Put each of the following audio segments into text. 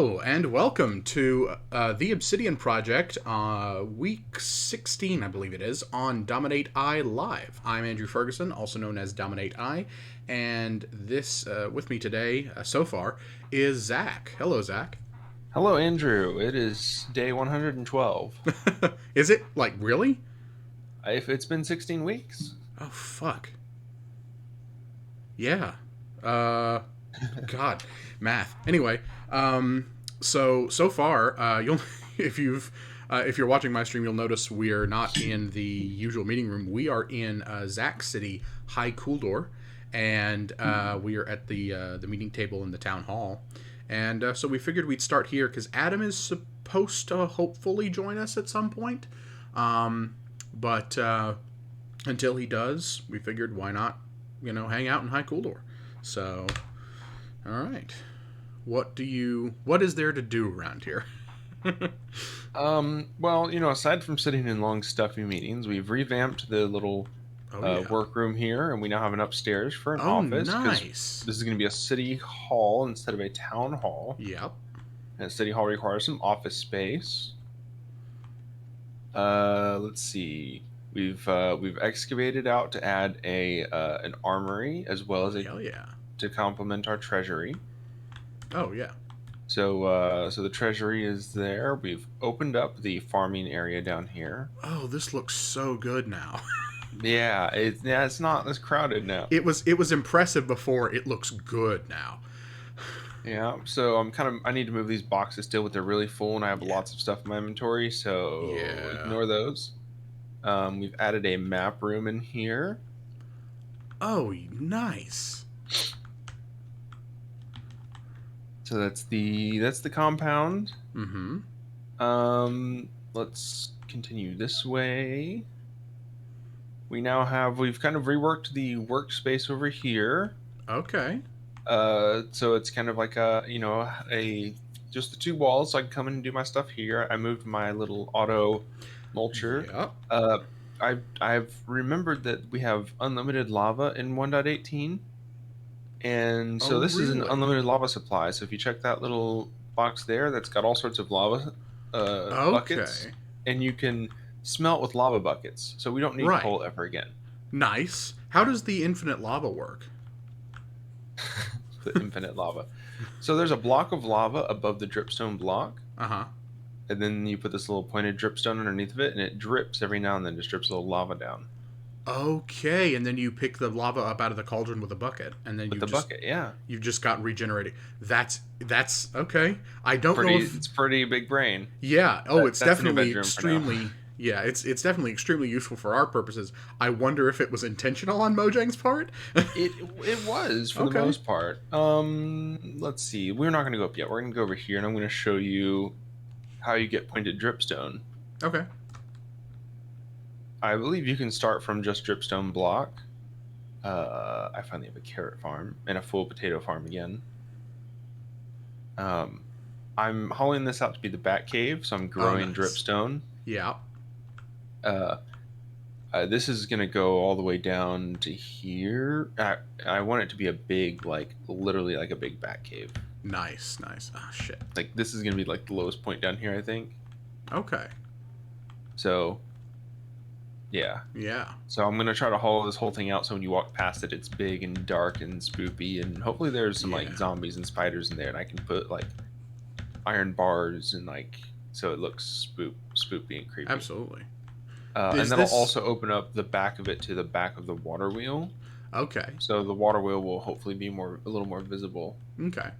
Hello and welcome to the Obsidian Project, week 16, I believe it is, on DominateEye Live. I'm Andrew Ferguson, also known as DominateEye, and this with me today, so far, is Zach. Hello, Zach. Hello, Andrew. It is day 112. Is it? Like, really? If it's been 16 weeks. Oh, fuck. Yeah. Uh, God, math. Anyway, so far, you'll if you're watching my stream, you'll notice we're not in the usual meeting room. We are in Zach City High Cooldor, and we are at the meeting table in the town hall. And so we figured we'd start here because Adam is supposed to hopefully join us at some point. But until he does, we figured why not, hang out in High Cooldor. So, all right. What is there to do around here? Well, aside from sitting in long, stuffy meetings, we've revamped the little workroom here, and we now have an upstairs for an office. Nice. This is going to be a city hall instead of a town hall. Yep. And city hall requires some office space. Let's see. We've excavated out to add an armory as well as Hell yeah. to complement our treasury. Oh yeah. So the treasury is there. We've opened up the farming area down here. Oh, this looks so good now. Yeah, it's not as crowded now. It was impressive before. It looks good now. Yeah, so I need to move these boxes still, but they're really full, and I have lots of stuff in my inventory, so ignore those. We've added a map room in here. Oh, nice. So that's the compound. Mm-hmm. Let's continue this way. We've kind of reworked the workspace over here. Okay. So it's kind of like just the two walls, so I can come in and do my stuff here. I moved my little auto mulcher. Yep. I've remembered that we have unlimited lava in 1.18. And so this is an unlimited lava supply. So if you check that little box there, that's got all sorts of lava buckets. And you can smelt with lava buckets. So we don't need coal ever again. Nice. How does the infinite lava work? The infinite lava. So there's a block of lava above the dripstone block. Uh-huh. And then you put this little pointed dripstone underneath of it, and it drips every now and then, just drips a little lava down. Okay, and then you pick the lava up out of the cauldron with a bucket, and then bucket, yeah. You've just got regenerated. That's okay. I don't know if it's pretty big brain. Yeah. Oh, it's definitely extremely. Yeah, it's definitely extremely useful for our purposes. I wonder if it was intentional on Mojang's part. It was for the most part. Let's see. We're not going to go up yet. We're going to go over here, and I'm going to show you how you get pointed dripstone. Okay. I believe you can start from just dripstone block. I finally have a carrot farm and a full potato farm again. I'm hauling this out to be the bat cave, so I'm growing dripstone. Yeah. This is going to go all the way down to here. I want it to be a big, literally like a big bat cave. Nice. Oh, shit. Like, this is going to be like the lowest point down here, I think. Okay. So, yeah. Yeah. So I'm going to try to haul this whole thing out so when you walk past it, it's big and dark and spoopy. And hopefully there's some, zombies and spiders in there. And I can put, iron bars and, so it looks spoopy and creepy. Absolutely. And then I'll also open up the back of it to the back of the water wheel. Okay. So the water wheel will hopefully be a little more visible. Okay.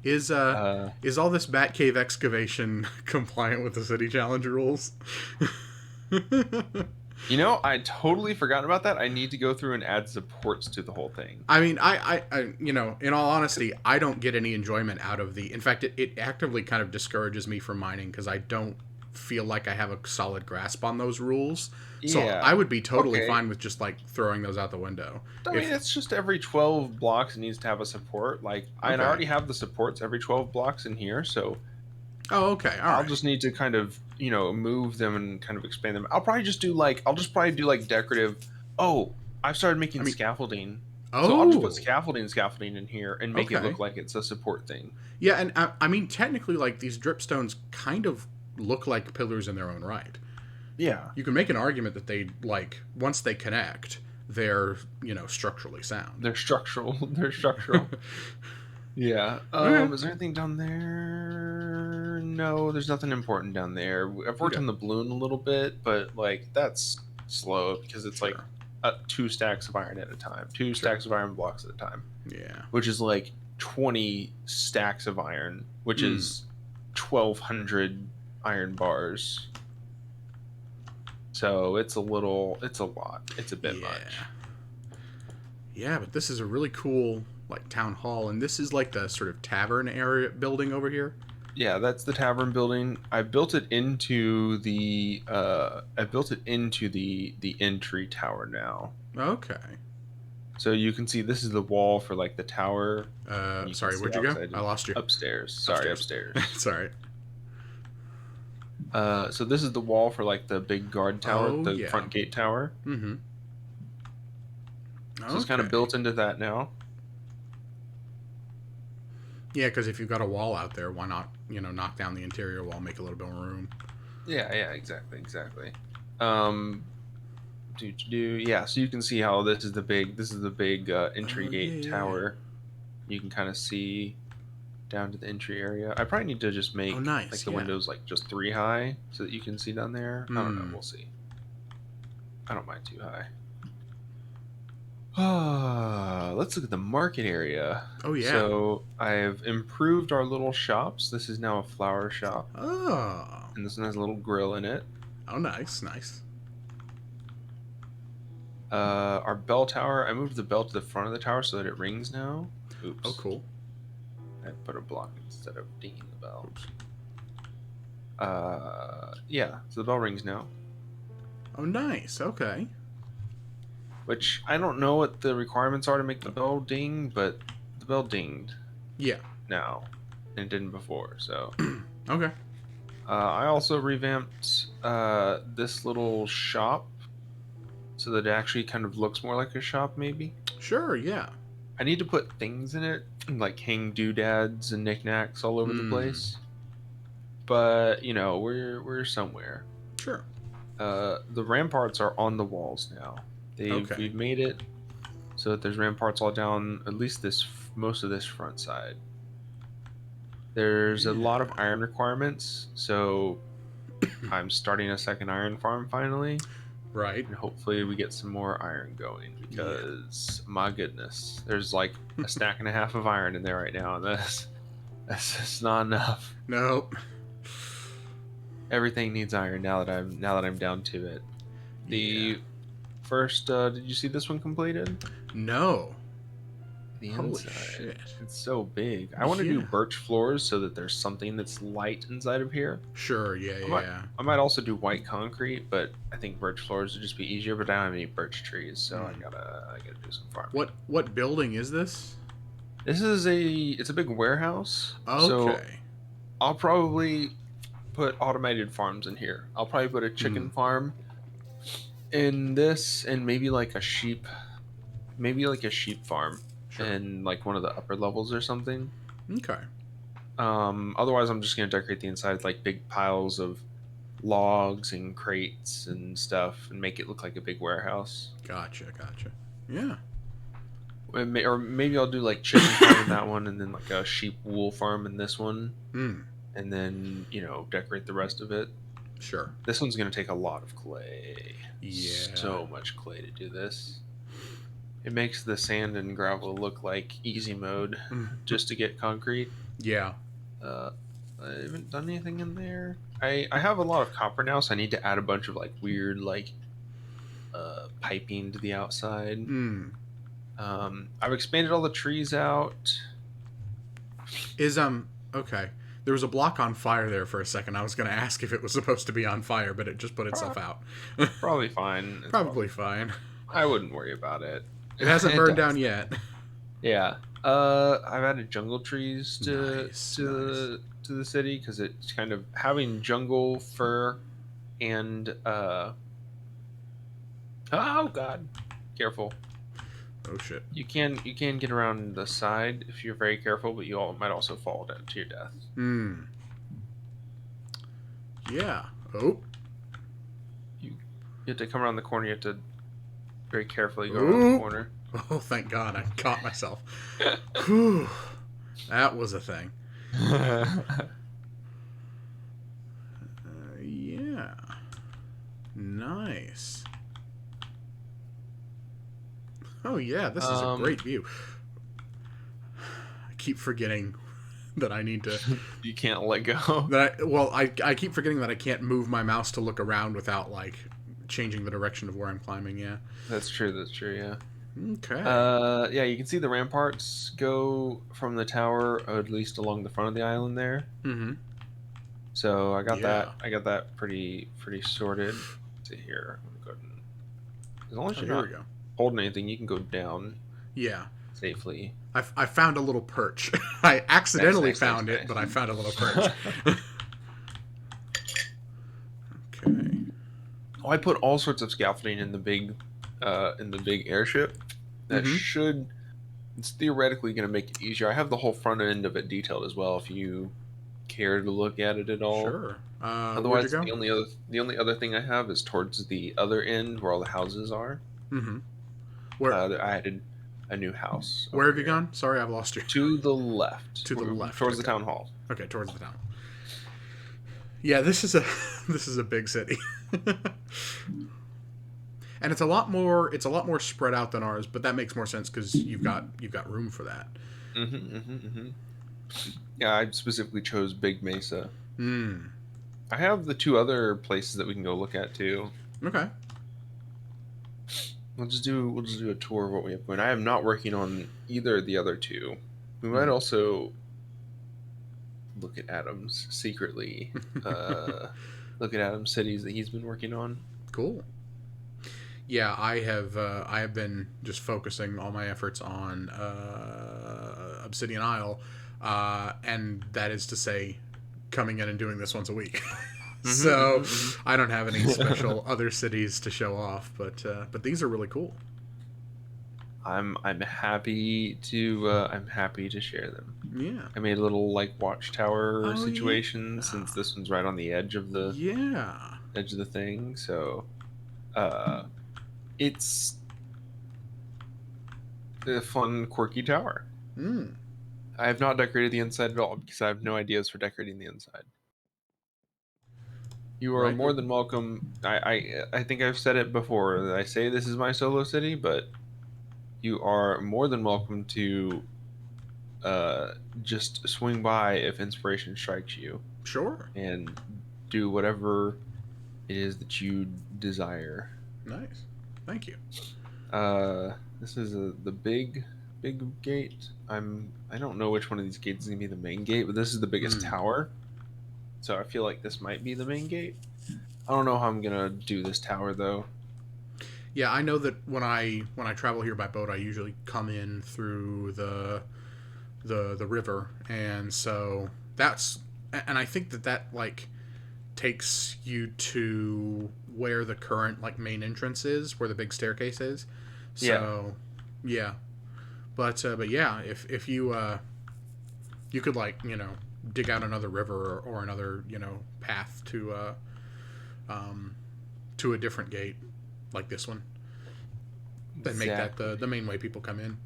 Is all this Batcave excavation compliant with the City Challenge rules? I totally forgot about that. I need to go through and add supports to the whole thing. I mean, I in all honesty, I don't get any enjoyment out of in fact, it actively kind of discourages me from mining because I don't feel like I have a solid grasp on those rules. So I would be totally fine with just throwing those out the window. I mean, it's just every 12 blocks it needs to have a support. I already have the supports every 12 blocks in here, so okay. I'll just need to kind of, move them and kind of expand them. I'll probably just do decorative. Oh, I've started making scaffolding. So I'll just put Oh, scaffolding in here and make it okay. look like it's a support thing. Yeah, and I mean, technically, like these dripstones kind of look like pillars in their own right. Yeah. You can make an argument that they like once they connect, they're structurally sound. They're structural. They're structural. Yeah. Okay. Is there anything down there? No, there's nothing important down there. I've worked Okay. on the balloon a little bit, but like that's slow because it's like Sure. 2 stacks of iron at a time, two Sure. stacks of iron blocks at a time, Yeah. which is like 20 stacks of iron, which Mm. is 1,200 iron bars. So it's a lot. It's a bit much. Yeah. Yeah, but this is a really cool like town hall, and this is like the sort of tavern area building over here. Yeah, that's the tavern building. I built it into the entry tower now. Okay. So you can see this is the wall for like the tower. And you can Sorry, see where'd you go? outside I lost you. upstairs. Sorry, Upstairs. upstairs. It's all right. So this is the wall for like the big guard tower, Oh the yeah. front gate tower. Mm-hmm. So it's kind of Okay. built into that now. Yeah, because if you've got a wall out there, why not knock down the interior wall, make a little bit more room. Yeah, exactly. Um, yeah. So you can see how this is the big entry Oh gate yeah. tower. You can kind of see down to the entry area. I probably need to just Oh make like nice. the Yeah. windows like just 3 high so that you can see down there. I don't know. Hmm. We'll see. I don't mind too high. Let's look at the market area. Oh yeah. So I've improved our little shops. This is now a flower shop, Oh. and this one has a little grill in it. Oh nice. Nice. Our bell tower. I moved the bell to the front of the tower so that it rings now. Oh Oops. cool. I put a block instead of dinging the bell. Oops. Yeah. So the bell rings now. Oh nice. Okay. Which I don't know what the requirements are to make the bell ding, but the bell dinged Yeah. now, and it didn't before. So Okay. I also revamped this little shop so that it actually kind of looks more like a shop. Maybe Sure. Yeah. I need to put things in it, like hang doodads and knickknacks all over the Hmm. place. But we're somewhere. Sure. The ramparts are on the walls now. Okay. We've made it so that there's ramparts all down at least most of this front side. There's a lot of Yeah. iron requirements, so I'm starting a second iron farm finally, Right. and hopefully we get some more iron going Yeah. because my goodness, there's like a stack and a half of iron in there right now, and that's just not enough. Nope. Everything needs iron now that I'm down to it. Yeah. The first, did you see this one completed? No. The Holy inside. shit. It's so big. I want to do Yeah. birch floors so that there's something that's light inside of here. Sure. Yeah. I might, Yeah. I might also do white concrete, but I think birch floors would just be easier. But I don't have any birch trees, so I Hmm. gotta do some farming. What building is this? It's a big warehouse, so Okay. I'll probably put automated farms in here. I'll probably put a chicken Hmm. farm in this, and maybe like a sheep farm Sure. in like one of the upper levels or something. Okay. Otherwise, I'm just gonna decorate the inside with like big piles of logs and crates and stuff, and make it look like a big warehouse. Gotcha. Gotcha. Yeah. Or maybe I'll do like chicken farm in that one, and then like a sheep wool farm in this one, Hmm. and then decorate the rest of it. Sure. This one's gonna take a lot of clay. Yeah. So much clay to do this. It makes the sand and gravel look like easy mode just to get concrete. Yeah. Uh, I haven't done anything in there. I have a lot of copper now, so I need to add a bunch of like weird like piping to the outside. Hmm. I've expanded all the trees out. Is okay. There was a block on fire there for a second. I was going to ask if it was supposed to be on fire, but it just put itself out. Probably fine. It's Probably fine. I wouldn't worry about it. It hasn't It burned does. down yet. Yeah. I've added jungle trees Nice. Nice. to the city because it's kind of having jungle fur and oh god, careful. Oh shit. You can get around the side if you're very careful, but might also fall down to your death. Hmm. Yeah. Oh. You have to come around the corner. You have to very carefully go around the Oh. corner. Oh, thank God, I caught myself. Whew. That was a thing. Yeah. Nice. Oh yeah, this is a great view. I keep forgetting that I need to. You can't let go. I keep forgetting that I can't move my mouse to look around without like changing the direction of where I'm climbing. Yeah. That's true. That's true. Yeah. Okay. Yeah, you can see the ramparts go from the tower, or at least along the front of the island there. Mm-hmm. So I got Yeah. that. I got that pretty sorted. Let's see here. I'm gonna go ahead and, as long as Oh, you're here we not go. holding anything, you can go down Yeah. safely. I found a little perch. I accidentally found it, nice. but I found a little perch. Okay. Oh, I put all sorts of scaffolding in the big airship. That Mm-hmm. it's theoretically going to make it easier. I have the whole front end of it detailed as well, if you care to look at it at all. Sure. Where'd you Otherwise, go? the only other thing I have is towards the other end where all the houses are. Mm-hmm. Where I added a new house Where over have you here. gone? Sorry, I've lost you. To the left, To the left. towards the Okay. town hall. Okay, towards the town. Yeah, this is a this is a big city. And it's a lot more spread out than ours, but that makes more sense because you've got room for that. Yeah, I specifically chose Big Mesa. Hmm. I have the two other places that we can go look at too. Okay. We'll just do a tour of what we have going. I am not working on either of the other two. We might Hmm. also look at Adam's secretly. Look at Adam's cities that he's been working on. Cool. Yeah, I have been just focusing all my efforts on Obsidian Isle, and that is to say, coming in and doing this once a week. So I don't have any special other cities to show off, but these are really cool. I'm happy to share them. Yeah. I made a little like watchtower Oh yeah. situation since this one's right on the edge of the Yeah. thing. So uh, it's a fun, quirky tower. Mm. I have not decorated the inside at all because I have no ideas for decorating the inside. You are Right. more than welcome. I think I've said it before. That I say this is my solo city, but you are more than welcome to uh, just swing by if inspiration strikes you Sure. and do whatever it is that you desire. Nice. Thank you. This is the big gate. I don't know which one of these gates is gonna be the main gate, but this is the biggest Mm. tower. So I feel like this might be the main gate. I don't know how I'm gonna do this tower though. Yeah, I know that when I travel here by boat, I usually come in through the river, and so that's and I think that like takes you to where the current like main entrance is, where the big staircase is. Yeah, So yeah, but yeah, if you you could like dig out another river or another path um to a different gate like this one, then make that exactly. the main way people come in.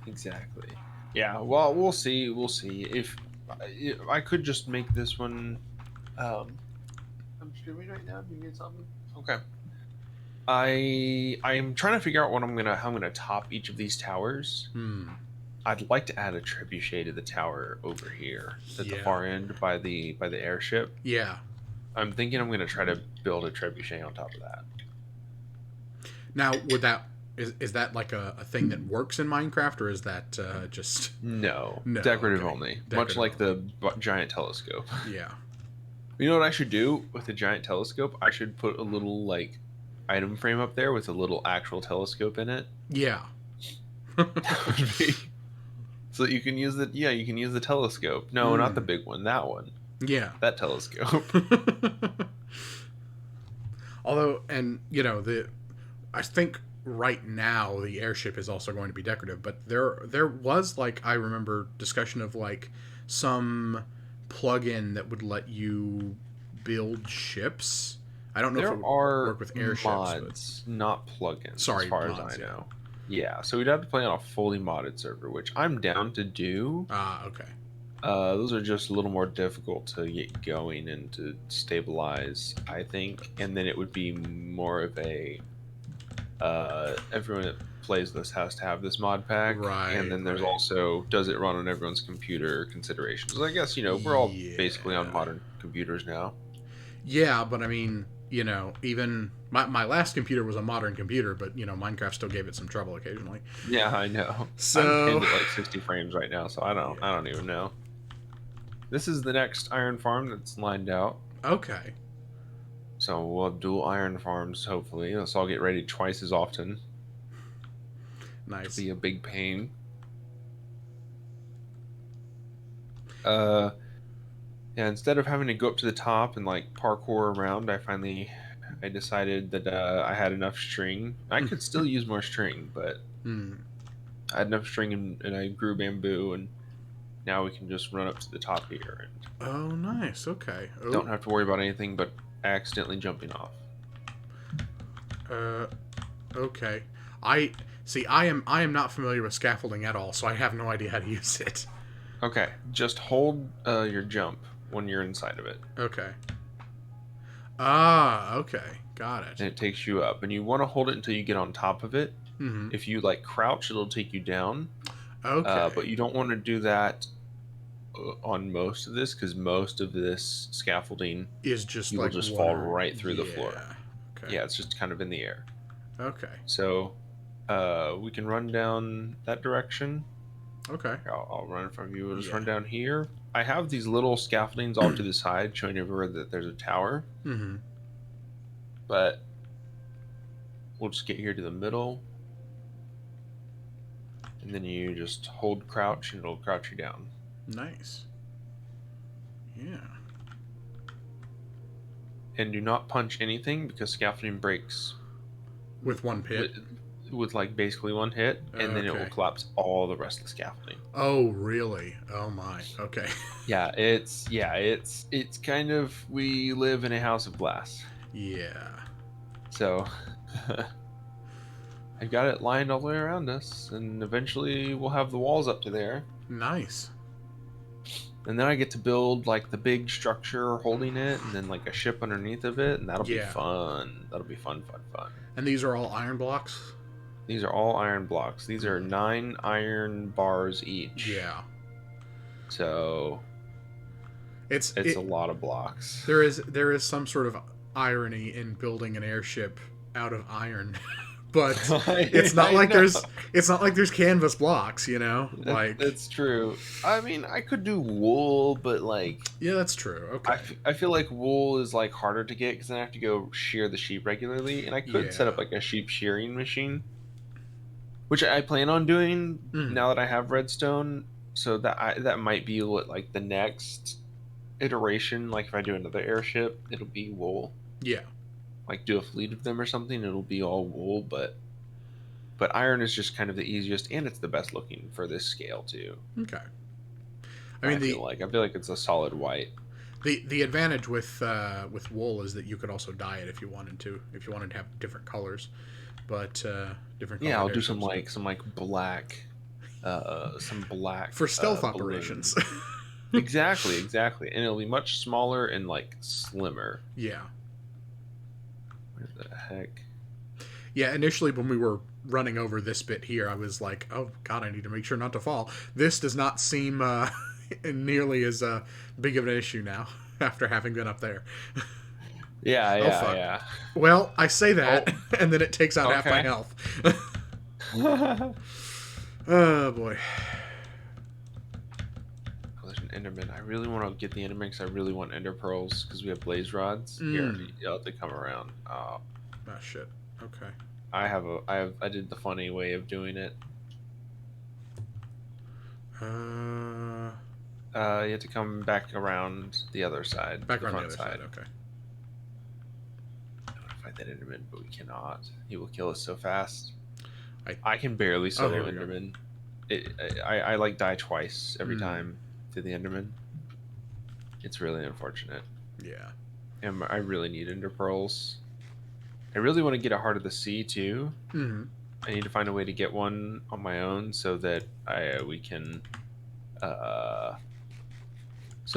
Exactly. Yeah. Well, we'll see. We'll see if I could just make this one. I'm streaming right now. Do you need something? Okay. I'm trying to figure out how I'm gonna top each of these towers. Hmm. I'd like to add a trebuchet to the tower over here at the Yeah. far end by the airship. Yeah. I'm thinking I'm gonna try to build a trebuchet on top of that. Now, would that is that like a thing that works in Minecraft, or is that just No, no? decorative Okay, only. Much decorative like only. the giant telescope. Yeah. You know what I should do with the giant telescope? I should put a little like item frame up there with a little actual telescope in it. Yeah. That would be so that you can use you can use the telescope. No, not the Mm. big one. That one. Yeah. That telescope. Although, and I think right now the airship is also going to be decorative, but there was, like, I remember discussion of like some plugin that would let you build ships. I don't know if it There would are work with airships, but mods, not plugins, as sorry, far as I mods, yeah. know. Yeah, so we'd have to play on a fully modded server, which I'm down to do. Ah, okay. Those are just a little more difficult to get going and to stabilize, I think. And then it would be more of a everyone that plays this has to have this mod pack. And Right, then there's right. also, does it run on everyone's computer considerations? I guess, we're all basically on Yeah. modern computers now. Yeah, but I mean, even my last computer was a modern computer, but Minecraft still gave it some trouble occasionally. Yeah, I know. I'm So, pinned at like 60 frames right now, so I yeah. don't even know. This is the next iron farm that's lined out. Okay. So we'll have dual iron farms, hopefully. So I'll get ready twice as often. It'll Nice. be a big pain. Uh, yeah, instead of having to go up to the top and like parkour around, I decided that I had enough string. I could still use more string, but Hmm. I had enough string and I grew bamboo, and now we can just run up to the top here and Oh, nice. Okay. Oh. don't have to worry about anything but accidentally jumping off. Uh. Okay. I see. I am not familiar with scaffolding at all, so I have no idea how to use it. Okay, just hold your jump when you're inside of it, Okay. Ah. Okay. Got it. and it takes you up. And you want to hold it until you get on top of it. Hmm. If you like crouch, it'll take you down. But Okay. you don't want to do that on most of this, because most of this scaffolding, Is just you will like just fall water. right through the floor. Yeah. Okay. Yeah, it's just kind of in the air. Okay. So we can run down that direction. Okay. Here, I'll run in front of you. We'll just Yeah. run down here. I have these little scaffoldings off to the side showing everywhere that there's a tower, Hmm. but we'll just get here to the middle, and then you just hold crouch and it'll crouch you down. Nice. Yeah. And do not punch anything, because scaffolding breaks With one with, pit. with like basically one hit, and then it will Okay. collapse all the rest of the scaffolding. Oh, really? Oh my. Okay. It's kind of, we live in a house of glass. Yeah. So I've got it lined all the way around us, and eventually we'll have the walls up to there. Nice. And then I get to build like the big structure holding it, and then like a ship underneath of it, and that'll be Yeah. fun. That'll be fun, fun, fun. And these are all iron blocks? These are all iron blocks. These are 9 iron bars each. Yeah. So It's a lot of blocks. there is some sort of irony in building an airship out of iron. But it's not like there's canvas blocks, like That's true. I mean, I could do wool, but like, yeah, that's true. Okay. I feel like wool is like harder to get, because then I have to go shear the sheep regularly, and I could set up Yeah. like a sheep shearing machine, which I plan on doing Mm. now that I have redstone. So that might be what, like, the next iteration. Like if I do another airship, it'll be wool. Yeah. Like do a fleet of them or something, it'll be all wool. But iron is just kind of the easiest, and it's the best looking for this scale too. Okay. I mean, I feel like it's a solid white. the advantage with wool is that you could also dye it if you wanted to have different colors, but different. Yeah, I'll do airships, some black, some black for stealth balloon. operations. Exactly, and it'll be much smaller and like slimmer. Yeah. Where the heck? Yeah, initially when we were running over this bit here, I was like, oh god, I need to make sure not to fall. This does not seem nearly as big of an issue now after having been up there. Yeah, Oh, fuck. yeah. Well, I say that, and then it takes out half my Okay. health. Oh boy. Oh, there's an Enderman. I really want to get the Enderman because I really want Ender Pearls, because we have blaze rods. Here, you'll have to come around. Oh shit. Okay. I did the funny way of doing it. You have to come back around the other side. Back around the front other side. Okay. If fight that Enderman, but we cannot. He will kill us so fast. I I can barely solo here we go. Enderman. I like die twice every time to the Enderman. It's really unfortunate. Yeah. And I really need Ender Pearls. I really want to get a Heart of the Sea too. Mm-hmm. I need to find a way to get one on my own so that we can so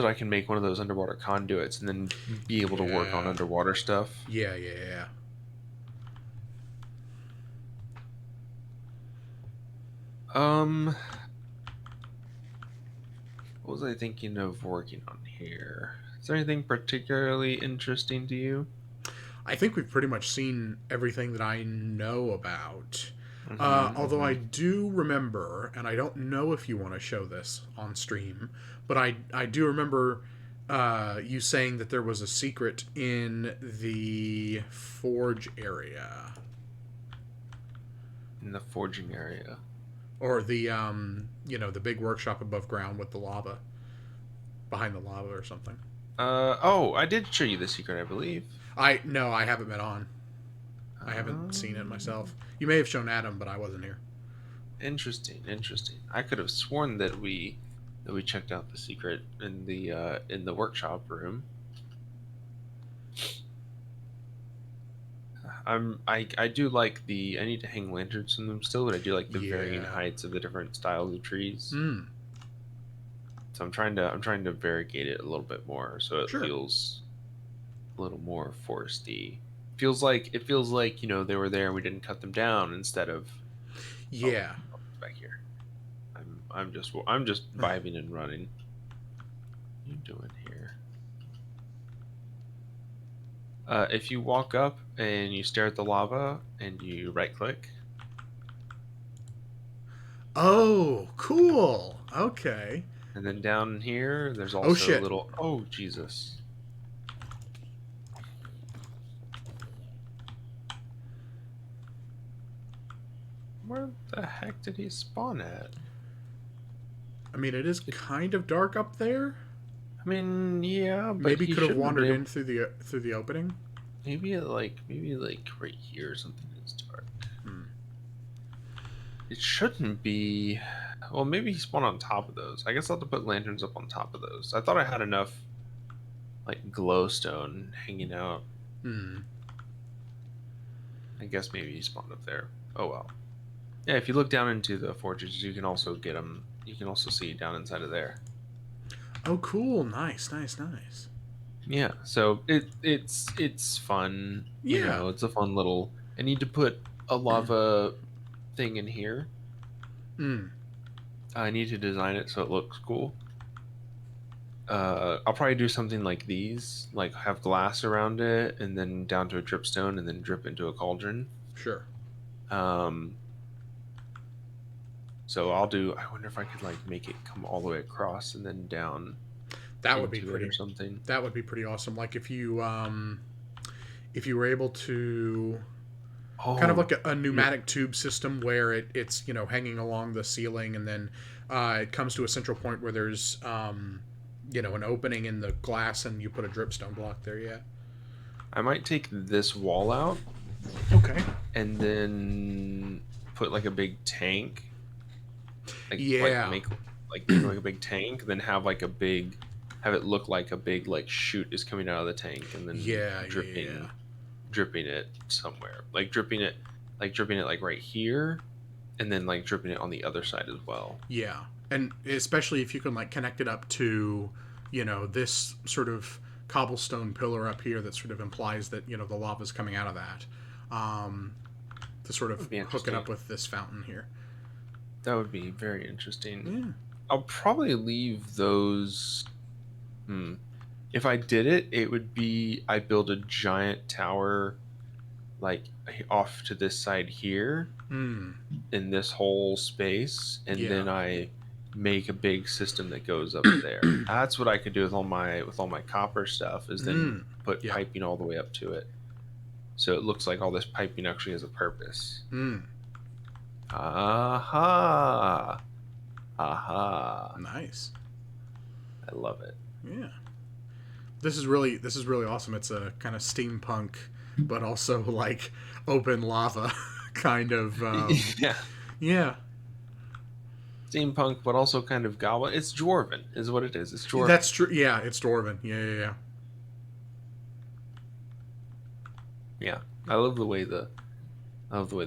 that I can make one of those underwater conduits and then be able to work on underwater stuff. Yeah, yeah, yeah. What was I thinking of working on here? Is there anything particularly interesting to you? I think we've pretty much seen everything that I know about. Although I Mm-hmm. do remember, and I don't know if you want to show this on stream, but I do remember you saying that there was a secret in the forge area. In the forging area. Or the, the big workshop above ground with the lava. Behind the lava or something. Oh, I did show you the secret, I believe. No, I haven't been on. I haven't seen it myself. You may have shown Adam, but I wasn't here. Interesting, interesting. I could have sworn that we checked out the secret in the workshop room. I do like I need to hang lanterns from them still, but I do like the varying heights of the different styles of trees. So I'm trying to variegate it a little bit more so it feels a little more foresty. It feels like, they were there and we didn't cut them down instead of back here. I'm just vibing and running. What are you doing here? If you walk up and you stare at the lava and you right click. Oh, cool. Okay. And then down here, there's also a little. Oh, Jesus. Where the heck did he spawn at? I mean, it is kind of dark up there. I mean, yeah, but maybe could have wandered in through the opening. Maybe like right here or something is dark. It shouldn't be. Well, maybe he spawned on top of those. I guess I'll have to put lanterns up on top of those. I thought I had enough like glowstone hanging out. I guess maybe he spawned up there. Oh well. Yeah, if you look down into the forges, you can also get them. You can also see down inside of there. Oh, cool! Nice, nice, nice. Yeah, so it's fun. Yeah, it's a fun little. I need to put a lava thing in here. I need to design it so it looks cool. I'll probably do something like these, like have glass around it, and then down to a dripstone, and then drip into a cauldron. Sure. So I'll do. I wonder if I could like make it come all the way across and then down. That would be pretty. Or something. That would be pretty awesome. Like if you were able to. Kind of like a pneumatic tube system where it's hanging along the ceiling, and then it comes to a central point where there's an opening in the glass, and you put a dripstone block there. Yeah. I might take this wall out. Okay. And then put like a big tank. Make like a big tank, then have it look like a big like chute is coming out of the tank, and then dripping it somewhere, like dripping it like right here, and then like dripping it on the other side as well. Yeah, and especially if you can like connect it up to, this sort of cobblestone pillar up here that sort of implies that the lava's coming out of that, to sort of hook it up with this fountain here. That would be very interesting. Yeah. I'll probably leave those. If I did it, it would be I build a giant tower, like off to this side here, in this whole space, and then I make a big system that goes up there. That's what I could do with all my copper stuff. Is then put piping all the way up to it, so it looks like all this piping actually has a purpose. Aha! Nice. I love it. Yeah. This is really awesome. It's a kind of steampunk but also like open lava kind of. Yeah, Yeah, steampunk, but also kind of goblin. It's dwarven, is what it is. It's dwarven. that's true. Yeah, it's dwarven. Yeah, yeah, yeah. Yeah, I love the way the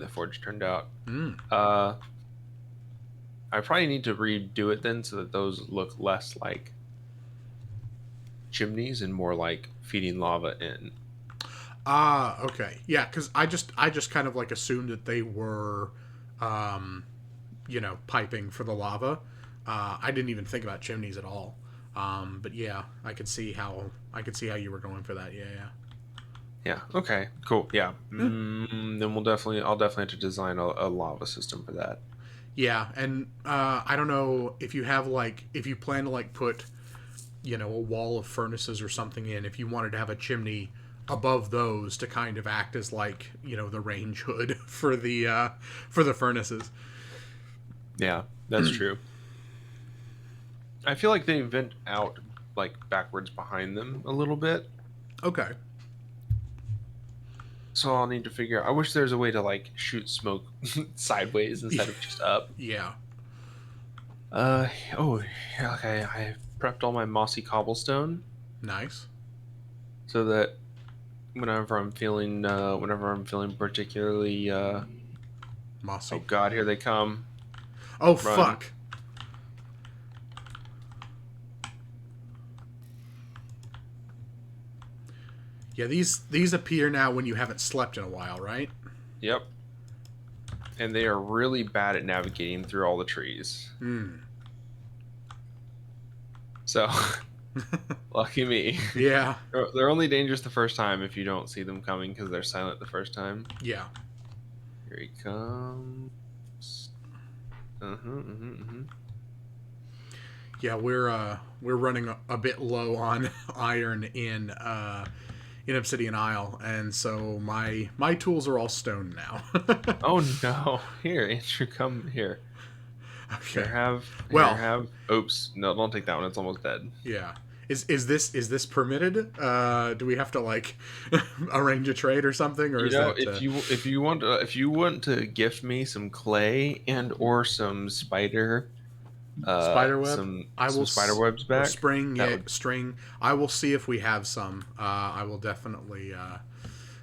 forge turned out. Mm. Uh, I probably need to redo it then so that those look less like chimneys and more like feeding lava in. Ah, okay. Yeah, because I just kind of like assumed that they were, um, piping for the lava. I didn't even think about chimneys at all. But yeah, I could see how you were going for that. Yeah, yeah. Yeah. Okay. Cool. Yeah. Yeah. Then I'll definitely have to design a lava system for that. Yeah, and I don't know if you have like if you plan to like put a wall of furnaces or something in. If you wanted to have a chimney above those to kind of act as like the range hood for the furnaces. Yeah, that's true. I feel like they vent out like backwards behind them a little bit. Okay. So I'll need to figure. I wish there's a way to like shoot smoke sideways instead of just up. Yeah. Uh oh. Yeah, okay. I prepped all my mossy cobblestone Nice. so that whenever I'm feeling particularly oh Mossy. god, here they come. Oh Run. fuck. Yeah, these appear now when you haven't slept in a while, right? Yep. And they are really bad at navigating through all the trees. Hmm. So, lucky me. Yeah. They're only dangerous the first time if you don't see them coming because they're silent the first time. Yeah. Here he comes. Yeah, we're running a bit low on iron in Obsidian Isle, and so my tools are all stone now. Oh no! Here, Andrew, come here. Okay. Here Well, have. Oops! No, don't take that one. It's almost dead. yeah. Is this permitted? Do we have to like arrange a trade or something, or You is know, that if you want to gift me some clay and or some spider web? I will some spider webs or back, spring, that yeah, would. string. I will see if we have some. I will definitely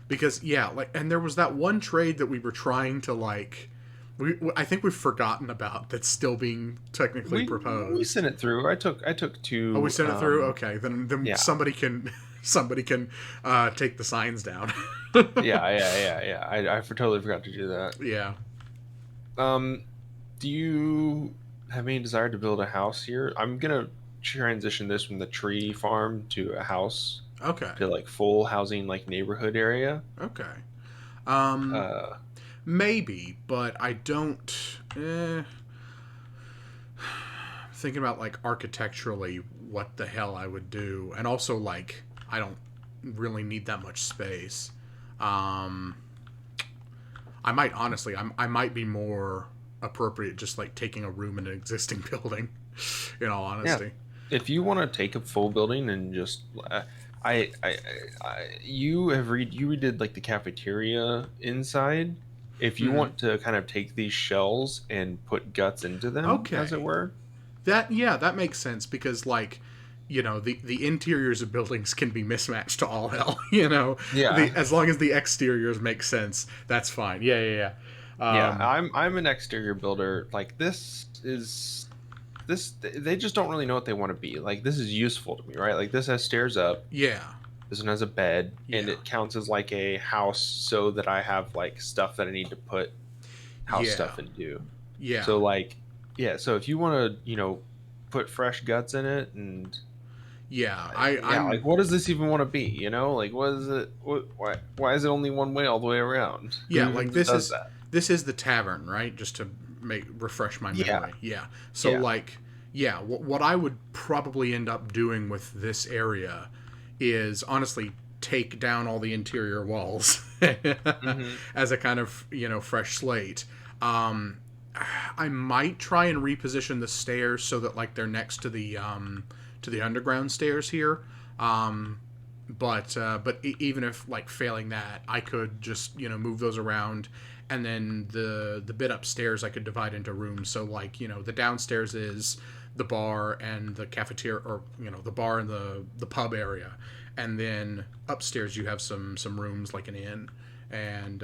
because yeah, like, and there was that one trade that we were trying to like. I think we've forgotten about that's still being technically We proposed. sent it through. I took Oh, we two. sent it through. Okay, then Yeah, somebody can take the signs down. yeah. I totally forgot to do that. Yeah. Um, do you have any desire to build a house here? I'm gonna transition this from the tree farm to a house Okay. to like full housing like neighborhood area. Okay. Um, Uh, maybe, but I don't. Thinking about like architecturally, what the hell I would do, and also like I don't really need that much space. Um, I might honestly, I might be more appropriate just like taking a room in an existing building. In all yeah, honesty. if you want to take a full building and just, you redid like the cafeteria inside. If you Hmm. want to kind of take these shells and put guts into them, as it Okay. were. That makes sense because like the interiors of buildings can be mismatched to all hell. The Yeah, as long as the exteriors make sense, that's fine. Yeah, yeah, yeah. yeah. I'm an exterior builder. Like this they just don't really know what they want to be. Like this is useful to me, right? Like this has stairs up. Yeah, This one has a bed, and yeah, it counts as like a house, so that I have like stuff that I need to put house yeah, stuff into. yeah. So like, yeah. So if you want to, put fresh guts in it, and Yeah. yeah, I'm like what does this even want to be? Like what is it? Why is it only one way all the way around? Who yeah. Like even does that? this is the tavern, right? Just to refresh my Yeah, memory. Yeah. So yeah. like, yeah. What I would probably end up doing with this area is honestly take down all the interior walls Hmm. as a kind of fresh slate. Um, I might try and reposition the stairs so that like they're next to the underground stairs here. Um, Even if like failing that, I could just move those around, and then the bit upstairs I could divide into rooms. So like the downstairs is the bar and the cafeteria, or the bar and the pub area, and then upstairs you have some rooms like an inn, and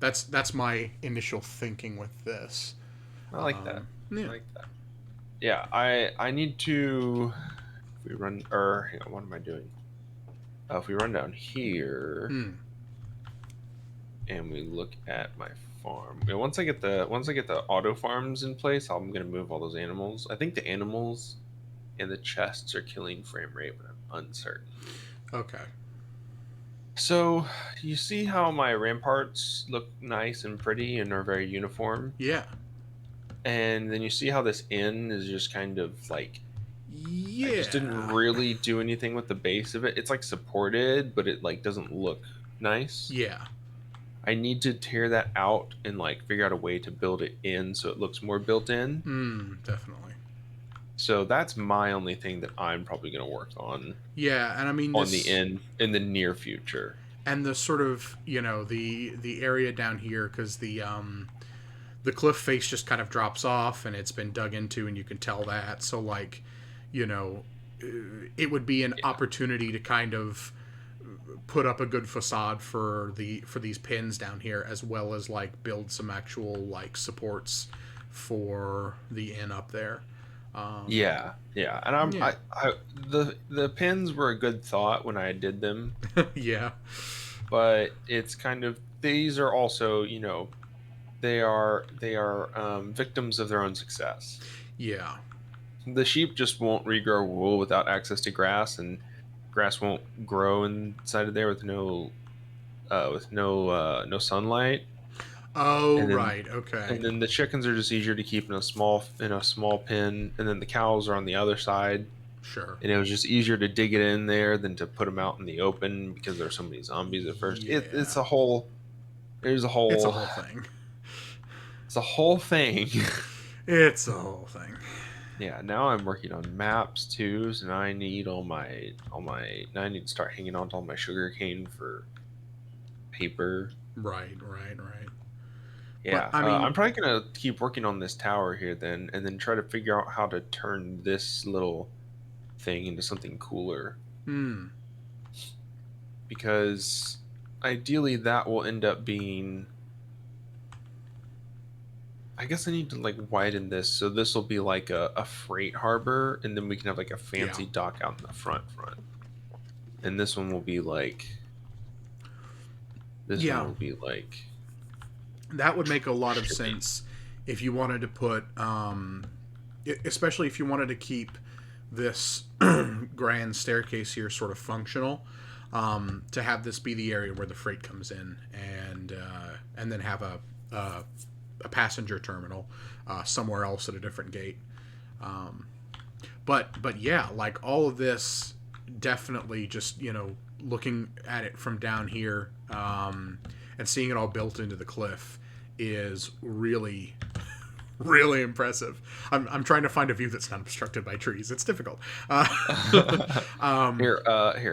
that's my initial thinking with this. I like that. I Yeah. like that. Yeah, I need to. If we run, or hang on, what am I doing? If we run down here Hmm. and we look at my farm, once I get the auto farms in place, I'm gonna move all those animals. I think the animals and the chests are killing frame rate, but I'm uncertain. Okay. So you see how my ramparts look nice and pretty and are very uniform, Yeah. and then you see how this inn is just kind of like I just didn't Yeah. really do anything with the base of it. It's like supported, but it like doesn't look nice. Yeah. I need to tear that out and like figure out a way to build it in so it looks more built in. Definitely. So that's my only thing that I'm probably going to work Yeah, and I mean on the this, inn in the near future. and the sort of the area down here, because the cliff face just kind of drops off and it's been dug into, and you can tell that. So like, you know, it would be an Yeah. opportunity to kind of put up a good facade for these pins down here, as well as like build some actual like supports for the inn up there. Um, Yeah, yeah, and yeah. the pins were a good thought when I did them, Yeah. but it's kind of these are also they are victims of their own success. Yeah. The sheep just won't regrow wool without access to grass, and grass won't grow inside of there with no sunlight. Oh And then right. Okay. and then the chickens are just easier to keep in a small pen, and then the cows are on the other side. Sure. And it was just easier to dig it in there than to put them out in the open because there are so many zombies at first. It's Yeah. a whole there's a It's a whole whole thing. it's a whole thing. It's a whole thing. Yeah, now I'm working on maps too, so now I need all my now I need to start hanging on to all my sugar cane for paper. Right. Right. Right. But Yeah, I I'm mean, probably gonna keep working on this tower here then, and then try to figure out how to turn this little thing into something cooler hmm. because ideally that will end up being. I guess I need to like widen this so this will be like a freight harbor, and then we can have like a Yeah. fancy dock out in the front. And this one Yeah. will be like That would make a lot of shipping. sense if you wanted to put, especially if you wanted to keep this grand staircase here sort of functional. To have this be the area where the freight comes in, and then have a passenger terminal somewhere else at a different gate. Um, but yeah, like all of this, definitely just looking at it from down here, and seeing it all built into the cliff is really really impressive. I'm trying to find a view that's not obstructed by trees. It's difficult. Um, Here,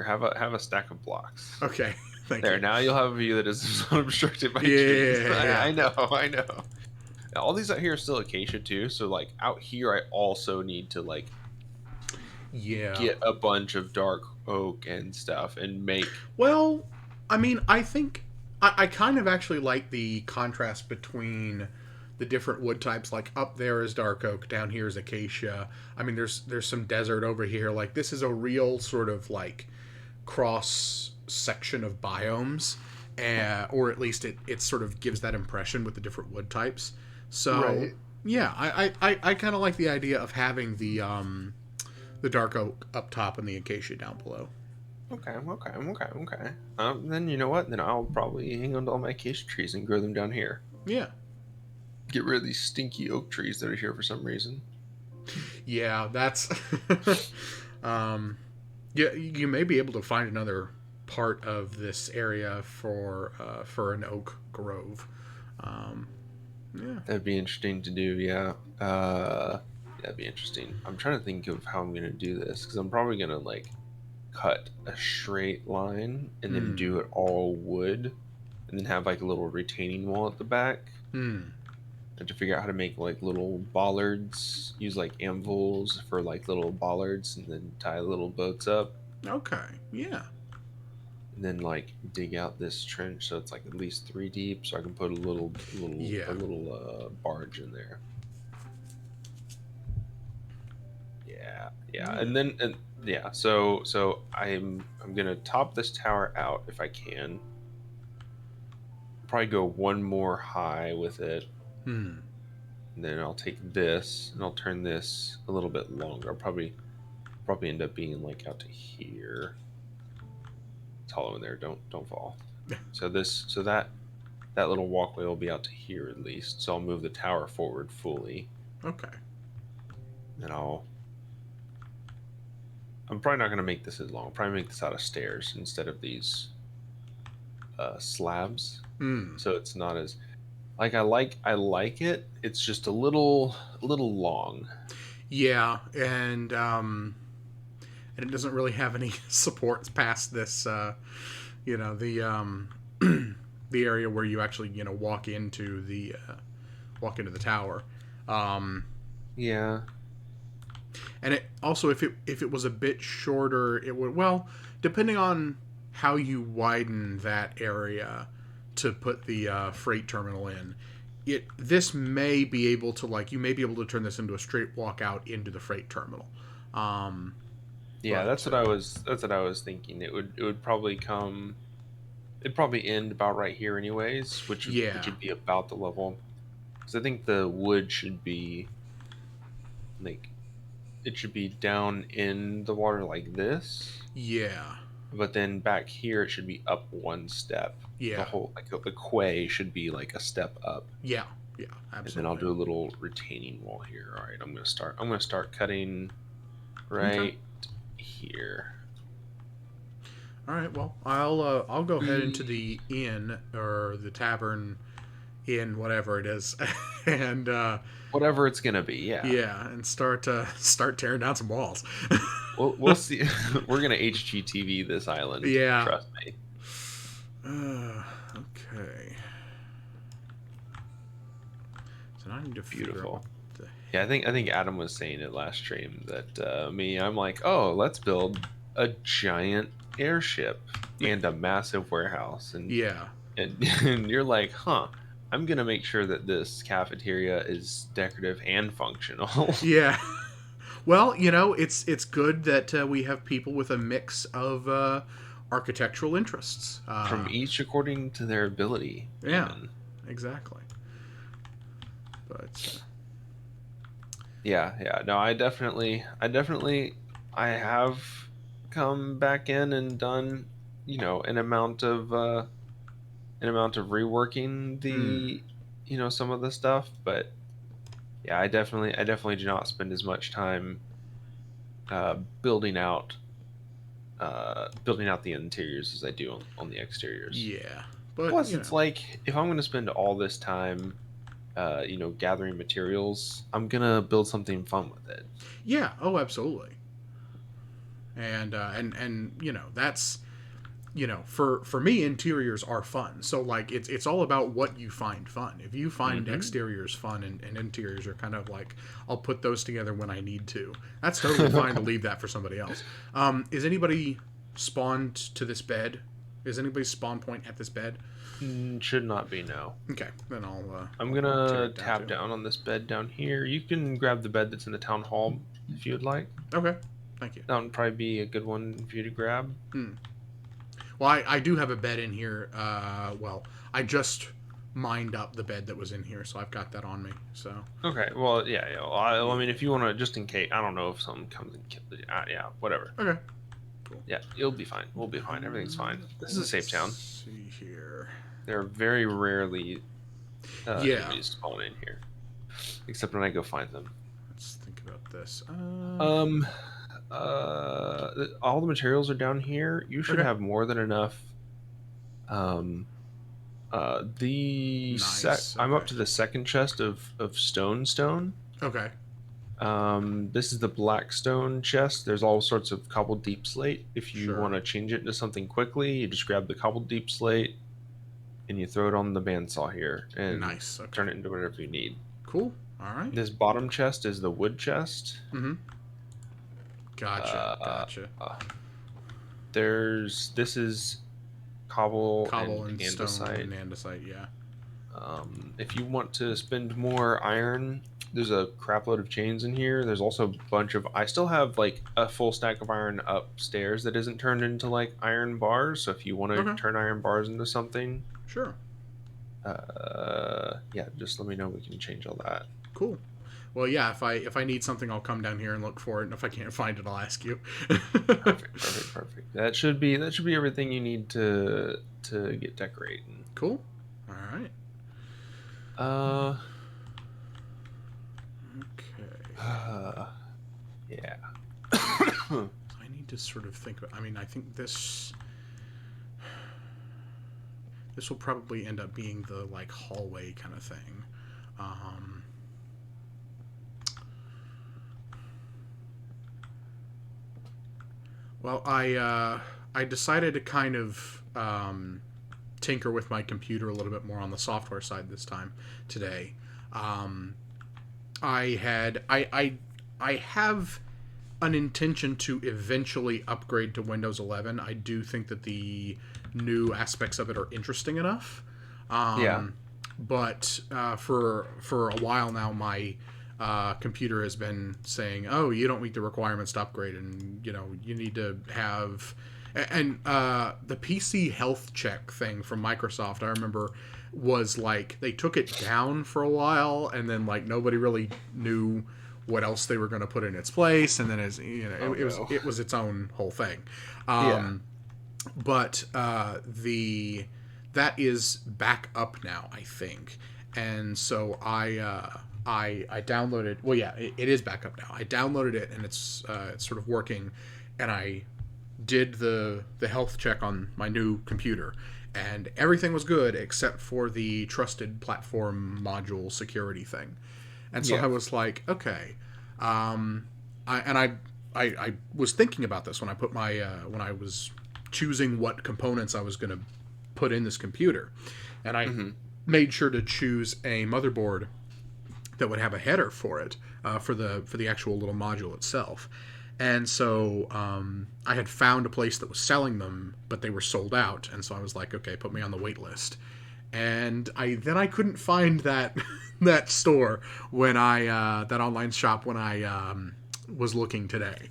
have a stack of blocks. okay, thank There, you. now you'll have a view that is unobstructed by trees. Yeah, I know. Now, all these out here are still acacia too, so like out here, I also need to like yeah. get a bunch of dark oak and stuff and make. Well, I mean, I think I kind of actually like the contrast between the different wood types. Like up there is dark oak, down here is acacia. I mean, there's some desert over here. Like this is a real sort of like cross section of biomes, or at least it sort of gives that impression with the different wood types. So Right. yeah, I kind of like the idea of having the dark oak up top and the acacia down below. Okay. Then you know what? Then I'll probably hang on to all my acacia trees and grow them down here. Yeah. Get rid of these stinky oak trees that are here for some reason. Yeah, that's um yeah, you may be able to find another part of this area for an oak grove. Um yeah. That'd be interesting to do. Yeah. That'd be interesting. I'm trying to think of how I'm gonna do this because I'm probably gonna like cut a straight line and then Hmm. do it all wood, and then have like a little retaining wall at the back. Hmm. And to figure out how to make like little bollards, use like anvils for like little bollards, and then tie little boats up, Okay. Yeah. and then like dig out this trench so it's like at least 3 deep, so I can put a Yeah. little barge in there. Yeah, yeah, Yeah. and then and yeah, so I'm gonna top this tower out if I can. Probably go one more high with it, Hmm. and then I'll take this and I'll turn this a little bit longer. I'll probably end up being like out to here. It's hollow in there. Don't fall. So that little walkway will be out to here at least. So I'll move the tower forward fully. Okay. And I'm probably not gonna make this as long. I'll probably make this out of stairs instead of these slabs. Hmm. So it's not as I like it. It's just a little long. Yeah, and it doesn't really have any supports past this. The area where you actually walk into the tower. Um, Yeah. and it also, if it was a bit shorter, it would, well, depending on how you widen that area to put the freight terminal in, this may be able to, like, you may be able to turn this into a straight walk out into the freight terminal. Um, Yeah, but that's what I was thinking. It would probably come it'd probably end about right here anyways, which yeah, would be about the level. Because I think the wood should be like it should be down in the water like this, yeah, but then back here it should be up one step. The yeah, whole like the quay should be like a step up, yeah, yeah, and then I'll absolutely. do a little retaining wall here. All right, I'm gonna start cutting Okay. right here. All right. Well, I'll go head into the inn or the tavern inn, whatever it is, and Whatever it's gonna be, yeah. yeah, and start tearing down some walls. We'll see. We're gonna HGTV this island. Yeah. Trust me. Okay. So now I need to figure out what Beautiful. the Yeah, I heck. think Adam was saying it last stream that I'm like, oh, let's build a giant airship and a massive warehouse, Yeah. and you're like, huh? I'm gonna make sure that this cafeteria is decorative and functional. Yeah. Well, it's good that we have people with a mix of architectural interests. From each according to their ability, Yeah. even. Exactly. But Yeah, yeah. No, I have come back in and done, an amount of reworking hmm. some of the stuff, but yeah, I definitely do not spend as much time uh, building out building out the interiors as I do on the exteriors. Yeah. But Plus, it's like if I'm going to spend all this time, gathering materials, I'm gonna build something fun with it. yeah. Oh, absolutely. And that's for me, interiors are fun. So, like, it's all about what you find fun. If you find Hmm. exteriors fun and interiors are kind of like, I'll put those together when I need to, that's totally fine to leave that for somebody else. Is anybody spawned to this bed? Is anybody's spawn point at this bed? Should not be, no. Okay, then I'm I'll tear gonna it down tap too. down on this bed down here. You can grab the bed that's in the town hall if you would like. Okay, thank you. That would probably be a good one for you to grab. Hmm. Well, I do have a bed in here. Well, I just mined up the bed that was in here, so I've got that on me. So Okay, well, yeah, yeah. Well, I yeah. mean, if you want to, just in case, I don't know if someone comes and kills it. Yeah, whatever. Okay. Cool. Yeah, it'll be fine. We'll be fine. Everything's fine. This is a safe town. Let's see here. There are very rarely Yeah. enemies spawn in here, except when I go find them. Let's think about this. Um, all the materials are down here. You should Okay. have more than enough. Um, Nice. I'm Okay. up to the second chest of stone. Okay. This is the Blackstone chest. There's all sorts of cobbled deep slate. If you Sure. want to change it into something quickly, you just grab the cobbled deep slate and you throw it on the bandsaw here and Nice. Okay. turn it into whatever you need. Cool. All right. This bottom chest is the wood chest. Mm-hmm. Gotcha. Uh, Gotcha. this is cobble Cobble and and stone andesite. and andesite. Yeah. If you want to spend more iron, there's a crap load of chains in here. There's also a bunch of. I still have like a full stack of iron upstairs that isn't turned into like iron bars. So if you want to Okay. turn iron bars into something, Sure. yeah, just let me know. We can change all that. Cool. Well, yeah. If I need something, I'll come down here and look for it. And if I can't find it, I'll ask you. Perfect. That should be everything you need to get decorating. Cool. All right. Uh, Okay. yeah. I need to sort of think. I mean, I think this will probably end up being the like hallway kind of thing. Um, well, I decided to kind of tinker with my computer a little bit more on the software side this time today. Um, I have an intention to eventually upgrade to Windows 11. I do think that the new aspects of it are interesting enough. Yeah. But for a while now, my computer has been saying, "Oh, you don't meet the requirements to upgrade, and you need to have." And the PC health check thing from Microsoft, I remember, was like they took it down for a while, and then like nobody really knew what else they were going to put in its place, and then it was its own whole thing. Yeah. But that is back up now, I think, and so I downloaded. Well, yeah, it is back up now. I downloaded it, and it's sort of working, and I did the health check on my new computer, and everything was good except for the trusted platform module security thing. And so Yeah. I was like, okay. I was thinking about this when I put my when I was choosing what components I was going to put in this computer, and I made sure to choose a motherboard that would have a header for it for the actual little module itself. And so I had found a place that was selling them, but they were sold out, and so I was like, okay, put me on the wait list. And I couldn't find that that store when I that online shop when I was looking today.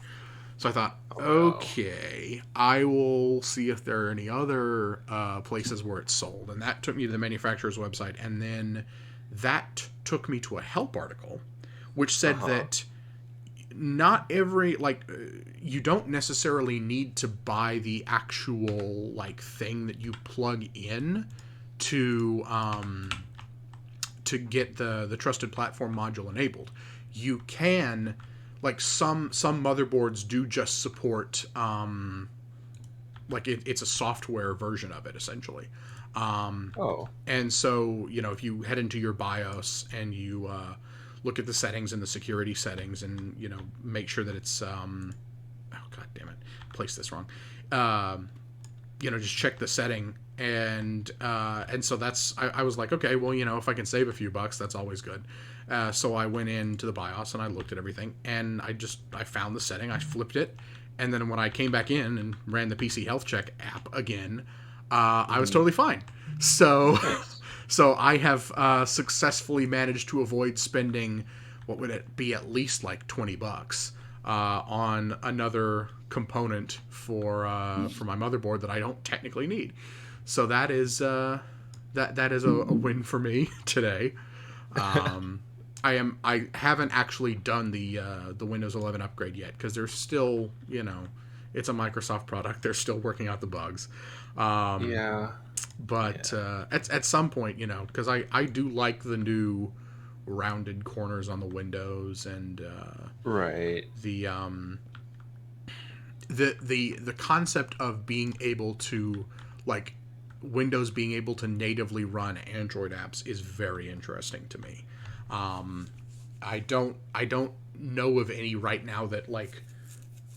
So I thought, Oh, no. okay, I will see if there are any other places where it's sold, and that took me to the manufacturer's website, and then that took me to a help article, which said that not every you don't necessarily need to buy the actual like thing that you plug in to get the trusted platform module enabled. You can like some motherboards do just support it's a software version of it essentially. Oh. And so if you head into your BIOS and you look at the settings and the security settings and make sure that it's oh god damn it, placed this wrong. Just check the setting and so that's I was like, okay, well if I can save a few bucks, that's always good. So I went into the BIOS and I looked at everything, and I found the setting, I flipped it, and then when I came back in and ran the PC Health Check app again, I was totally fine. So Nice. so I have successfully managed to avoid spending what would it be, at least like $20 on another component for my motherboard that I don't technically need. So that is that is a win for me today. I haven't actually done the Windows 11 upgrade yet because there's still it's a Microsoft product. They're still working out the bugs. Yeah. But at some point, because I do like the new rounded corners on the windows and Right. the concept of being able to like Windows being able to natively run Android apps is very interesting to me. I don't know of any right now that like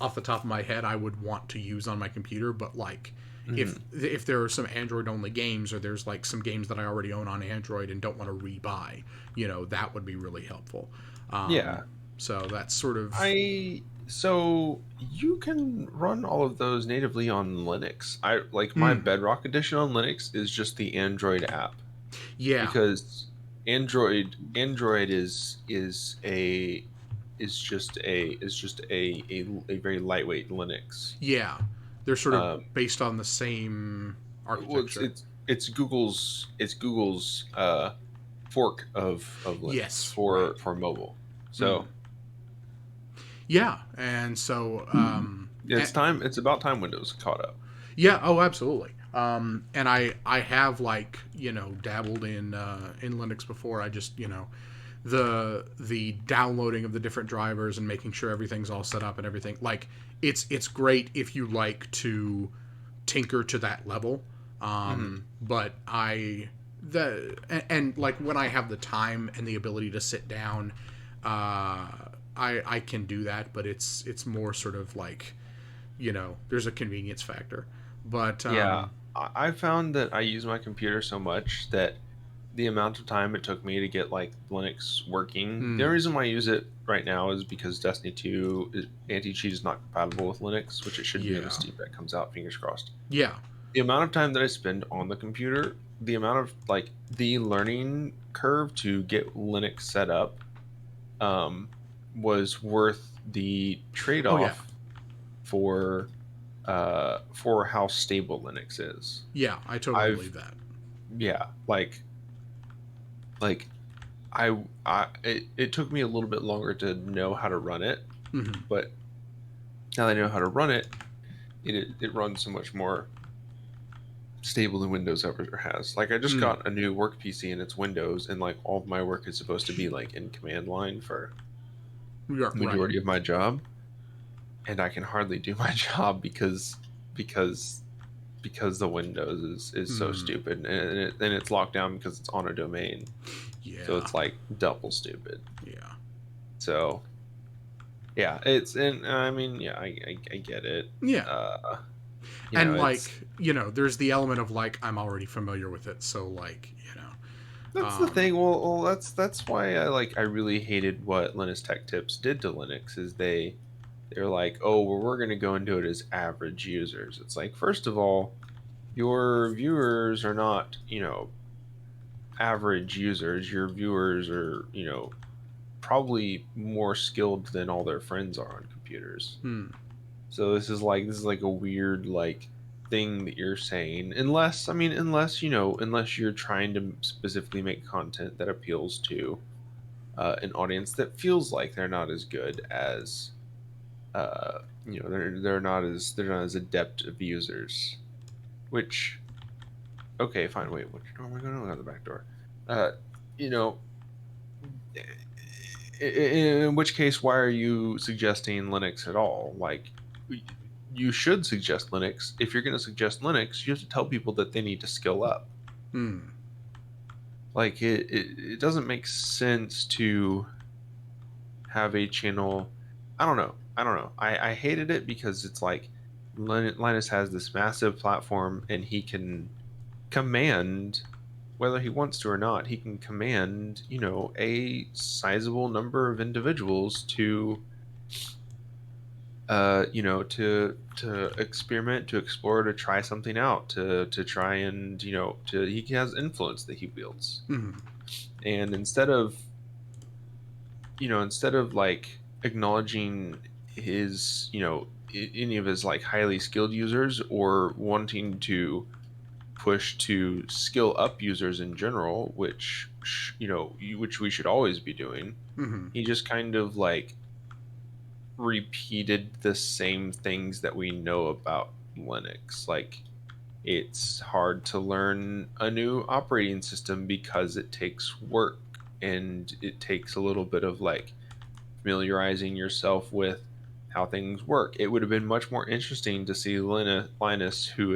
off the top of my head I would want to use on my computer, but like if there are some Android only games, or there's like some games that I already own on Android and don't want to rebuy, that would be really helpful. Yeah. So that's sort of So you can run all of those natively on Linux. I like my Bedrock edition on Linux is just the Android app, yeah, because Android is just a very lightweight Linux. yeah. They're sort of Um, based on the same well, it's architecture. it's it's Google's fork of Linux Yes, right. for mobile. So Yeah, and so it's about time Windows caught up. yeah, oh, absolutely. And I have like dabbled in Linux before. I just the downloading of the different drivers and making sure everything's all set up and everything. Like it's great if you like to tinker to that level. But and like when I have the time and the ability to sit down, I can do that. But it's more sort of like there's a convenience factor. But Yeah, I found that I use my computer so much that the amount of time it took me to get like Linux working. The only reason why I use it right now is because Destiny 2 anti-cheat is not compatible with Linux, which it should be when the yeah, Steam Deck comes out. Fingers crossed. yeah, The amount of time that I spend on the computer, the amount of like the learning curve to get Linux set up, um, was worth the oh yeah, trade-off for how stable Linux is. yeah. I totally I've believe that. yeah, like it took me a little bit longer to know how to run it, but now that I know how to run it, it runs so much more stable than Windows ever has. Like I just got a new work PC and it's Windows, and like all of my work is supposed to be like in command line for Yeah, the right. majority of my job, and I can hardly do my job because the Windows is so stupid, and it's locked down because it's on a domain. So Yeah, it's like double stupid. yeah, So yeah, it's and I mean yeah, I get it. yeah. Uh, And like it's there's the element of like I'm already familiar with it, so like that's the thing. Well, that's why I really hated what Linus Tech Tips did to Linux is they're like, oh well, we're gonna go and do it as average users. It's like, first of all, your viewers are not average users. Your viewers are probably more skilled than all their friends are on computers. So this is like a weird like thing that you're saying, unless you're trying to specifically make content that appeals to an audience that feels like they're not as good as they're not as adept of users. Which okay, fine. Wait, which door am I going to? Out the back door. Uh, you know, in which case, why are you suggesting Linux at all? Like, you should suggest Linux. If you're going to suggest Linux, you have to tell people that they need to skill up. Like, it doesn't make sense to have a channel. I don't know. I hated it because it's like Linus has this massive platform and he can command, whether he wants to or not, he can command, a sizable number of individuals to to experiment, to explore, to try something out, to try and he has influence that he wields. And instead of like acknowledging his any of his like highly skilled users, or wanting to push to skill up users in general, which we should always be doing, he just kind of like repeated the same things that we know about Linux. Like, it's hard to learn a new operating system because it takes work, and it takes a little bit of like familiarizing yourself with how things work. It would have been much more interesting to see Linus, who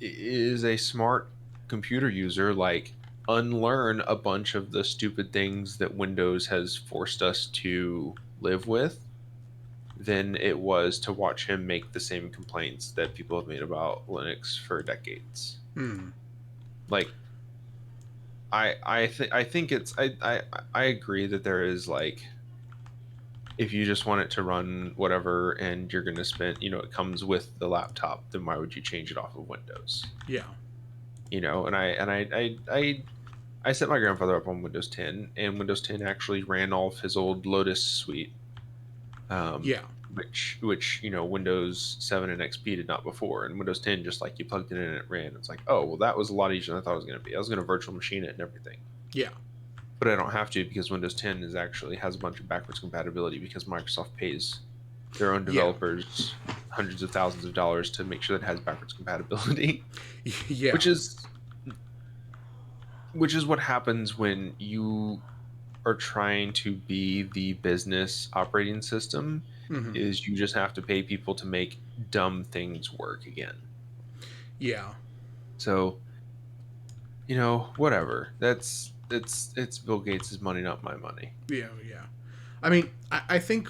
is a smart computer user, like unlearn a bunch of the stupid things that Windows has forced us to live with than it was to watch him make the same complaints that people have made about Linux for decades. Hmm. Like I think it's I agree that there is like, if you just want it to run whatever and you're going to spend, it comes with the laptop, then why would you change it off of Windows? Yeah. And I set my grandfather up on Windows 10, and Windows 10 actually ran off his old Lotus suite, um, Yeah. which Windows 7 and XP did not before. And Windows 10, just like you plugged it in and it ran. It's like, oh well, that was a lot easier than I thought it was going to be. I was going to virtual machine it and everything, Yeah. but I don't have to, because Windows 10 has a bunch of backwards compatibility, because Microsoft pays their own Yeah. developers hundreds of thousands of dollars to make sure that it has backwards compatibility, Yeah. which is what happens when you are trying to be the business operating system, Hmm. is you just have to pay people to make dumb things work again. Yeah. So, whatever. It's Bill Gates' money, not my money. Yeah. Yeah. I mean, I think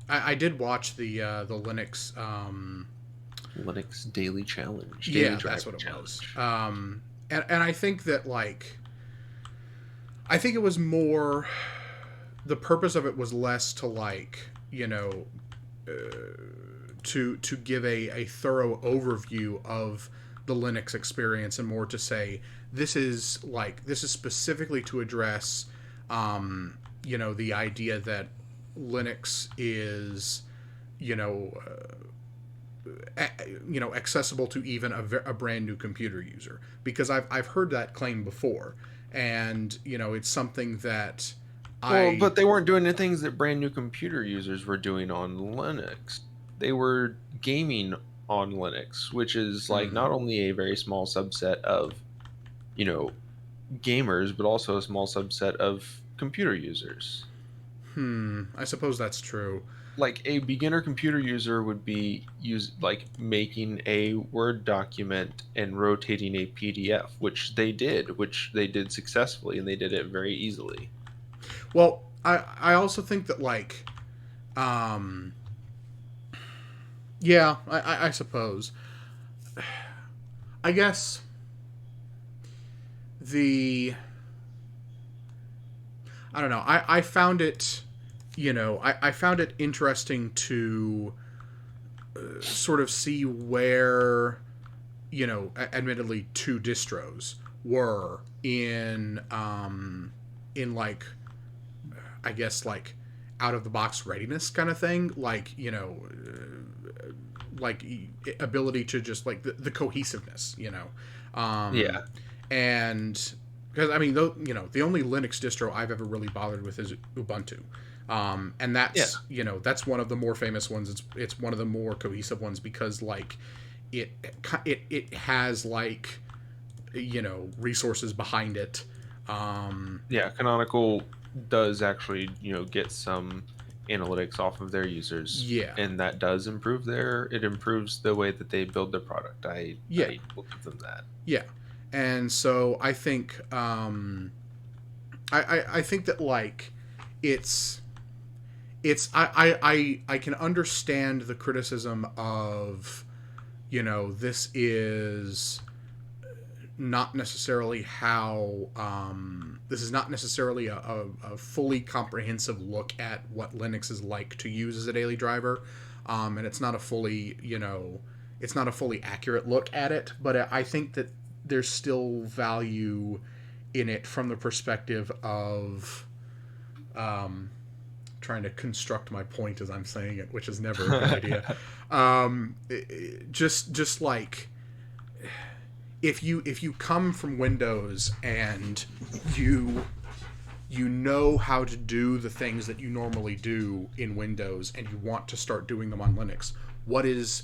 I did watch the Linux. Linux Daily Challenge. Daily Yeah, that's Driver what it was. Challenge. And I think that I think it was more, the purpose of it was less to uh, to give a thorough overview of the Linux experience, and more to say this is specifically to address the idea that Linux is you know accessible to even a brand new computer user, because I've heard that claim before, and it's something that Well, I but they weren't doing the things that brand new computer users were doing on Linux. They were gaming on Linux, which is like hmm, not only a very small subset of, you know, gamers, but also a small subset of computer users. I suppose that's true. Like a beginner computer user would be making a Word document and rotating a PDF, which they did successfully, and they did it very easily. Well, I also think that um yeah, I suppose, I guess the I don't know, I found it I found it interesting to sort of see where admittedly two distros were in I guess out of the box readiness kind of thing, like ability to just the cohesiveness, um Yeah. and because I mean the only Linux distro I've ever really bothered with is Ubuntu, and Yeah. that's one of the more famous ones. It's one of the more cohesive ones because it it has resources behind it. Um, Yeah, Canonical does actually, get some analytics off of their users, yeah, and that does it improves the way that they build their product. yeah, I will give them that. yeah, and so I think I think that it's I can understand the criticism of this is not necessarily how this is not necessarily a fully comprehensive look at what Linux is like to use as a daily driver, and it's not a fully it's not a fully accurate look at it, but I think that there's still value in it from the perspective of trying to construct my point as I'm saying it, which is never a good idea. Just if you come from Windows and you know how to do the things that you normally do in Windows and you want to start doing them on Linux, what is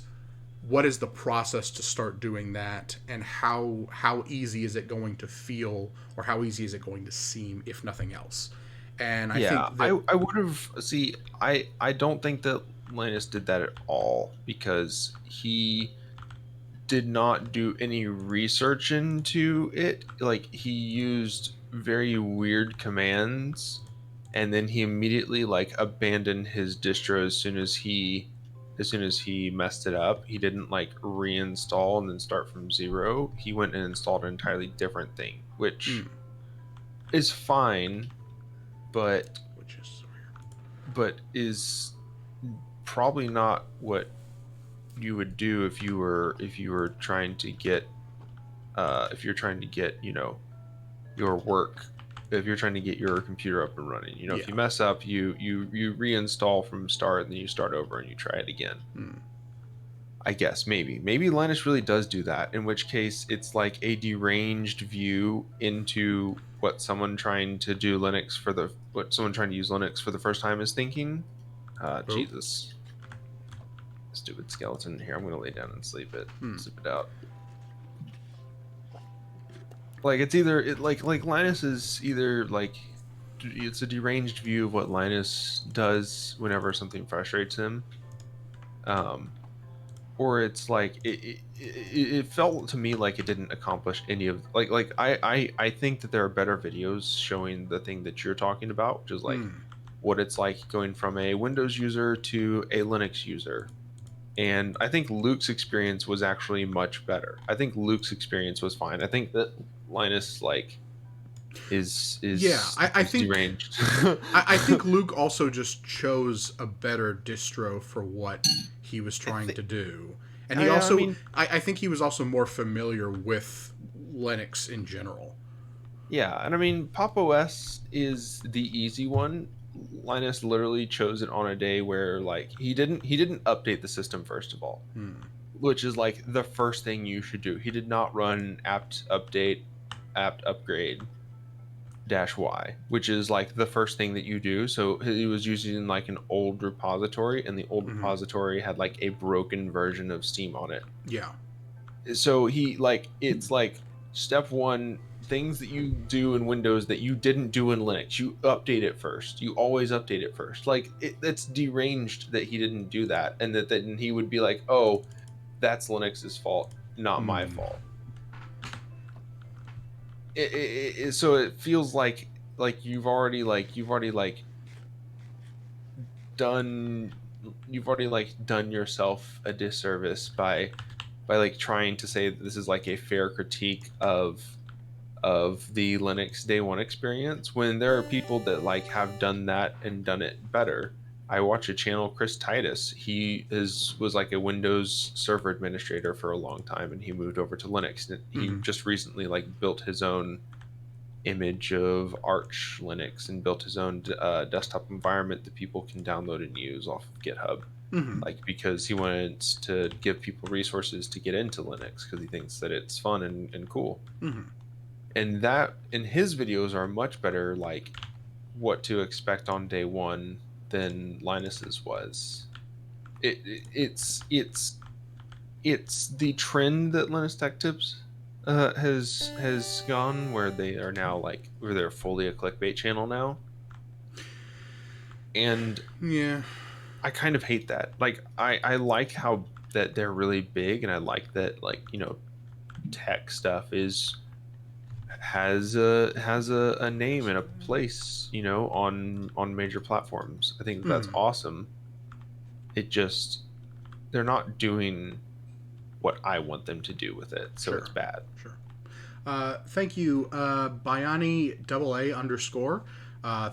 the process to start doing that, and how easy is it going to feel, or how easy is it going to seem, if nothing else? And I Yeah, think that I would have see I don't think that Linus did that at all, because did not do any research into it. Like, he used very weird commands, and then he immediately like abandoned his distro as soon as he messed it up. He didn't like reinstall and then start from zero. He went and installed an entirely different thing, which is fine, but Which is is probably not what you would do if you were trying to get your work, if you're trying to get your computer up and running. If you mess up, you reinstall from start, and then you start over and you try it again. I guess maybe Linus really does do that, in which case it's like a deranged view into what someone trying to use Linux for the first time is thinking. Jesus, stupid skeleton. Here, I'm gonna lay down and sleep it out. Like, it's either like Linus is either like, it's a deranged view of what Linus does whenever something frustrates him, or it's like it felt to me like it didn't accomplish any of I think that there are better videos showing the thing that you're talking about, which is like what it's like going from a Windows user to a Linux user. And I think Luke's experience was actually much better. I think Luke's experience was fine. I think that Linus is I think deranged. I think Luke also just chose a better distro for what he was trying to do, and I think he was also more familiar with Linux in general. Yeah, and I mean, Pop! OS is the easy one. Linus literally chose it on a day where like he didn't update the system first of all, which is like the first thing you should do. He did not run apt upgrade -y, which is like the first thing that you do. So he was using like an old repository, and the old repository had like a broken version of Steam on it. Yeah. So it's like step one, things that you do in Windows that you didn't do in Linux. You update it first. You always update it first. Like, it's deranged that he didn't do that, and that then he would be like, "Oh, that's Linux's fault, not my fault." So it feels like you've already done yourself a disservice by like trying to say that this is like a fair critique of the Linux day one experience, when there are people that like have done that and done it better. I watch a channel, Chris Titus. He was like a Windows server administrator for a long time, and he moved over to Linux. And he just recently like built his own image of Arch Linux and built his own desktop environment that people can download and use off of GitHub. Like, because he wants to give people resources to get into Linux, because he thinks that it's fun and cool. And his videos are much better, like what to expect on day one, than Linus's was. It's the trend that Linus Tech Tips has gone, where they're fully a clickbait channel now. And yeah, I kind of hate that. Like, I like how that they're really big, and I like that, like, tech stuff has a name and a place, on major platforms. I think that's awesome. It just, they're not doing what I want them to do with it, so it's bad. Sure. Thank you, Biani AA_.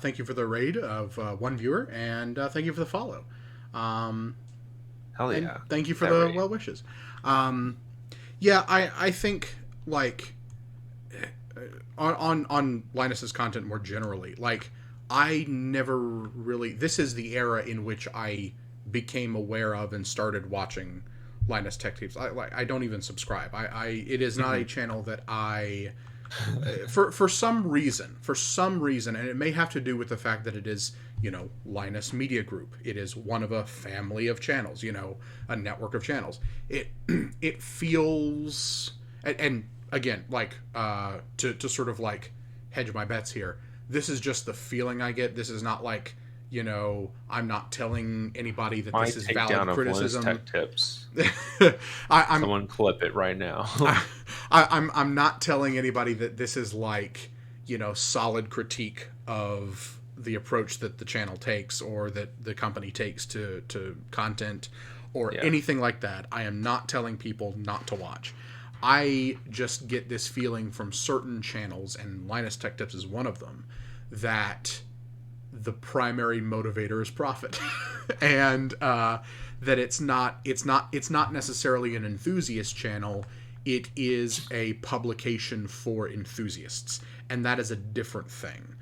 Thank you for the raid of one viewer, and thank you for the follow. Hell yeah! Thank you for the well wishes. Yeah, I think like on Linus's content more generally, like, I never really. This is the era in which I became aware of and started watching Linus Tech Tips. I don't even subscribe. It is not a channel that I for some reason, and it may have to do with the fact that it is, Linus Media Group. It is one of a family of channels, a network of channels. It feels, and again, like, to sort of like hedge my bets here, this is just the feeling I get. This is not like, I'm not telling anybody that My this is valid takedown of Linus criticism. Tech Tips. I'm Someone clip it right now. I'm not telling anybody that this is like, solid critique of the approach that the channel takes or that the company takes to content or Yeah. anything like that. I am not telling people not to watch. I just get this feeling from certain channels, and Linus Tech Tips is one of them, that the primary motivator is profit, and that it's not necessarily an enthusiast channel. It is a publication for enthusiasts, and that is a different thing.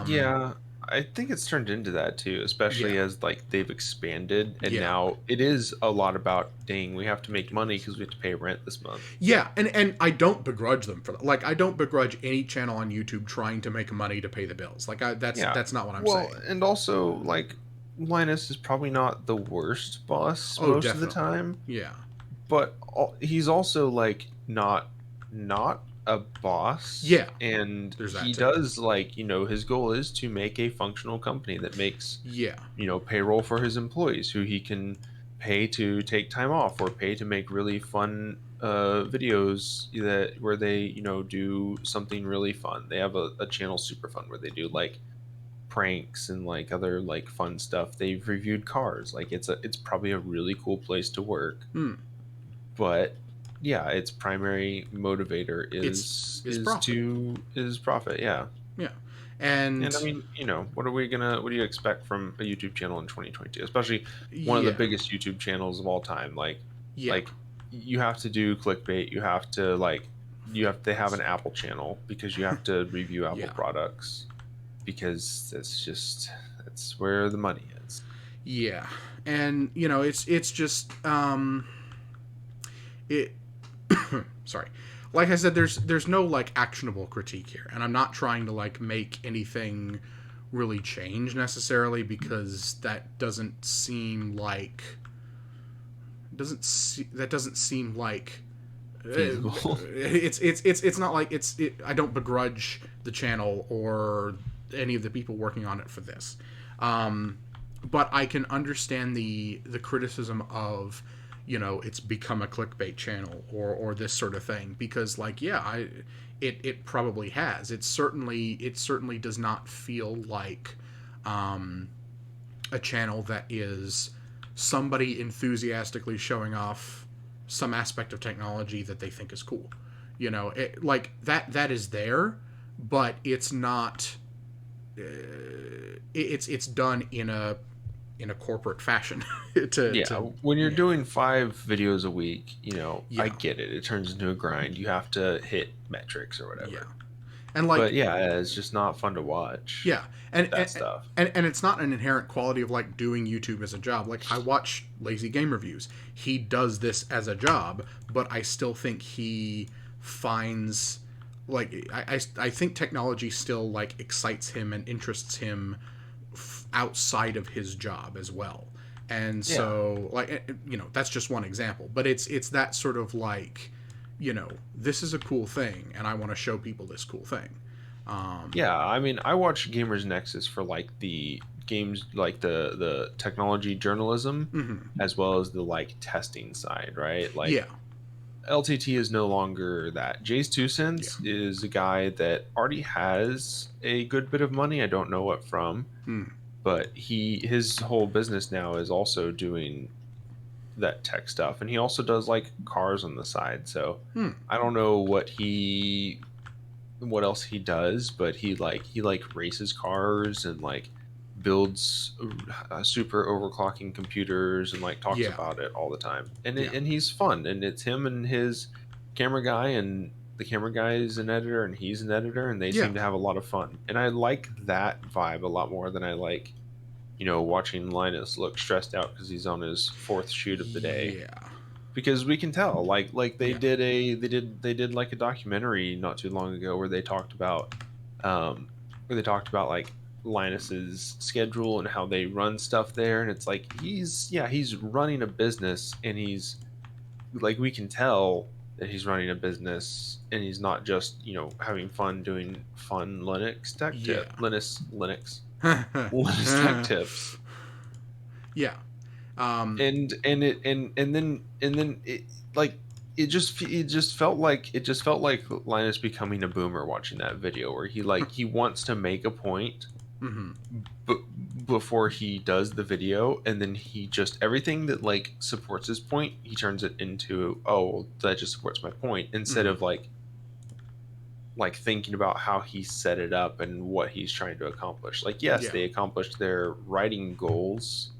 Yeah, I think it's turned into that too, especially Yeah, as like they've expanded and yeah, now it is a lot about dang, we have to make money because we have to pay rent this month. yeah, and I don't begrudge them for that. Like, I don't begrudge any channel on YouTube trying to make money to pay the bills. Like, Yeah. that's not what I'm Well, saying. and also like Linus is probably not the worst boss Oh, most of the definitely. time, Yeah, but he's also like not a boss, yeah. and There's that he too. does like his goal is to make a functional company that makes Yeah, payroll for his employees who he can pay to take time off or pay to make really fun videos that where they do something really fun. They have a channel super fun where they do like pranks and like other like fun stuff. They've reviewed cars. Like it's probably a really cool place to work. hmm. But yeah, its primary motivator It's is profit. is profit. Yeah. Yeah, And I and mean, what do you expect from a YouTube channel in 2022, especially one of the yeah, biggest YouTube channels of all time? yeah, Like you have to do clickbait. You have to they have an Apple channel because you have to review Apple yeah, products because that's where the money is. yeah, and it's just it. Sorry, like I said, there's no like actionable critique here, and I'm not trying to like make anything really change necessarily because that doesn't seem like Feasible. it's not like I don't begrudge the channel or any of the people working on it for this, um, but I can understand the criticism of it's become a clickbait channel or this sort of thing because like yeah it probably has it certainly does not feel like um, a channel that is somebody enthusiastically showing off some aspect of technology that they think is cool. Like that is there, but it's not. It's done in a corporate fashion. Yeah, To when you're yeah, doing 5 videos a week, I yeah, get it. It turns into a grind. You have to hit metrics or yeah, whatever. and But like yeah, it's just not fun to watch yeah, and that and. stuff. And it's not an inherent quality of like doing YouTube as a job. Like I watch Lazy Game Reviews. He does this as a job, but I still think he finds like I think technology still like excites him and interests him outside of his job as well. And Yeah. so like that's just one example, but it's that sort of like this is a cool thing and I want to show people this cool thing. Yeah, I mean, I watch Gamers Nexus for like the games, like the technology journalism, Mm-hmm. as well as the like testing side, right? Like Yeah, LTT is no longer that. Jay's Two yeah, Cents is a guy that already has a good bit of money. I don't know what from, mm. but his whole business now is also doing that tech stuff, and he also does like cars on the side. So Hmm. I don't know what else he does, but he races cars and like builds super overclocking computers and like talks Yeah, about it all the time. And yeah, and he's fun, and it's him and his camera guy, and the camera guy is an editor and he's an editor, and they yeah, seem to have a lot of fun. And I like that vibe a lot more than I like watching Linus look stressed out because he's on his fourth shoot of the day, yeah, because we can tell like yeah, they did like a documentary not too long ago um where they talked about like Linus's schedule and how they run stuff there, and it's like he's running a business, and he's like we can tell that he's running a business, and he's not just having fun doing fun Linux tech yeah, tip Linux. Linus Tech Tips. Yeah. And then it, like, it just felt like Linus becoming a boomer watching that video, where he wants to make a point, Mm-hmm. but before he does the video, and then he just, everything that like supports his point, he turns it into, oh, well, that just supports my point, instead Mm-hmm. of like thinking about how he set it up and what he's trying to accomplish. Like, yes, Yeah. they accomplished their writing goals,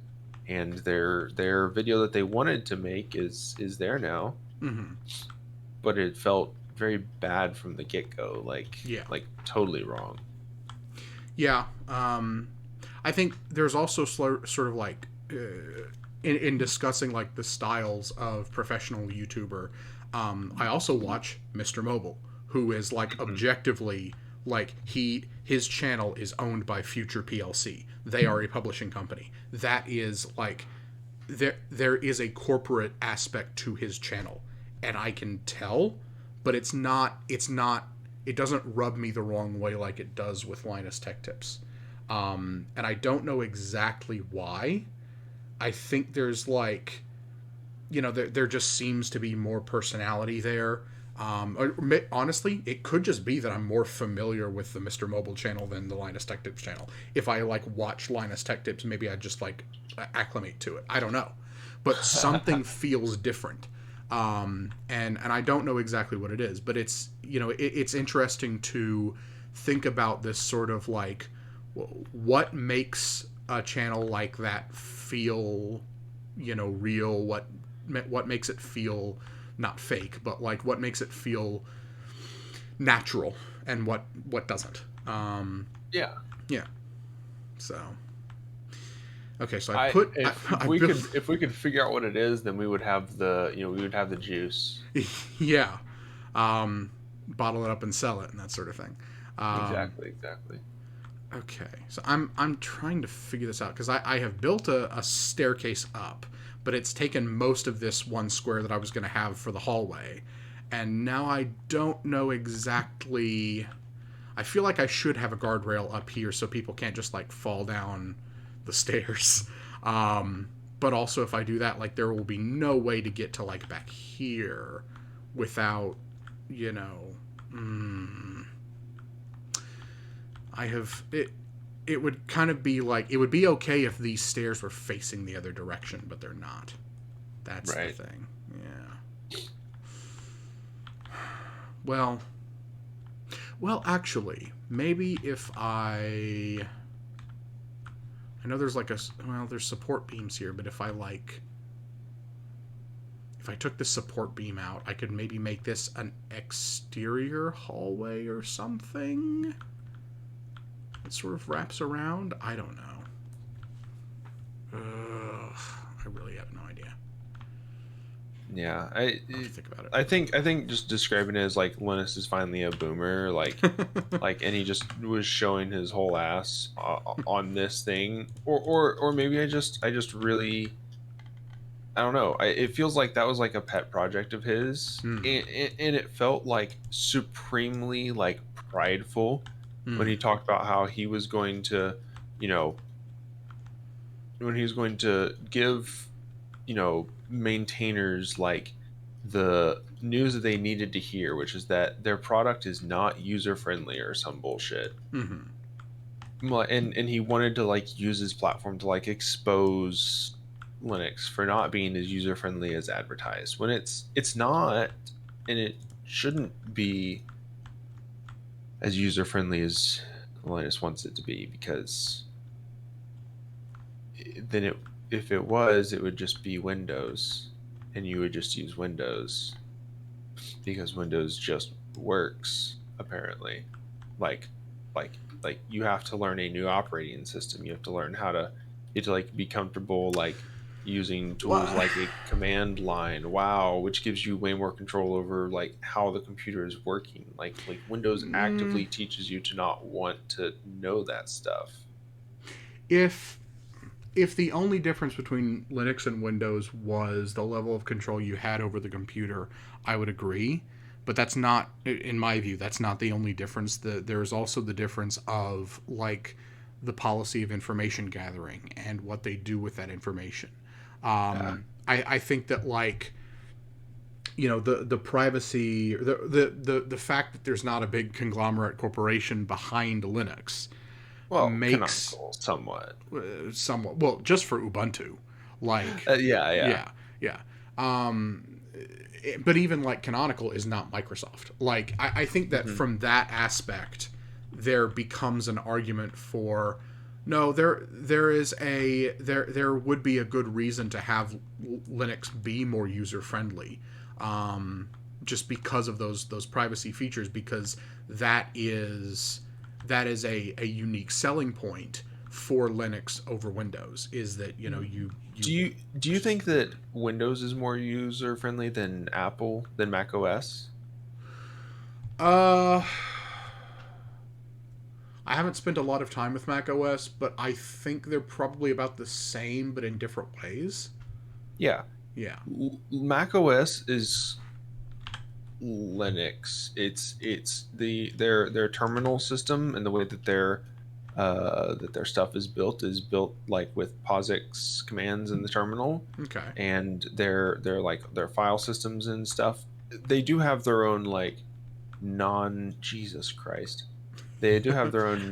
and their video that they wanted to make is there now, Mm-hmm. but it felt very bad from the get-go, Yeah. like totally wrong. Yeah. I think there's also sort of like in discussing like the styles of professional YouTuber. I also watch Mr. Mobile, who is like Mhm. objectively like his channel is owned by Future PLC. They are a publishing company. That is like there is a corporate aspect to his channel, and I can tell, but it's not it doesn't rub me the wrong way like it does with Linus Tech Tips. And I don't know exactly why. I think there's like, there just seems to be more personality there. Honestly, it could just be that I'm more familiar with the Mr. Mobile channel than the Linus Tech Tips channel. If I like watch Linus Tech Tips, maybe I just like acclimate to it. I don't know, but something feels different, and I don't know exactly what it is. But it's interesting to think about this sort of like what makes a channel like that feel real, what makes it feel not fake, but like what makes it feel natural, and what doesn't. Yeah. Yeah. So okay, so I if I we built. could figure out what it is, then we would have the juice. Yeah. um Bottle it up and sell it and that sort of thing. um Exactly. okay, so I'm trying to figure this out because I have built a staircase up, but it's taken most of this one square that I was going to have for the hallway, and now I don't know exactly. I feel like I should have a guardrail up here so people can't just like fall down the stairs. But also, if I do that, like there will be no way to get to like back here without, you know. Mm, I have it. It would kind of be like it would be okay if these stairs were facing the other direction, but they're not. That's the Right. thing. Yeah. Well, actually, maybe if I know there's like there's support beams here, but if I took the support beam out, I could maybe make this an exterior hallway or something. It sort of wraps around. I don't know. I really have no idea. Yeah. I'll have to think about I think just describing it as like Linus is finally a boomer, it. and he just was showing his whole ass on this thing, or maybe I just really, I don't know. It feels like that was like a pet project of his, Hmm. and it felt like supremely like prideful when Hmm. he talked about how he was going to, you know, when he was going to give, maintainers like the news that they needed to hear, which is that their product is not user friendly or some bullshit. Hmm. And he wanted to like use his platform to like expose Linux for not being as user friendly as advertised, when it's not, and it shouldn't be as user friendly as Linus wants it to be, because then if it was, it would just be Windows, and you would just use Windows because Windows just works, apparently. like like you have to learn a new operating system. You have to learn how to, you have to like be comfortable like using tools Well, like a command line, wow, which gives you way more control over like how the computer is working. Like Windows mm, actively teaches you to not want to know that stuff. if the only difference between Linux and Windows was the level of control you had over the computer, I would agree. But that's not, in my view, that's not the only difference. There is also the difference of like the policy of information gathering and what they do with that information. Yeah. I think that, like, you know, the privacy, the fact that there's not a big conglomerate corporation behind Linux Well, makes canonical, somewhat. somewhat, well, just for Ubuntu, like, Yeah, yeah. yeah, yeah. But even like Canonical is not Microsoft. Like, I think that from that aspect, there becomes an argument for, no, there would be a good reason to have Linux be more user friendly, just because of those privacy features, because that is a unique selling point for Linux over Windows, is that, you know, you Do you think that Windows is more user friendly than Mac OS? uh I haven't spent a lot of time with Mac OS, but I think they're probably about the same, but in different ways. Yeah. Yeah. Mac OS is Linux. It's their terminal system, and the way that their stuff is built like with POSIX commands in the terminal, Okay. and their like their file systems and stuff. They do have their own like non Jesus Christ. They do have their own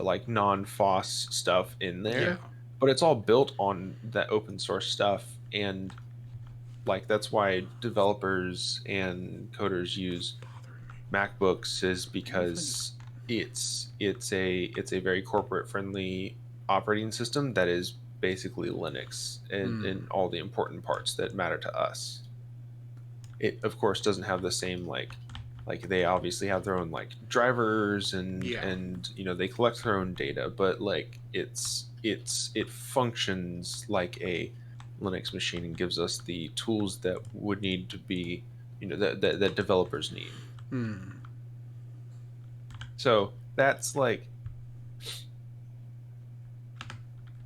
like non FOSS stuff in Yeah. there, but it's all built on that open source stuff, and like that's why developers and coders use MacBooks, is because it's a very corporate friendly operating system that is basically Linux in all the important parts that matter to us. It of course doesn't have the same like they obviously have their own like drivers Yeah. and you know they collect their own data, but like it functions like a Linux machine and gives us the tools that would need to be, you know, that developers need. Hmm. So that's like,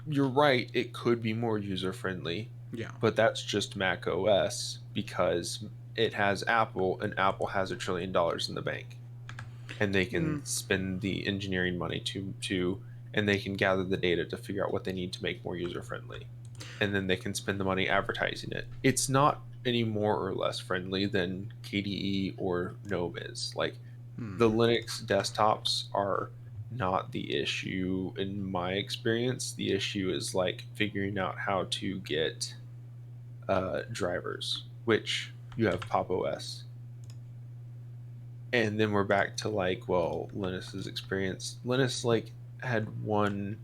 you're right, it could be more user friendly, Yeah. but that's just Mac OS because it has Apple, and Apple has $1 trillion in the bank, and they Hmm. can spend the engineering money to and they can gather the data to figure out what they need to make more user friendly, and then they can spend the money advertising it. It's not any more or less friendly than KDE or GNOME is. Like, the Hmm. Linux desktops are not the issue in my experience. The issue is like figuring out how to get drivers, which you have Pop OS. And then we're back to like, well, Linus's experience. Linus like had one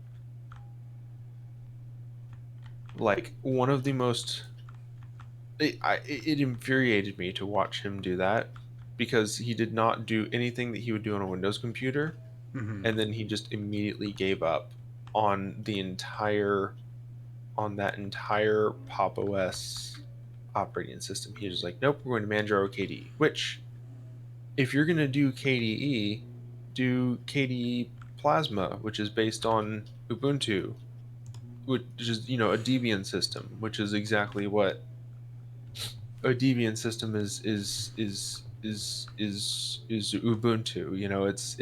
of the most. It infuriated me to watch him do that, because he did not do anything that he would do on a Windows computer, Hmm. and then he just immediately gave up on that entire Pop OS operating system. He was just like, nope, we're going to Manjaro KDE. Which, if you're going to do KDE, do KDE Plasma, which is based on Ubuntu, which is, you know, a Debian system, which is exactly what a Debian system is Ubuntu. You know, it's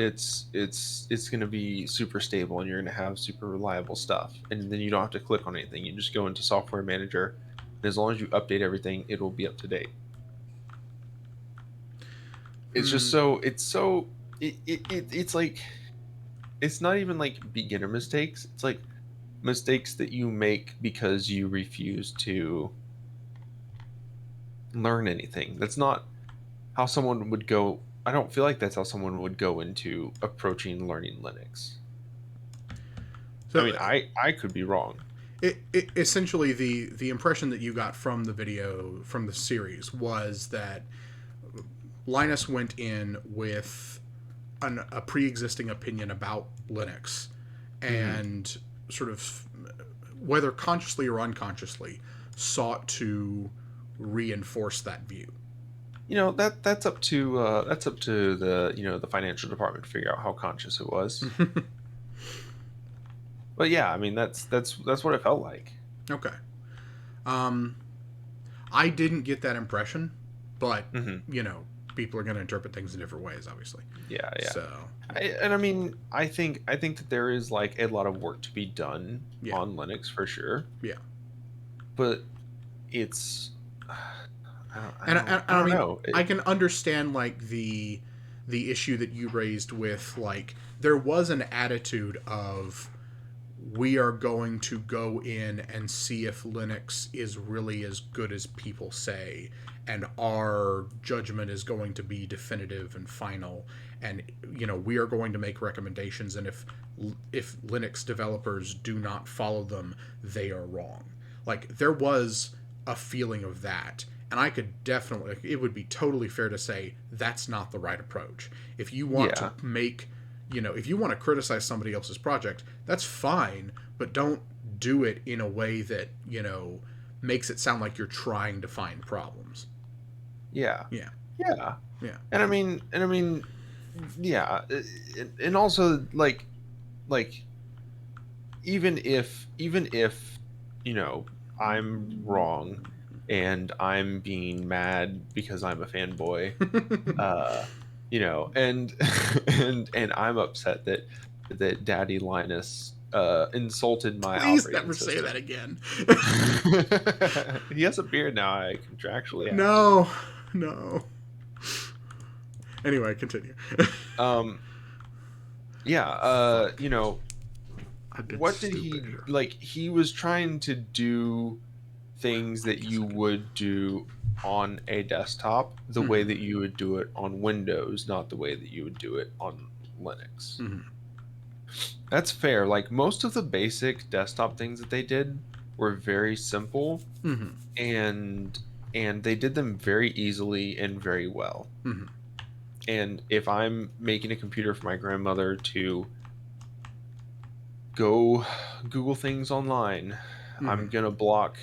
going to be super stable, and you're going to have super reliable stuff, and then you don't have to click on anything. You just go into Software Manager, and as long as you update everything, it will be up to date. It's just Hmm. it's like, it's not even like beginner mistakes. It's like mistakes that you make because you refuse to learn anything. That's not how someone would go. I don't feel like that's how someone would go into approaching learning Linux. I So mean, I could be wrong. it essentially, the impression that you got from the video, from the series, was that Linus went in with a pre-existing opinion about Linux, Hmm. and sort of, whether consciously or unconsciously, sought to reinforce that view. You know, that's up to the, you know, the financial department to figure out how conscious it was. But yeah, I mean, that's what it felt like. Okay. Um, I didn't get that impression, but, Hmm. you know, people are going to interpret things in different ways, obviously. Yeah, yeah. So, I mean, I think that there is like a lot of work to be done yeah, on Linux for sure, yeah. but it's I I don't mean, know. I can understand like the issue that you raised with like there was an attitude of we are going to go in and see if Linux is really as good as people say, and our judgment is going to be definitive and final, and we are going to make recommendations, and if Linux developers do not follow them, they are wrong. Like there was a feeling of that, and I could definitely, it would be totally fair to say that's not the right approach. If you want to Yeah, make, if you want to criticize somebody else's project, that's fine, but don't do it in a way that, makes it sound like you're trying to find problems. yeah, Yeah. yeah. Yeah. And I mean, yeah, and also like even if I'm wrong and I'm being mad because I'm a fanboy, uh and and I'm upset that Daddy Linus insulted my Please operating never say system. that again. He has a beard now. I contractually have to. No. No. Anyway, continue. Um, yeah. Fuck. I did What did stupid he here. like? He was trying to do things that you would do on a desktop the way Mm-hmm. that you would do it on Windows, not the way that you would do it on Linux. Mm-hmm. That's fair. Like most of the basic desktop things that they did were very simple, Mm-hmm. and they did them very easily and very well. Mm-hmm. And if I'm making a computer for my grandmother to go Google things online, Mm-hmm. I'm gonna block,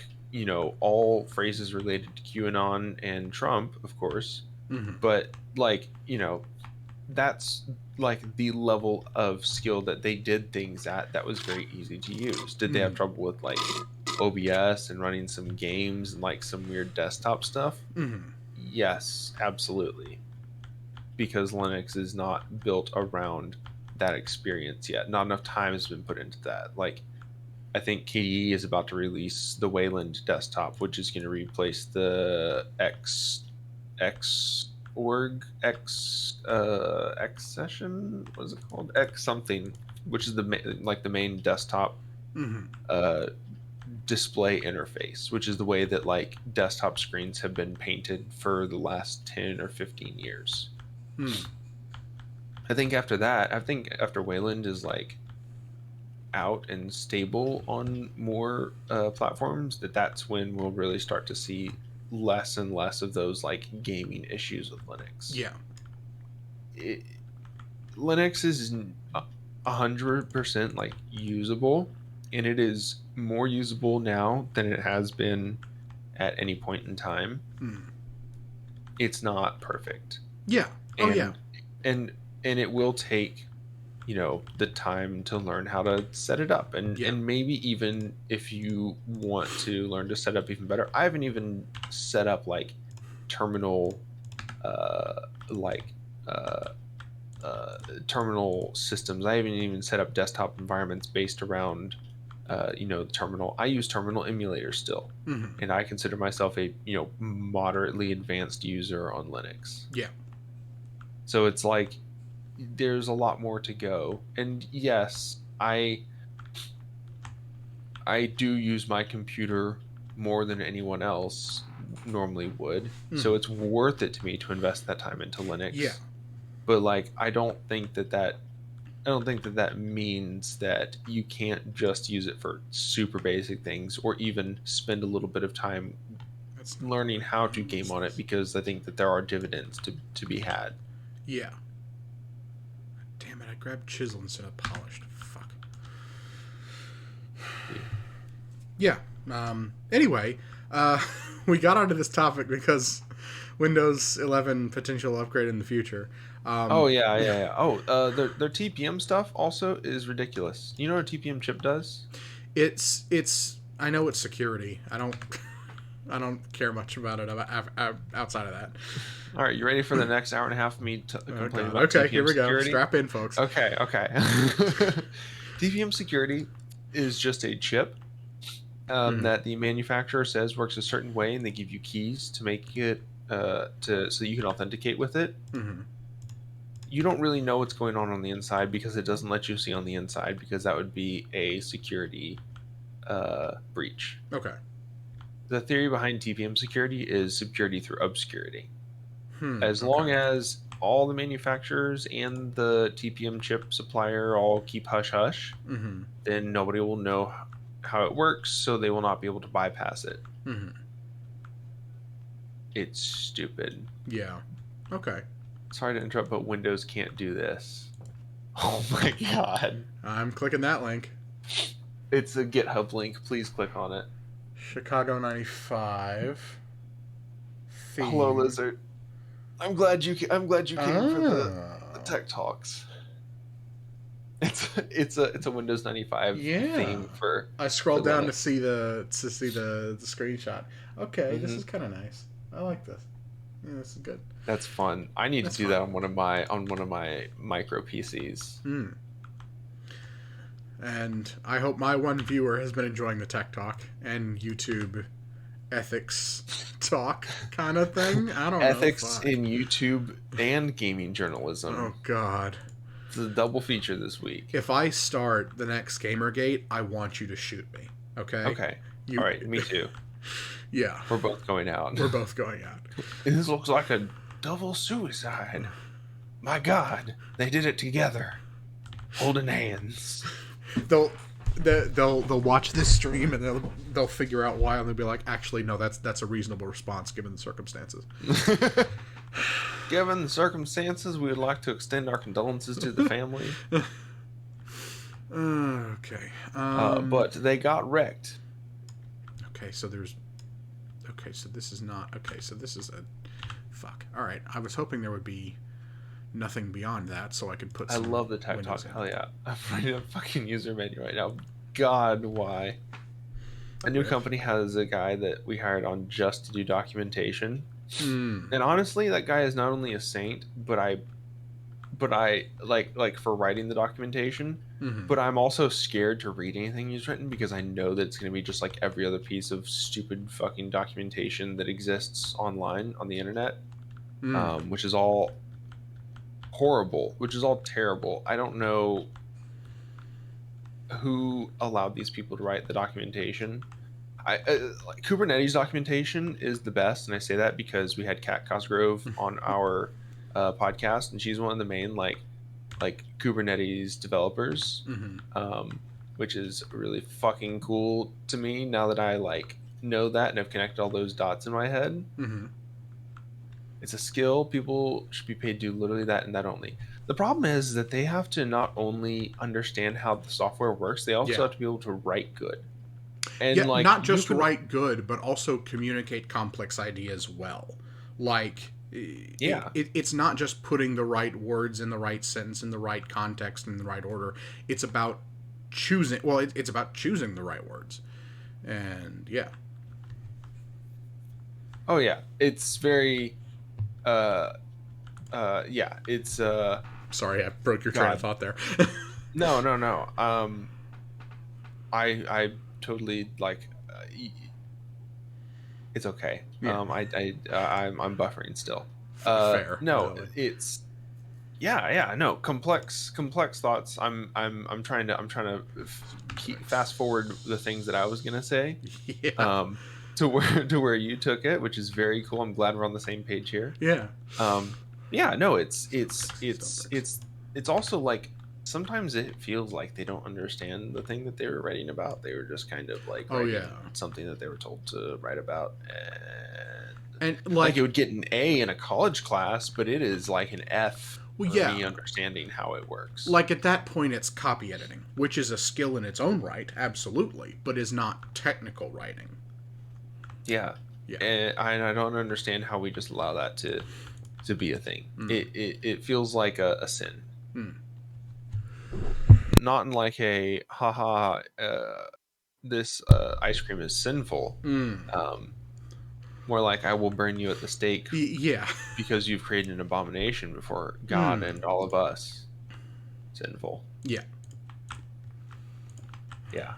all phrases related to QAnon and Trump, of course. Mm-hmm. But like, that's like the level of skill that they did things at that was very easy to use. Did they have Mm-hmm. trouble with like OBS and running some games and like some weird desktop stuff? Mm-hmm. Yes, absolutely. Because Linux is not built around that experience yet. Not enough time has been put into that. Like I think KDE is about to release the Wayland desktop, which is going to replace the X org X session. What is it called? X something, which is the main desktop Mm-hmm. uh, display interface, which is the way that like desktop screens have been painted for the last 10 or 15 years. Mm-hmm. I think after Wayland is like out and stable on more platforms, that's when we'll really start to see less and less of those like gaming issues with Linux. Yeah. It, Linux is 100% like usable, and it is more usable now than it has been at any point in time. Mm-hmm. It's not perfect, Yeah. Oh yeah. and and and it will take the time to learn how to set it up, and Yeah. maybe even if you want to learn to set up even better. I haven't even set up like terminal like uh terminal systems. I haven't even set up desktop environments based around the terminal. I use terminal emulators still, Mm-hmm. and I consider myself a moderately advanced user on Linux. Yeah. So it's like there's a lot more to go. And yes, I do use my computer more than anyone else normally would. So Mm-hmm. it's worth it to me to invest that time into Yeah. Linux. But like I don't think that that means that you can't just use it for super basic things or even spend a little bit of time That's not learning right. how to game on it, because I think that there are dividends to be had. Yeah. Damn it! I grabbed chisel instead of polished. Fuck. Yeah. Anyway, we got onto this topic because Windows 11 potential upgrade in the future. Oh Um, yeah, yeah, yeah. Oh, their TPM stuff also is ridiculous. You know what a TPM chip does? it's. I know it's security. I don't. I don't care much about it outside of that. All right, you ready for the next hour and a half of me Oh complaining God. about Okay, TPM here we go. security? Strap in, folks. Okay. TPM security is just a chip that the manufacturer says works a certain way, and they give you keys to make it so you can authenticate with it. Mm-hmm. You don't really know what's going on the inside because it doesn't let you see on the inside, because that would be a security breach. Okay. The theory behind TPM security is security through obscurity. As long Okay. as all the manufacturers and the TPM chip supplier all keep hush hush, Mm-hmm. then nobody will know how it works, so they will not be able to bypass it. Mm-hmm. It's stupid. Yeah. Okay. Sorry to interrupt, but Windows can't do this. Oh my god. I'm clicking that link. It's a GitHub link. Please click on it. Chicago 95. Theme. Hello, Lizard. I'm glad you came for the tech talks. It's a Windows 95 theme for. I scrolled down Linux. to see the screenshot. Okay, this is kind of nice. I like this. Yeah, this is good. That's fun. I need to do that on one of my micro PCs. And I hope my one viewer has been enjoying the tech talk and YouTube ethics talk kind of thing. I don't know. Ethics in YouTube and gaming journalism. Oh God. It's a double feature this week. If I start the next Gamergate, I want you to shoot me. Okay? Okay. All right, me too. Yeah. We're both going out. We're both going out. This looks like a double suicide. My God, they did it together, holding hands. They'll watch this stream and they'll figure out why, and they'll be like, actually, no, that's a reasonable response given the circumstances. Given the circumstances, we would like to extend our condolences to the family. Okay. But they got wrecked. Okay, so this is not... Okay, so this is a... Fuck. Alright, I was hoping there would be nothing beyond that so I could put some... I love the tech talk. Hell yeah. I'm writing a fucking user menu right now. God, why? A new company has a guy that we hired on just to do documentation. And honestly, that guy is not only a saint, but I like for writing the documentation, but I'm also scared to read anything he's written because I know that it's going to be just like every other piece of stupid fucking documentation that exists online on the internet, which is all horrible, which is all terrible. I don't know who allowed these people to write the documentation. Like Kubernetes documentation is the best, and I say that because we had Kat Cosgrove on our podcast, and she's one of the main like Kubernetes developers, which is really fucking cool to me now that I like know that and have connected all those dots in my head. It's a skill. People should be paid to do literally that and that only. The problem is that they have to not only understand how the software works, they also have to be able to write good. And not just write good, but also communicate complex ideas well. Like, it's not just putting the right words in the right sentence, in the right context, in the right order. It's about choosing... Well, it's about choosing the right words. And, yeah. Oh, yeah. It's very... it's... Sorry, I broke your train of thought there. No. I totally like. It's okay. Yeah. I'm buffering still. Fair. No, it's. No, complex thoughts. I'm trying to fast forward the things that I was gonna say. To where you took it, which is very cool. I'm glad we're on the same page here. Yeah. No, it's also like sometimes it feels like they don't understand the thing that they were writing about. They were just kind of like something that they were told to write about, and like it would get an A in a college class, but it is like an F. Me understanding how it works. Like at that point, it's copy editing, which is a skill in its own right, absolutely, but is not technical writing. Yeah. And I don't understand how we just allow that to be a thing. It feels like a sin. Not in like a haha this ice cream is sinful. More like I will burn you at the stake Yeah. because you've created an abomination before God Hmm. and all of us sinful. Yeah. Yeah,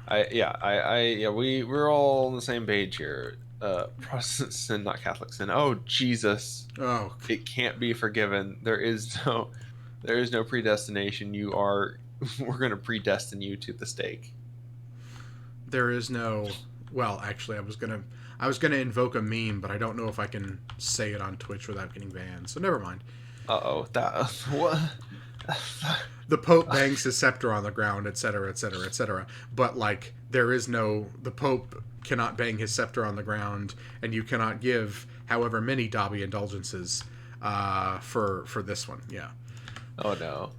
we're all on the same page here. Protestant sin, not Catholic sin. Oh Jesus, Oh, it can't be forgiven. There is no predestination. You are, we're going to predestine you to the stake. there is no. Well, actually, I was gonna invoke a meme, but I don't know if I can say it on Twitch without getting banned. So never mind. Uh-oh, that what? The Pope bangs his scepter on the ground, etc., etc., etc. But like, there is no. The Pope cannot bang his scepter on the ground, and you cannot give however many Dobby indulgences for this one. Yeah. Oh no.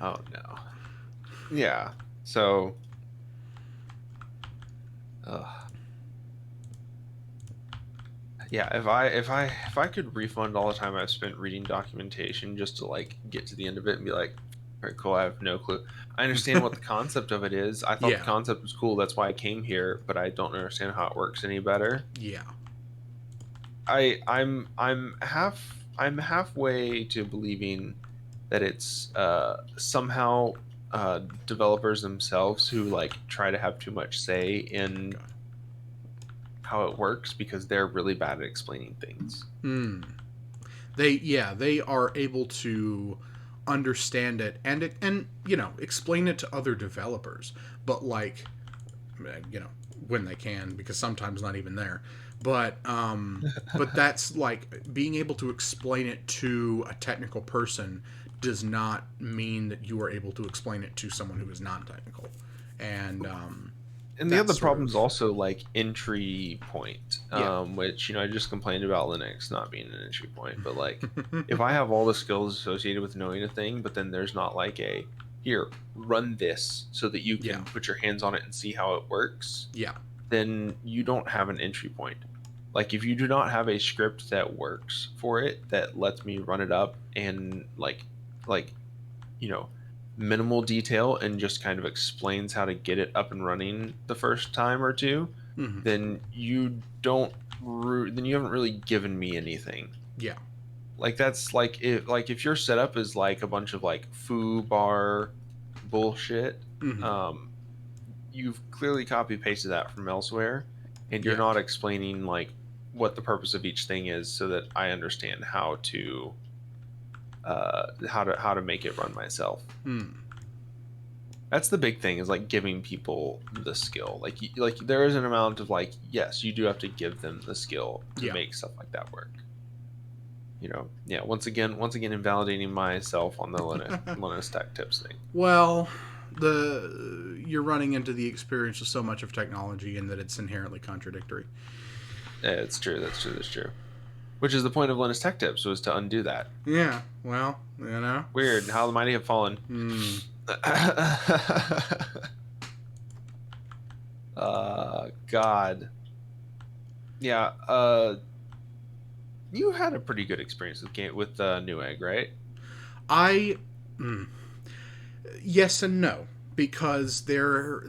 Oh no. Yeah. So, uh, yeah, if I could refund all the time I've spent reading documentation just to like get to the end of it and be like, all right, cool, I have no clue. I understand what the concept of it is. I thought the Yeah. concept was cool. That's why I came here, but I don't understand how it works any better. Yeah. I'm halfway to believing that it's somehow developers themselves who like try to have too much say in God. how it works because they're really bad at explaining things. Hmm. They are able to understand it and explain it to other developers, but like, you know, when they can, because sometimes not even there. But that's like being able to explain it to a technical person does not mean that you are able to explain it to someone who is non-technical, and And the that's other sort problem is of also like entry point, yeah. which I just complained about Linux not being an entry point. But like, if I have all the skills associated with knowing a thing, but then there's not like a here run this so that you Yeah. can put your hands on it and see how it works, Yeah. then you don't have an entry point. Like if you do not have a script that works for it that lets me run it up and like you know minimal detail and just kind of explains how to get it up and running the first time or two, Hmm. then then you haven't really given me anything. Yeah. Like that's like if your setup is like a bunch of like foo bar bullshit, Hmm. um you've clearly copy pasted that from elsewhere and you're Yeah. not explaining like what the purpose of each thing is so that I understand how to make it run myself. Hmm. That's the big thing is like giving people the skill. Like there is an amount of like yes, you do have to give them the skill to Yeah. make stuff like that work. Yeah. Once again, invalidating myself on the Linux Tech Tips thing. Well, the you're running into the experience of so much of technology and that it's inherently contradictory. Yeah, it's true. That's true. That's true. Which is the point of Linux Tech Tips was to undo that. Yeah. Well, you know. Weird how the mighty have fallen. Hmm. God. Yeah. You had a pretty good experience with Newegg, right? I. Mm, yes and no, because there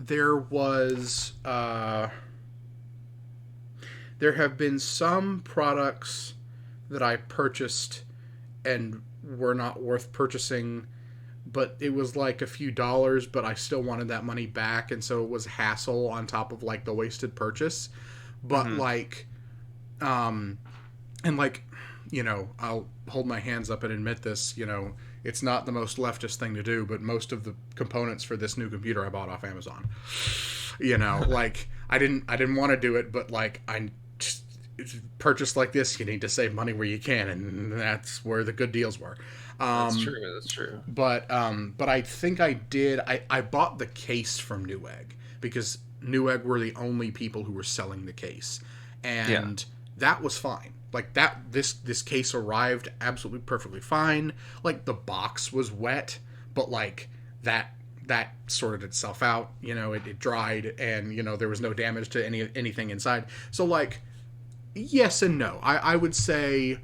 have been some products that I purchased and were not worth purchasing, but it was like a few dollars, but I still wanted that money back, and so it was hassle on top of like the wasted purchase. But Mm-hmm. like, um, and like, I'll hold my hands up and admit this. It's not the most leftist thing to do, but most of the components for this new computer I bought off Amazon. Like I didn't want to do it, but like I just purchase like this, you need to save money where you can, and that's where the good deals were. That's Um, true. That's true. but I think I did. I bought the case from Newegg because Newegg were the only people who were selling the case, Yeah. and that was fine. Like that, this case arrived absolutely perfectly fine. Like the box was wet, but like that sorted itself out. It dried, and there was no damage to anything inside. So like, yes and no. I would say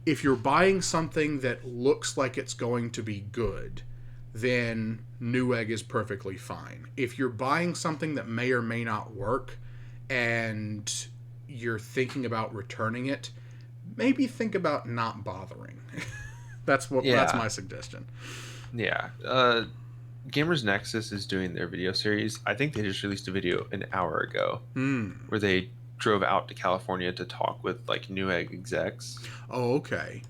if you're buying something that looks like it's going to be good, then Newegg is perfectly fine. If you're buying something that may or may not work, and you're thinking about returning it, maybe think about not bothering. That's Yeah, my suggestion. yeah. Gamers Nexus is doing their video series. I think they just released a video an hour ago Hmm. where they drove out to California to talk with like Newegg execs. Oh, okay.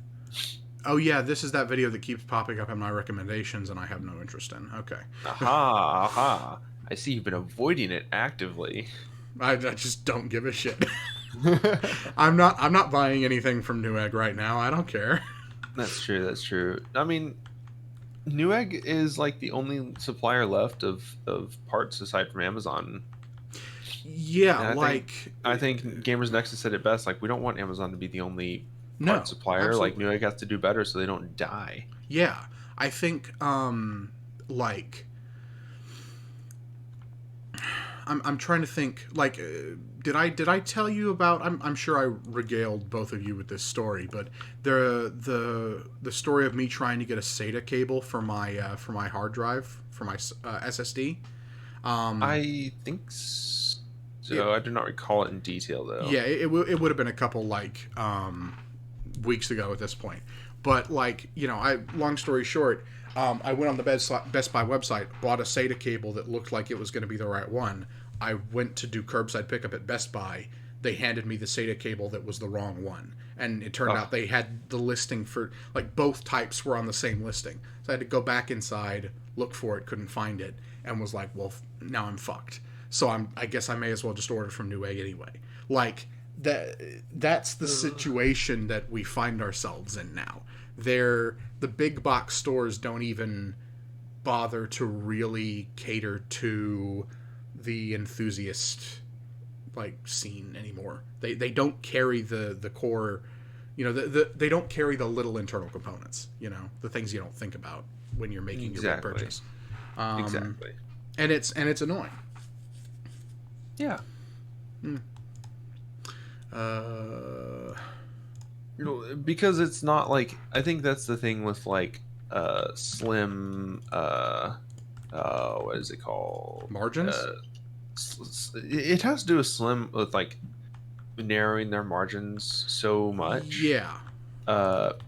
Oh yeah, this is that video that keeps popping up in my recommendations, and I have no interest in. Okay. Aha, aha. I see you've been avoiding it actively. I just don't give a shit. I'm not buying anything from Newegg right now. I don't care. That's true, that's true. I mean, Newegg is like the only supplier left of parts aside from Amazon. Yeah, And like I think Gamers Nexus said it best. Like, we don't want Amazon to be the only part no, supplier. Like, absolutely. Newegg has to do better so they don't die. Yeah, I think like I'm trying to think like did I tell you about I'm sure I regaled both of you with this story, but the story of me trying to get a SATA cable for my hard drive for my SSD. Um, I think it, so. I do not recall it in detail though. yeah, it would have been a couple like weeks ago at this point. But like I long story short, I went on the Best Buy website, bought a SATA cable that looked like it was going to be the right one. I went to do curbside pickup at Best Buy. They handed me the SATA cable that was the wrong one, and it turned Oh, out they had the listing for like both types were on the same listing. So I had to go back inside, look for it, couldn't find it, and was like, well, now I'm fucked. So I guess I may as well just order from Newegg anyway. Like that's the situation that we find ourselves in now. The big box stores don't even bother to really cater to the enthusiast like scene anymore. They don't carry the core, they don't carry the little internal components, the things you don't think about when you're making your big exactly, purchase. Um, exactly. and it's annoying. Yeah. Hmm. Uh, Because it's not like, I think that's the thing with like slim what is it called? Margins? It has to do with slim with like narrowing their margins so much. Yeah.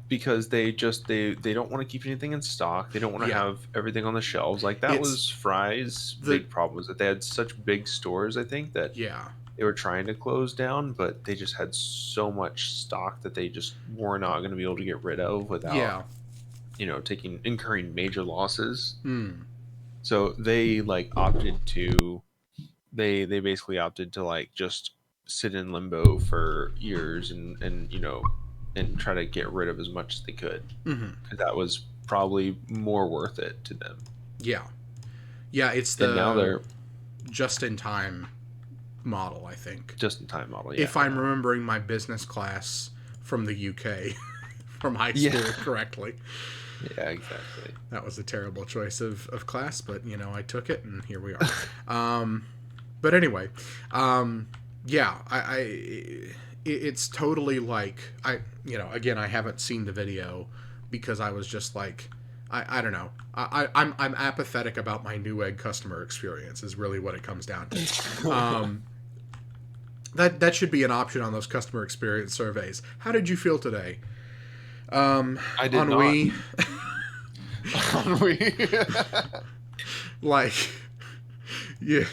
Because they don't want to keep anything in stock. They don't want to Yeah. have everything on the shelves. Like that It's was Fry's the big problem, was that they had such big stores, I think, that yeah. they were trying to close down, but they just had so much stock that they just were not going to be able to get rid of without, Yeah. taking incurring major losses. Hmm. So they like opted to they basically opted to like just sit in limbo for years and try to get rid of as much as they could, Mm-hmm. because that was probably more worth it to them. Yeah. Yeah, it's And now the they're just in time model, I think. just in time model. Yeah, If I'm yeah, remembering my business class from the UK from high yeah, school correctly. yeah, exactly. That was a terrible choice of class, but I took it and here we are. But anyway, yeah, it's totally like again, I haven't seen the video because I was just like, I don't know. I'm apathetic about my Newegg customer experience is really what it comes down to. That should be an option on those customer experience surveys. How did you feel today? I did not. Ennui. Like, yeah,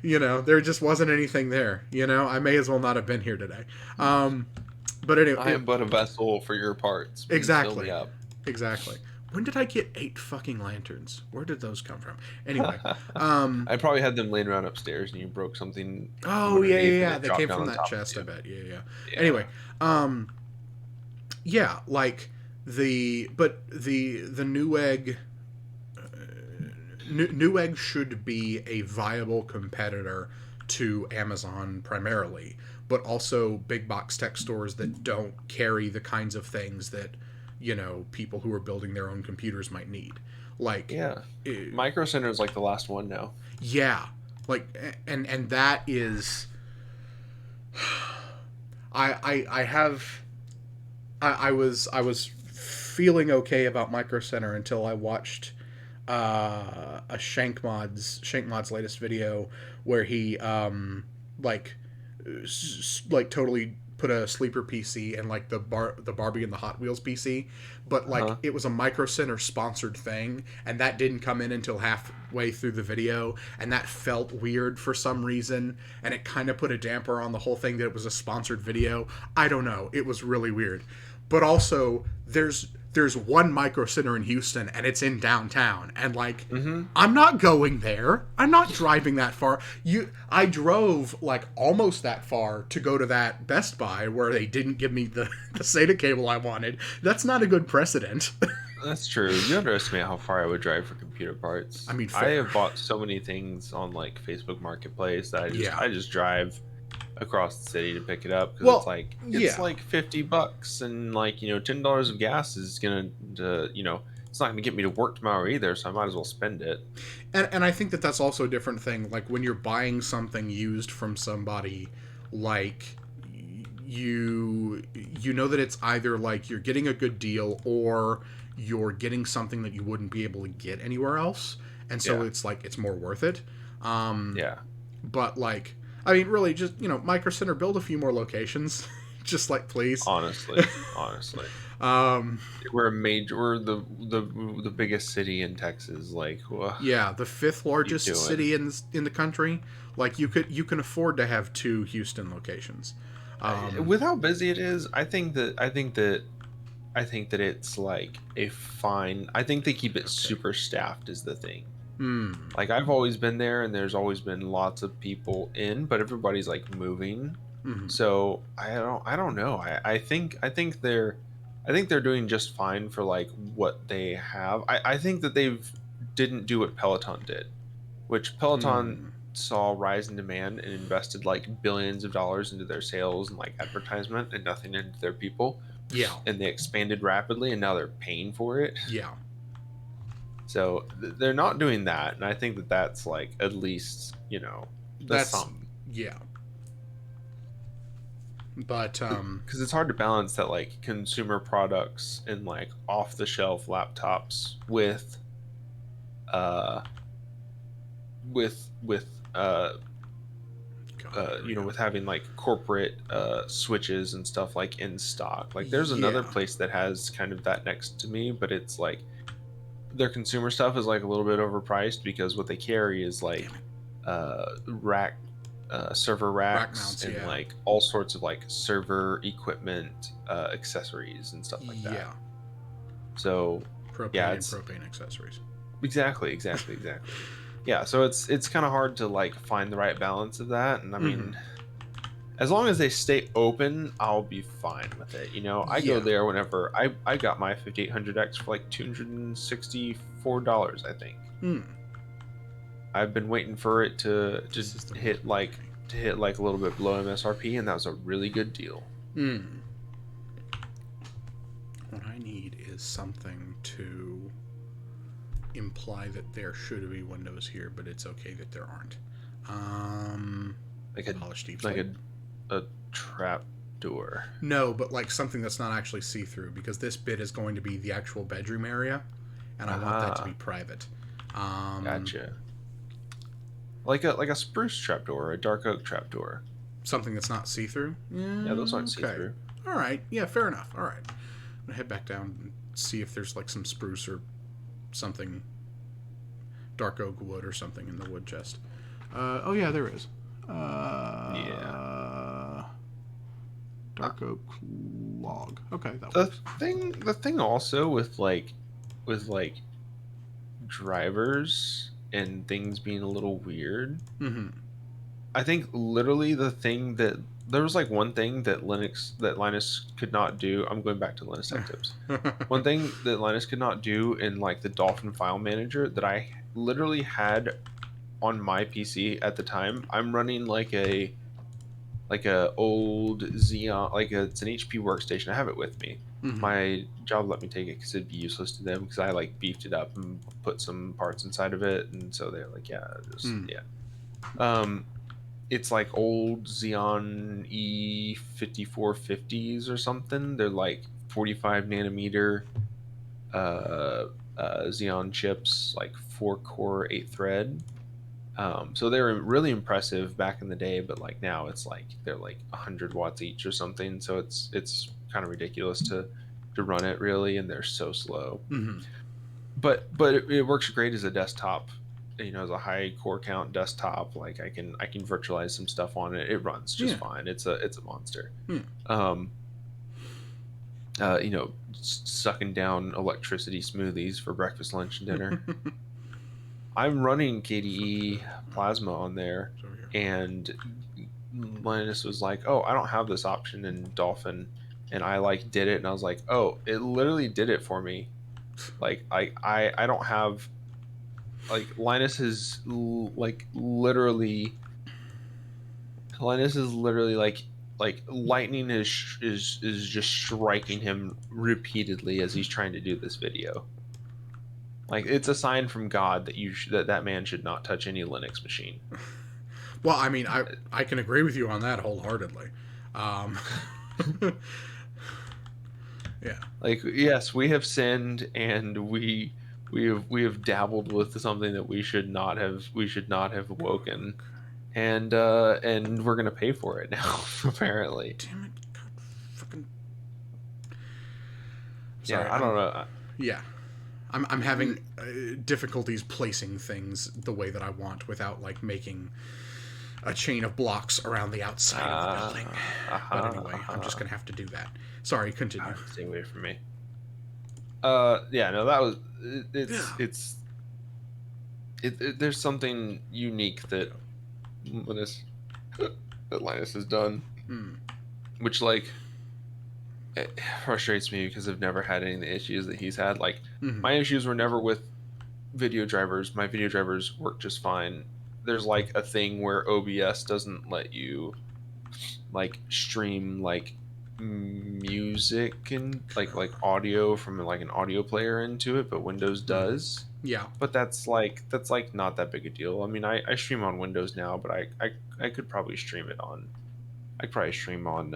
there just wasn't anything there. I may as well not have been here today. But anyway, I am but a vessel for your parts. Please fill me exactly, up. exactly. When did I get 8 fucking lanterns? Where did those come from? Anyway, I probably had them laying around upstairs, and you broke something from oh yeah, yeah, underneath, and yeah. it They dropped came down from on that top chest, of I you. bet. Yeah, yeah. Yeah. Anyway, yeah, like the Newegg. Newegg should be a viable competitor to Amazon primarily, but also big box tech stores that don't carry the kinds of things that people who are building their own computers might need. Like, Yeah. eh, Micro Center is like the last one now. yeah, like, and that is, I have, I was feeling okay about Micro Center until I watched a Shankmod's latest video where he like like totally put a sleeper PC and like the Barbie and the Hot Wheels PC, but like Uh-huh. it was a Micro Center sponsored thing, and that didn't come in until halfway through the video, and that felt weird for some reason, and it kind of put a damper on the whole thing that it was a sponsored video. I don't know, it was really weird. But also, there's one Micro Center in Houston, and it's in downtown, and like Mm-hmm. I'm not going there. I'm not driving that far. I drove like almost that far to go to that Best Buy where they didn't give me the SATA cable I wanted. That's not a good precedent. That's true. You underestimate how far I would drive for computer parts. I mean, I fair. have bought so many things on like Facebook Marketplace that Yeah. I just drive across the city to pick it up because Well, it's yeah. like $50 and like $10 of gas is gonna it's not gonna get me to work tomorrow either, so I might as well spend it. And I think that that's also a different thing. Like when you're buying something used from somebody, like you know that it's either like you're getting a good deal or you're getting something that you wouldn't be able to get anywhere else, and so Yeah, it's like it's more worth it. Um, yeah. but like, I mean, really, just Micro Center, build a few more locations, just like please. Honestly, um, we're the biggest city in Texas. Like, what yeah, the fifth are you largest doing? city in the country. Like you can afford to have two Houston locations. With how busy it is, I think that it's like a fine. I think they keep it Okay. super staffed is the thing. Hmm. Like I've always been there, and there's always been lots of people in, but everybody's like moving. Mm-hmm. So I don't know. I think they're doing just fine for like what they have. I think that they've didn't do what Peloton did, which Peloton Hmm. saw rise in demand and invested like billions of dollars into their sales and like advertisement and nothing into their people, Yeah. and they expanded rapidly and now they're paying for it. Yeah. So they're not doing that, and I think that that's like at least that's That's something yeah. But because it's hard to balance that like consumer products and like off the shelf laptops uh with God, here we go. with having like corporate switches and stuff like in stock. Like there's another Yeah. place that has kind of that next to me, but it's like their consumer stuff is like a little bit overpriced because what they carry is like Damn it. rack server Rack racks mounts. and Yeah. like all sorts of like server equipment accessories and stuff like that. Yeah. So yeah, Propane and it's propane accessories. exactly. Yeah, so it's kind of hard to like find the right balance of that, and I Mm-hmm. mean, as long as they stay open, I'll be fine with it. I go Yeah. there whenever I got my 5800X for like $264, I think. Hmm. I've been waiting for it This is the one hit I'm like marking. to hit like a little bit below MSRP, and that was a really good deal. Hmm. What I need is something to imply that there should be windows here, but it's okay that there aren't. Like a Polished deep like slate. a trap door. No, but like something that's not actually see through, because this bit is going to be the actual bedroom area, and I want that to be Ah, private. gotcha. Like a spruce trapdoor or a dark oak trapdoor. Something that's not see through. Yeah, those aren't Yeah, see okay. through. All right. Yeah, fair enough. All right. I'm gonna head back down and see if there's like some spruce or something, dark oak wood or something in the wood chest. Oh yeah, there is. Yeah. Dark oak log. Okay, that The works. the thing also with like drivers and things being a little weird. Mm-hmm. I think literally the thing that there was like one thing that Linus could not do. I'm going back to Linus Tech Tips. One thing that Linus could not do in like the Dolphin file manager that I literally had on my PC at the time. I'm running like a old Xeon, it's an HP workstation. I have it with me. Mm-hmm. My job let me take it because it'd be useless to them because I like beefed it up and put some parts inside of it, and so they're like, yeah, just Mm. yeah. Um, it's like old Xeon E5450s or something. They're like 45 nanometer uh, Xeon chips, like 4 core, 8 thread. So they were really impressive back in the day, but like now it's like they're like 100 watts each or something. So it's kind of ridiculous to run it really, and they're so slow. Mm-hmm. But it works great as a desktop. You know, as a high core count desktop, like I can virtualize some stuff on it. It runs just Yeah. fine. It's a monster. Yeah. Um, you know, sucking down electricity smoothies for breakfast, lunch, and dinner. I'm running KDE Plasma on there, It's over here. and Linus was like, "Oh, I don't have this option in Dolphin," and I like did it, and I was like, "Oh, it literally did it for me." Like I don't have like Linus is literally like lightning is just striking him repeatedly as he's trying to do this video. Like it's a sign from God that that man should not touch any Linux machine. Well, I mean, I can agree with you on that wholeheartedly. Um, yeah. Like yes, we have sinned and we have dabbled with something that we should not have woken, and we're gonna pay for it now apparently. Damn it! God, fucking. Sorry, Yeah, I don't know. yeah. I'm having difficulties placing things the way that I want without like making a chain of blocks around the outside of the building. But anyway, I'm just gonna have to do that. Sorry, continue. Stay away from me. Yeah, no, that was there's something unique that Linus has done, which like it frustrates me because I've never had any of the issues that he's had. Like my issues were never with video drivers. My video drivers work just fine. There's like a thing where OBS doesn't let you like stream like music and like audio from like an audio player into it, but Windows does. Yeah. But that's like not that big a deal. I mean, I stream on Windows now, but I could probably stream it on. I could probably stream on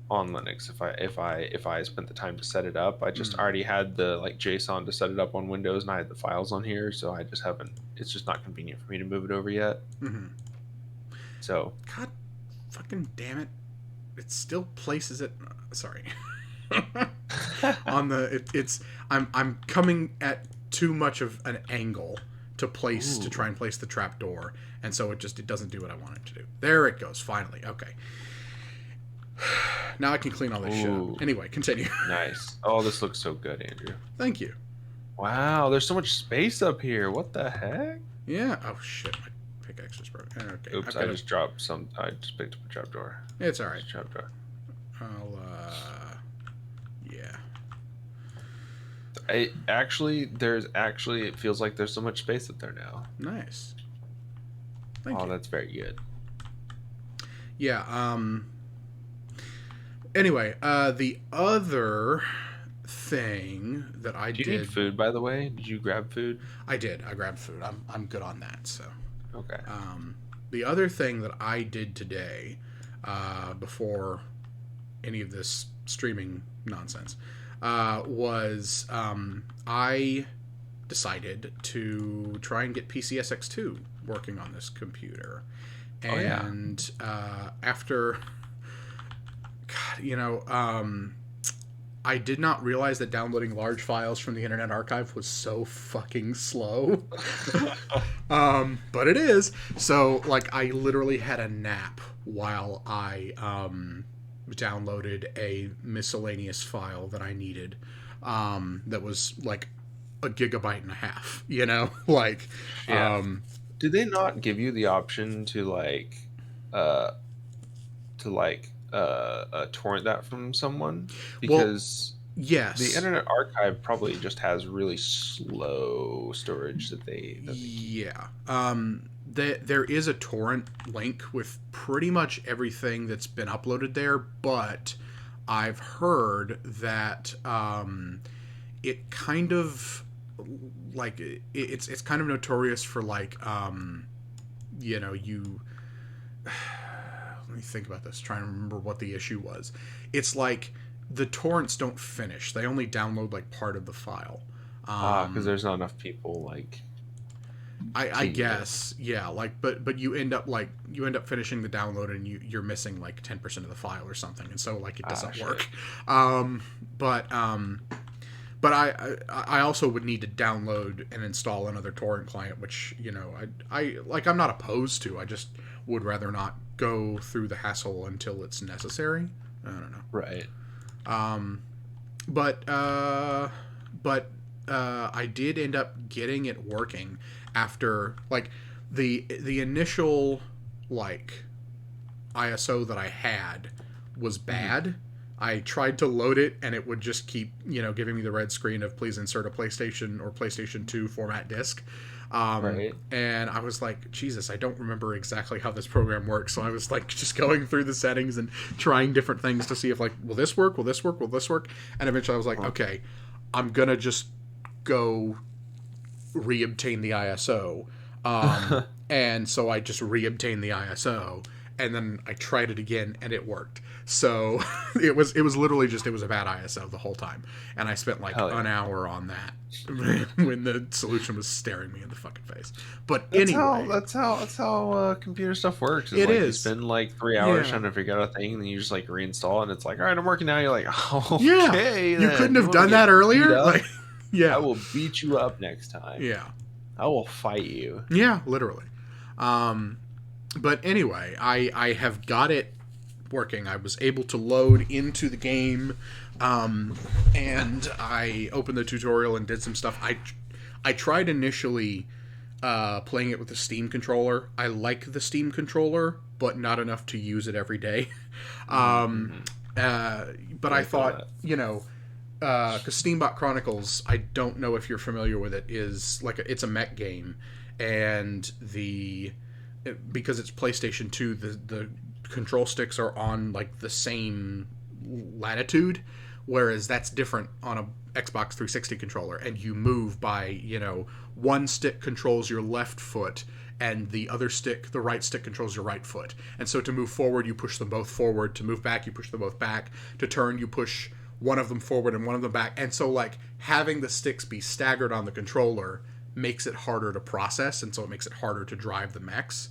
Linux if I spent the time to set it up. I just already had the like JSON to set it up on Windows, and I had the files on here, so I just haven't. It's just not convenient for me to move it over yet. So God, fucking damn it! It still places it. Sorry. On the it's I'm coming at too much of an angle to place to try and place the trap door, and so it doesn't do what I want it to do. There it goes. Finally, okay. Now I can clean all this shit up. Anyway, continue. Nice. Oh, this looks so good, Andrew. Thank you. Wow, there's so much space up here. What the heck? Yeah. Oh shit, my pickaxe is broken. Okay. Oops, I just dropped some. I just picked up a trapdoor. It's all right. Trapdoor. I'll yeah. It feels like there's so much space up there now. Nice. Thank you. That's very good. Yeah. Anyway, the other thing that I did. Do you need food, by the way? Did you grab food? I did. I grabbed food. I'm good on that. So. Okay. The other thing that I did today, before any of this streaming nonsense, was I decided to try and get PCSX2 working on this computer, and after. God, I did not realize that downloading large files from the Internet Archive was so fucking slow. But it is. So, like, I literally had a nap while I downloaded a miscellaneous file that I needed that was, like, 1.5 gigabytes, Like, yeah. Did they not give you the option to, torrent that from someone? Because yes, the Internet Archive probably just has really slow storage that they yeah. There is a torrent link with pretty much everything that's been uploaded there, but I've heard that it kind of like it's kind of notorious for like you. Let me think about this. Trying to remember what the issue was. It's like the torrents don't finish. They only download like part of the file. Because there's not enough people like. I guess, yeah, like, but you end up finishing the download and you're missing like 10% of the file or something, and so like it Ah, doesn't shit. work. But I also would need to download and install another torrent client, which, you know, I like, I'm not opposed to. I just would rather not go through the hassle until it's necessary. I don't know. Right. Um, but I did end up getting it working after like the initial like ISO that I had was Mm-hmm. bad. I tried to load it and it would just keep, you know, giving me the red screen of please insert a PlayStation or PlayStation 2 format disc. Right. And I was like, Jesus, I don't remember exactly how this program works. So I was like just going through the settings and trying different things to see if like, will this work? Will this work? Will this work? And eventually I was like, Huh. okay, I'm going to just go reobtain the ISO. And so I just reobtained the ISO, and then I tried it again, and it worked. So it was literally just, it was a bad ISO the whole time, and I spent like Hell an yeah. hour on that when the solution was staring me in the fucking face. But That's how anyway, that's how that's how computer stuff works. Is it like you is. spend like 3 hours Yeah. trying to figure out a thing, and then you just like reinstall, it, and it's like, all right, I'm working now. You're like, Yeah. okay, You couldn't then you have want to done get that beat earlier? up? Like, I yeah. will beat you up next time. Yeah. I will fight you. Yeah, literally. Um, but anyway, I have got it working. I was able to load into the game, um, and I opened the tutorial and did some stuff. I tried initially playing it with the Steam controller. I like the Steam controller, but not enough to use it every day. um, Mm-hmm. but I I feel thought, that. you know, because Steambot Chronicles, I don't know if you're familiar with it, is like it's a mech game, and because it's PlayStation 2, the control sticks are on like the same latitude, whereas that's different on a Xbox 360 controller, and you move by, you know, one stick controls your left foot and the other stick, the right stick, controls your right foot. And so to move forward, you push them both forward. To move back, you push them both back. To turn, you push one of them forward and one of them back. And so like having the sticks be staggered on the controller makes it harder to process, and so it makes it harder to drive the mechs.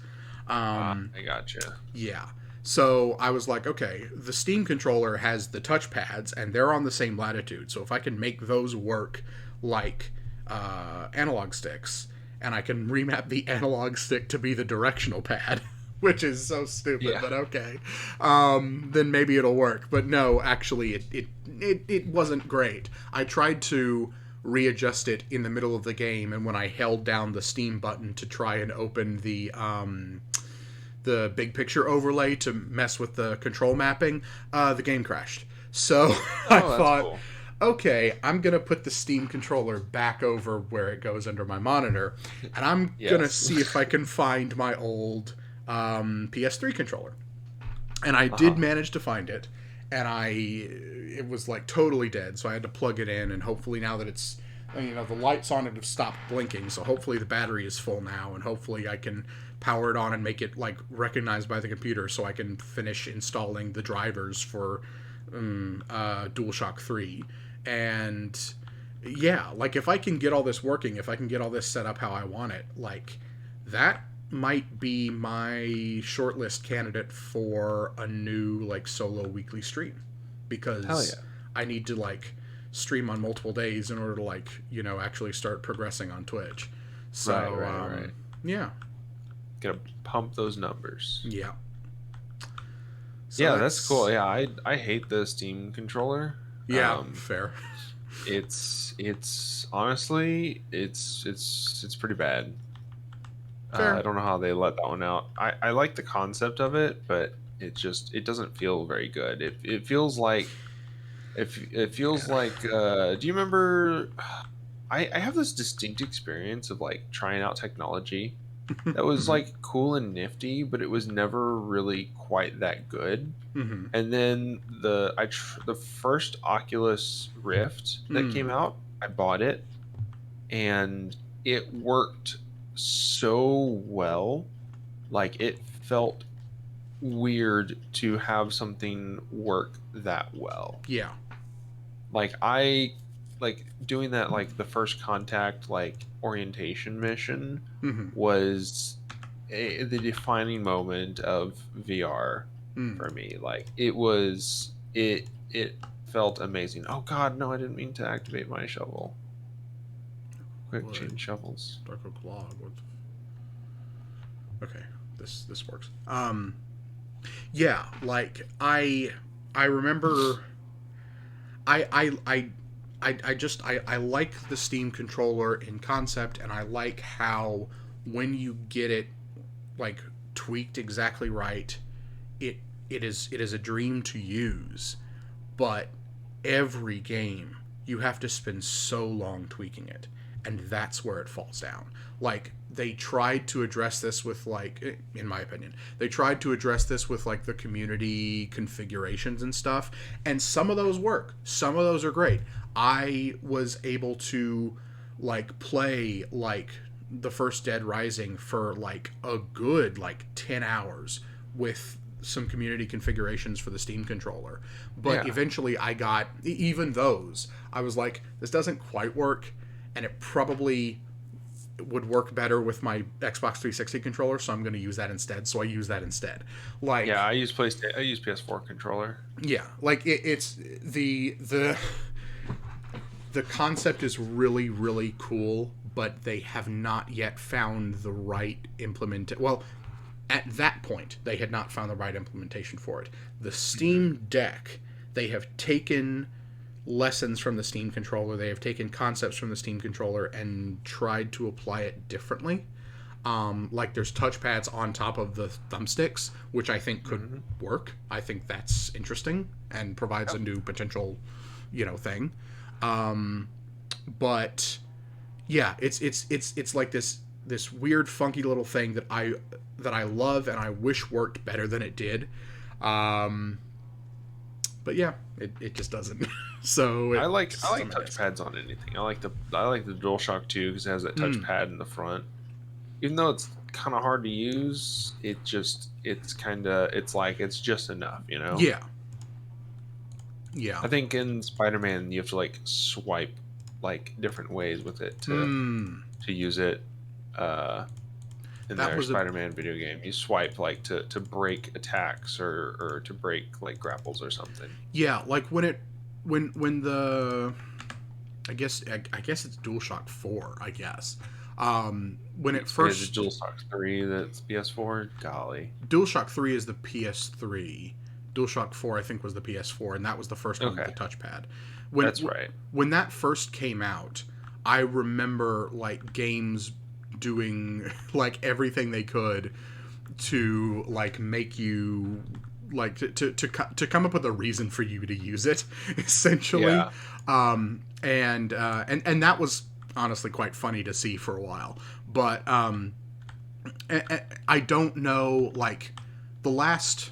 Ah, Um, I gotcha. yeah. So I was like, okay, the Steam controller has the touch pads, and they're on the same latitude. So if I can make those work like analog sticks, and I can remap the analog stick to be the directional pad, which is so stupid, Yeah. but okay, then maybe it'll work. But no, actually, it wasn't great. I tried to readjust it in the middle of the game, and when I held down the Steam button to try and open the big picture overlay to mess with the control mapping, the game crashed. So I Oh, that's thought, cool. okay, I'm gonna put the Steam controller back over where it goes under my monitor, and I'm gonna Yes. see if I can find my old PS3 controller. And I did Uh-huh. manage to find it, and it was like totally dead, so I had to plug it in, and hopefully now that it's, you know, the lights on it have stopped blinking, so hopefully the battery is full now, and hopefully I can power it on and make it like recognized by the computer, so I can finish installing the drivers for DualShock 3. And yeah, like if I can get all this working, if I can get all this set up how I want it, like that might be my shortlist candidate for a new like solo weekly stream, Hell because yeah. I need to like stream on multiple days in order to like, you know, actually start progressing on Twitch. Right, So right, right. yeah, Gotta pump those numbers. yeah. So Yeah, that's cool. that's Yeah, I hate the Steam controller. yeah, Um, fair. it's honestly it's pretty bad. I Fair. don't know how they let that one out. I like the concept of it, but it doesn't feel very good. It feels like it feels like do you remember I have this distinct experience of like trying out technology that was Hmm. like cool and nifty, but it was never really quite that good. Hmm. And then the first Oculus Rift that Mm. came out, I bought it and it worked so well. Like it felt weird to have something work that well. Yeah. Like I like doing that, like the first contact like orientation mission Mm-hmm. was the defining moment of VR Mm. for me. Like it felt amazing. Oh God, no, I didn't mean to activate my shovel. Quick What? change shovels. Dark Oak Log. What? Okay, this works. Yeah, like I remember I like the Steam controller in concept, and I like how when you get it like tweaked exactly right, it it is a dream to use. But every game you have to spend so long tweaking it, and that's where it falls down. Like they tried to address this with like, in my opinion, they tried to address this with like the community configurations and stuff, and some of those work, some of those are great. I was able to like play like the first Dead Rising for like a good like 10 hours with some community configurations for the Steam controller. But Yeah. eventually I got, even those, I was like, this doesn't quite work, and it probably would work better with my Xbox 360 controller, so I'm going to use that instead. So I use that instead. Yeah, Like, I use PS4 controller. yeah, like it's the concept is really really cool, but they have not yet found the right implement. Well, at that point, they had not found the right implementation for it. The Steam Deck, they have taken lessons from the Steam controller, they have taken concepts from the Steam controller and tried to apply it differently. Like there's touchpads on top of the thumbsticks, which I think could Mm-hmm. work. I think that's interesting and provides a Yep. new potential, thing. Um, but yeah, it's like this weird funky little thing that I love and I wish worked better than it did. Um, but yeah, it just doesn't. So I like it's I like on my desk. touchpads on anything. I like the DualShock 2 because it has that Mm, touchpad in the front. Even though it's kind of hard to use, it's like it's just enough, you know. yeah, yeah. I think in Spider-Man you have to like swipe like different ways with it Mm, to use it. Uh, in that their was a Spider-Man video game, you swipe like to break attacks or to break like grapples or something. yeah. Like when the I guess it's DualShock 4. I guess when it Is it first DualShock 3 that's PS4? Golly. DualShock 3 is the PS3. DualShock 4 I think was the PS4, and that was the first one with Okay, the touchpad. that's When right. when that first came out, I remember like games doing like everything they could to like make you like to come up with a reason for you to use it essentially. Yeah. And that was honestly quite funny to see for a while. But I don't know, like the last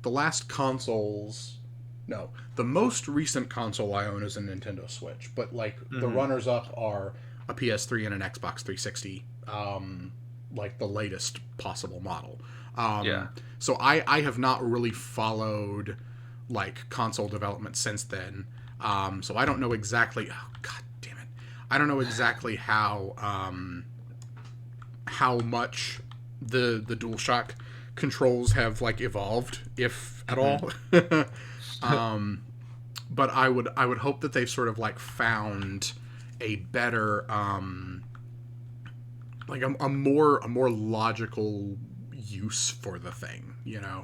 the last consoles. No, the most recent console I own is a Nintendo Switch, but like the Hmm. runners up are a PS3 and an Xbox 360, like the latest possible model. Yeah. So I have not really followed like console development since then. So I don't know exactly. Oh, God damn it! I don't know exactly how much the DualShock controls have like evolved, if at Hmm. all. um, but I would hope that they've sort of like found a better like a more logical use for the thing, Yeah.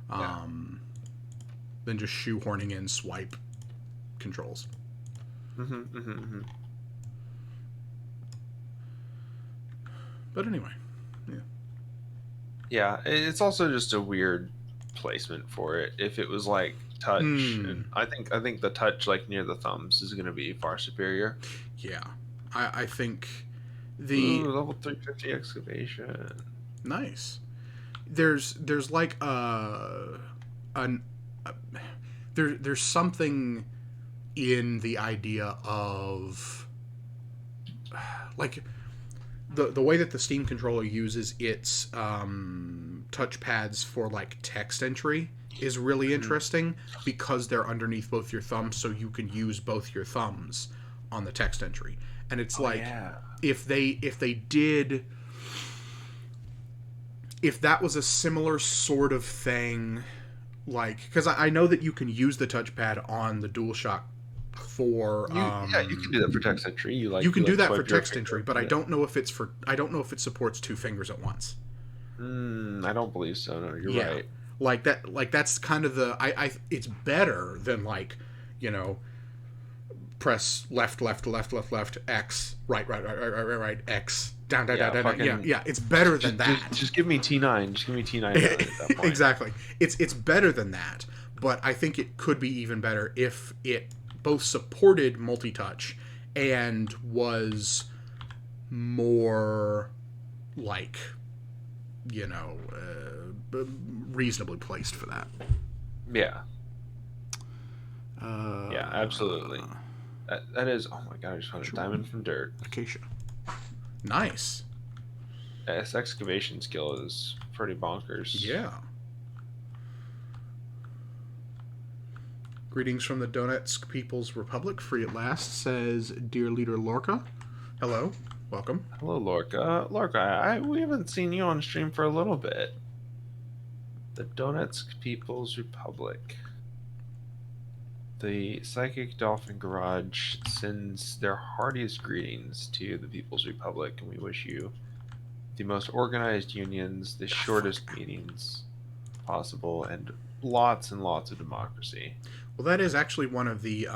um, than just shoehorning in swipe controls. Hmm. Hmm. Hmm. But anyway, yeah. Yeah. It's also just a weird placement for it. If it was like touch, Hmm. and I think the touch like near the thumbs is going to be far superior. Yeah. I think the Ooh, level 350 excavation. nice. There's like an there's something in the idea of like the way that the Steam controller uses its touchpads for like text entry is really Mhm. interesting because they're underneath both your thumbs, so you can use both your thumbs on the text entry. And it's yeah. if they did, if that was a similar sort of thing, like, because I know that you can use the touchpad on the DualShock for you can do that for text entry. you can do that for swipe your text finger. entry, but I don't know if it supports two fingers at once. I don't believe so. No, you're Yeah, right. like that. Like that's kind of the I. It's better than, like, you know, press left, left, left, left, left, X, right, right, right, right, right, right, right, X, down, down, Yeah, down, down. Yeah, fucking. yeah. It's better than that. Just give me T9. Just give me T9 at that point. Exactly. It's better than that, but I think it could be even better if it both supported multi-touch and was more, like, you know, reasonably placed for that. Yeah. Yeah, absolutely. That is. Oh my god! I just found a diamond from dirt. Acacia. Nice. This excavation skill is pretty bonkers. Yeah. Greetings from the Donetsk People's Republic. Free at last, says Dear Leader Lorca. Hello. Welcome. Hello, Lorca. Lorca, we haven't seen you on stream for a little bit. The Donetsk People's Republic. The Psychic Dolphin Garage sends their heartiest greetings to the People's Republic, and we wish you the most organized unions, the shortest meetings possible, and lots of democracy. Well, that is actually one of the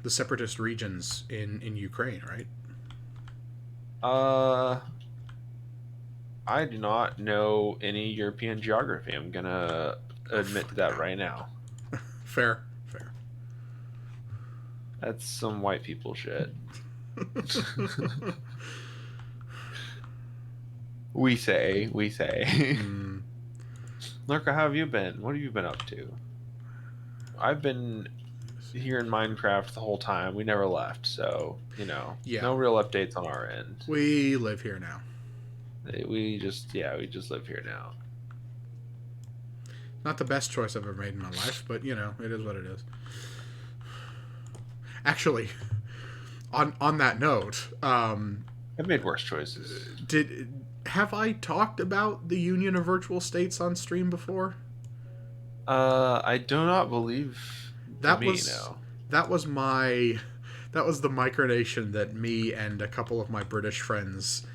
separatist regions in Ukraine, right? I do not know any European geography. I'm gonna admit to that right now. Fair. That's some white people shit. We say. Lurka, how have you been? What have you been up to? I've been here in Minecraft the whole time. We never left, so, no real updates on our end. We live here now. We just live here now. Not the best choice I've ever made in my life, but, it is what it is. Actually, on that note, I've made worse choices. Have I talked about the Union of Virtual States on stream before? I do not believe that was the micronation that me and a couple of my British friends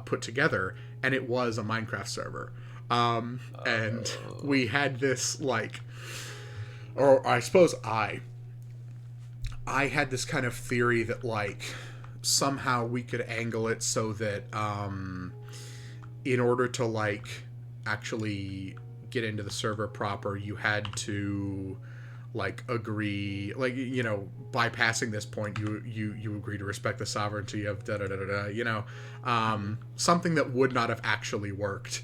put together, and it was a Minecraft server. And we had this, like, or I suppose I had this kind of theory that, like, somehow we could angle it so that in order to, like, actually get into the server proper, you had to, like, agree, like, bypassing this point, you agree to respect the sovereignty of something that would not have actually worked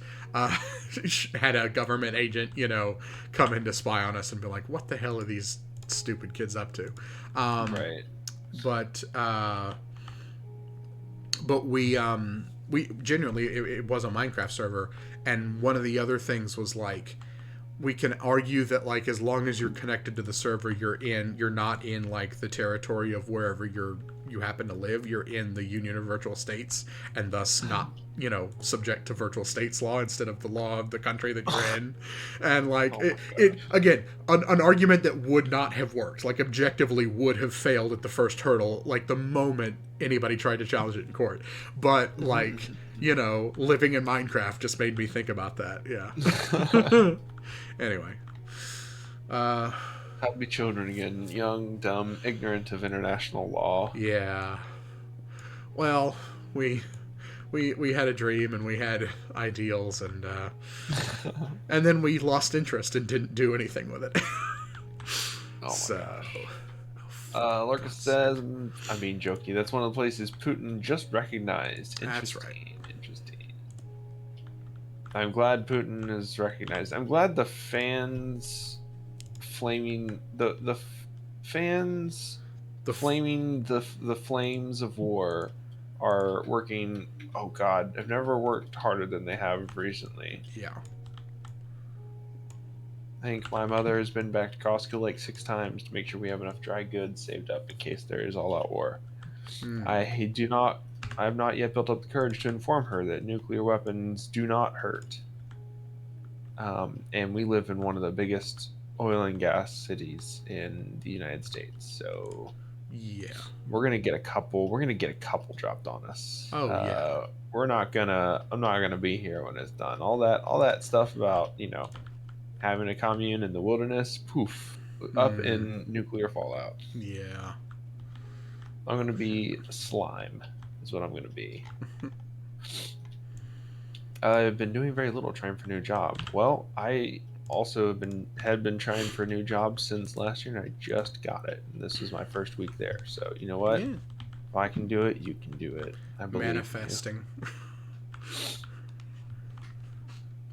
had a government agent, come in to spy on us and be like, what the hell are these stupid kids up to? Right. But we genuinely, it was a Minecraft server, and one of the other things was, like, we can argue that, like, as long as you're connected to the server you're not in, like, the territory of wherever you happen to live. You're in the Union of Virtual States, and thus not, subject to virtual states law instead of the law of the country that you're in. And, like, it again, an argument that would not have worked, like, objectively would have failed at the first hurdle, like, the moment anybody tried to challenge it in court. But, like, living in Minecraft just made me think about that. Yeah. Anyway. Happy children again. Young, dumb, ignorant of international law. Yeah. Well, we had a dream and we had ideals, and then we lost interest and didn't do anything with it. Oh my gosh. Lurka says, I'm being jokey. That's one of the places Putin just recognized. That's right. Interesting. I'm glad Putin is recognized. I'm glad the fans flaming the fans flaming the flames of war are working. Oh god, I've never worked harder than they have recently. Yeah. I think my mother has been back to Costco like 6 times to make sure we have enough dry goods saved up in case there is all-out war. Mm. I do not. I have not yet built up the courage to inform her that nuclear weapons do not hurt. And we live in one of the biggest oil and gas cities in the United States, so Yeah. we're gonna get a couple. We're gonna get a couple dropped on us. Oh yeah. We're not gonna. I'm not gonna be here when it's done. All that stuff about having a commune in the wilderness. Poof, up Mm. in nuclear fallout. Yeah. I'm gonna be slime. Is what I'm gonna be. I've been doing very little trying for a new job. Well, I also had been trying for a new job since last year, and I just got it. And this is my first week there. So you know what? Yeah. If I can do it, you can do it. I believe in you. Manifesting.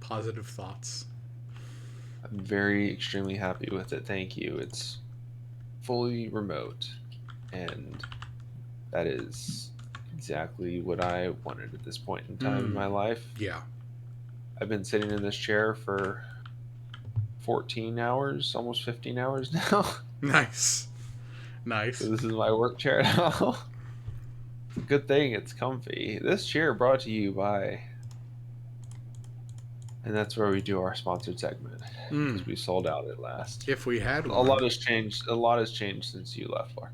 Positive thoughts. I'm very extremely happy with it. Thank you. It's fully remote, and that is exactly what I wanted at this point in time in my life. Yeah. I've been sitting in this chair for 14 hours, almost 15 hours now. Nice. Nice. So this is my work chair now. Good thing it's comfy. This chair brought to you by, and that's where we do our sponsored segment because we sold out at last. If we had A one. lot has changed. A lot has changed since you left, Lark.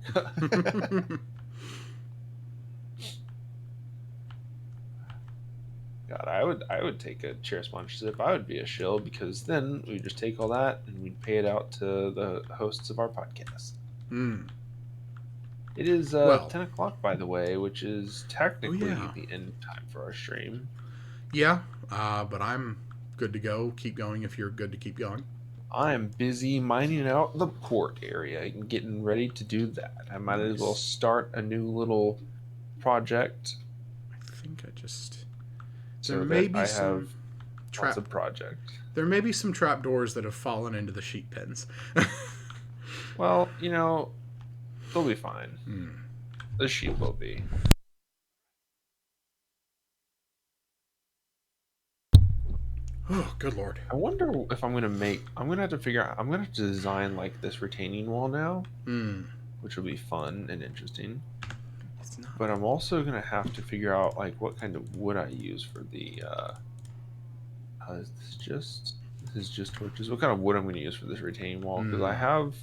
God, I would take a chair sponsorship. I would be a shill because then we just take all that and we'd pay it out to the hosts of our podcast. It is 10 o'clock, by the way, which is technically the end time for our stream. Yeah, but I'm good to go. Keep going if you're good to keep going. I'm busy mining out the port area and getting ready to do that. I might as well start a new little project. I think I just... There may be some project. There may be some trapdoors that have fallen into the sheep pens. Well, they'll be fine. The sheep will be. Oh, good lord. I wonder if I'm going to have to figure out, I'm going to have to design like this retaining wall now, which will be fun and interesting. It's not. But I'm also going to have to figure out like what kind of wood I use for the, this is just torches. What kind of wood I'm going to use for this retaining wall? Because I have,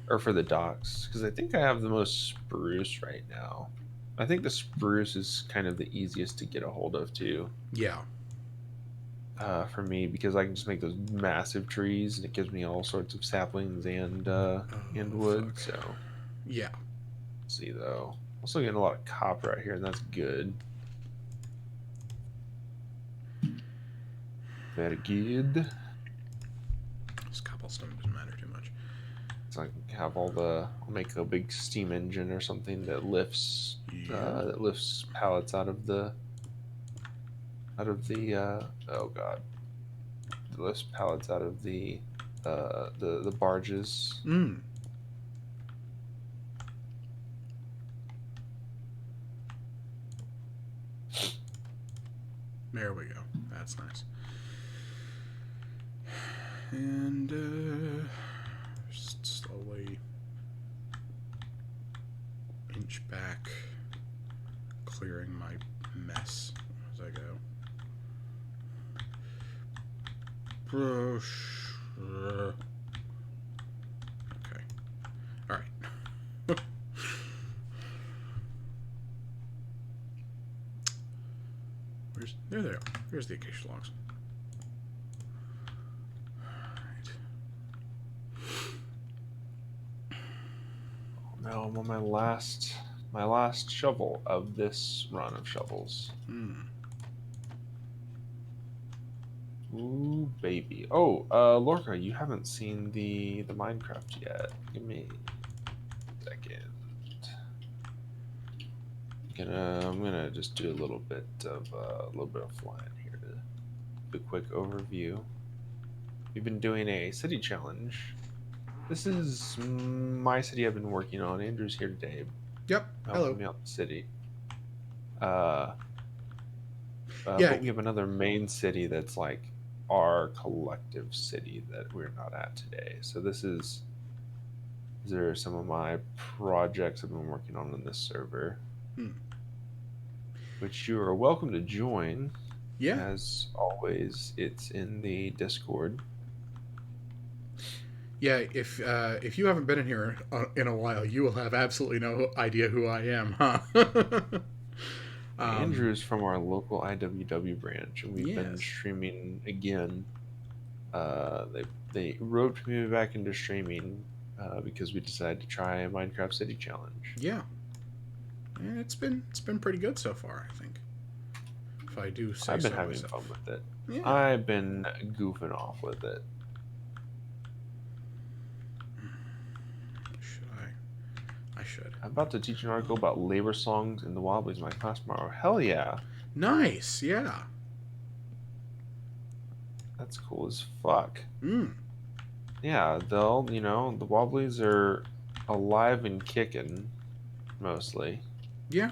or for the docks, because I think I have the most spruce right now. I think the spruce is kind of the easiest to get a hold of too. Yeah. For me, because I can just make those massive trees, and it gives me all sorts of saplings and wood. Fuck. So yeah. Let's see though, also getting a lot of copper out here, and that's good. Very good. This cobblestone doesn't matter too much. So I can have I'll make a big steam engine or something that lifts pallets out of the oh god, it lifts pallets out of the barges. There we go. That's nice. And just slowly inch back, clearing my mess as I go. Brush. Okay. All right. There they are. Here's the acacia logs. Now I'm on my last shovel of this run of shovels. Ooh, baby. Oh, Lorca, you haven't seen the Minecraft yet. Give me a second. I'm gonna just do a little bit of flying here to do a quick overview. We've been doing a city challenge. This is my city I've been working on. Andrew's here today. Yep. Hello. Me out the city. Yeah. But we have another main city that's like our collective city that we're not at today. So these are some of my projects I've been working on this server, which you are welcome to join. Yeah. As always, it's in the Discord. Yeah, if you haven't been in here in a while, you will have absolutely no idea who I am, huh? Andrew's from our local IWW branch, and we've been Yes. streaming again. They roped me back into streaming because we decided to try a Minecraft City Challenge. Yeah. And it's been pretty good so far, I think. If I do say I've been so having myself. fun with it. Yeah. I've been goofing off with it. I should. I'm about to teach an article about labor songs in the Wobblies in my class tomorrow. Hell yeah. Nice, yeah. That's cool as fuck. Mm. Yeah, the Wobblies are alive and kicking, mostly. Yeah.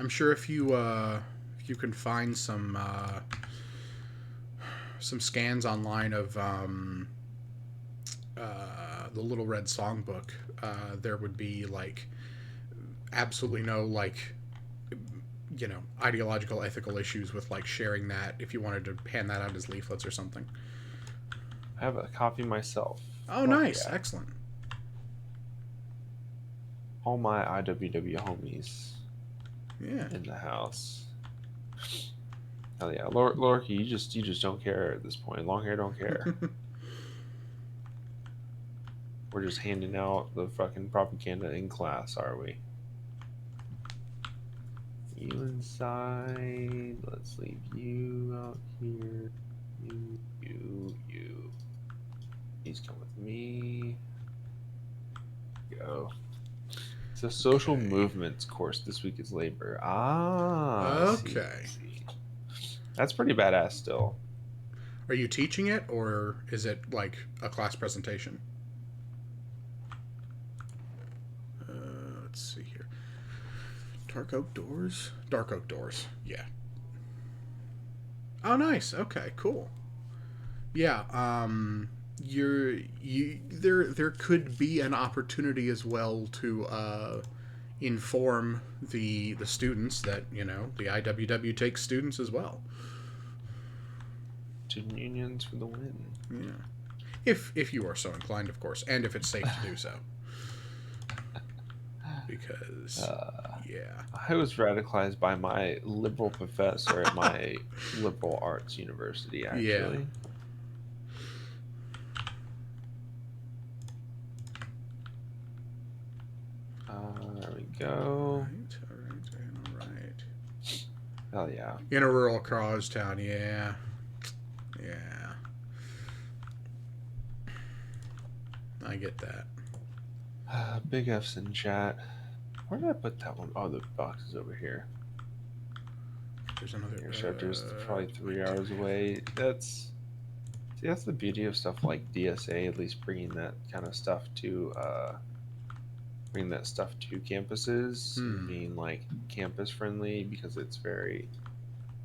I'm sure if you can find some scans online of the Little Red Songbook, there would be like absolutely no like ideological ethical issues with like sharing that if you wanted to hand that out as leaflets or something. I have a copy myself. Oh, nice. Yeah. Excellent. All my IWW homies in the house. Hell yeah. Lorky, you just don't care at this point. Long hair don't care. We're just handing out the fucking propaganda in class, are we? You inside. Let's leave you out here. You. Please come with me. Go. It's a social movements course. This week is labor. Okay. See. That's pretty badass still. Are you teaching it, or is it like a class presentation? Let's see here. Dark oak doors. Yeah. Oh, nice. Okay, cool. Yeah. There could be an opportunity as well to inform the students that the IWW takes students as well. Student unions for the win. Yeah, if you are so inclined, of course, and if it's safe to do so. Because I was radicalized by my liberal professor at my liberal arts university. Actually. Yeah. There we go. All right. Hell yeah. In a rural crosstown, yeah. I get that. Big F's in chat. Where did I put that one? Oh, the box is over here. There's another. Your shelter's probably 3 hours away. That's the beauty of stuff like DSA. At least bringing that kind of stuff to campuses, being like campus friendly, because it's very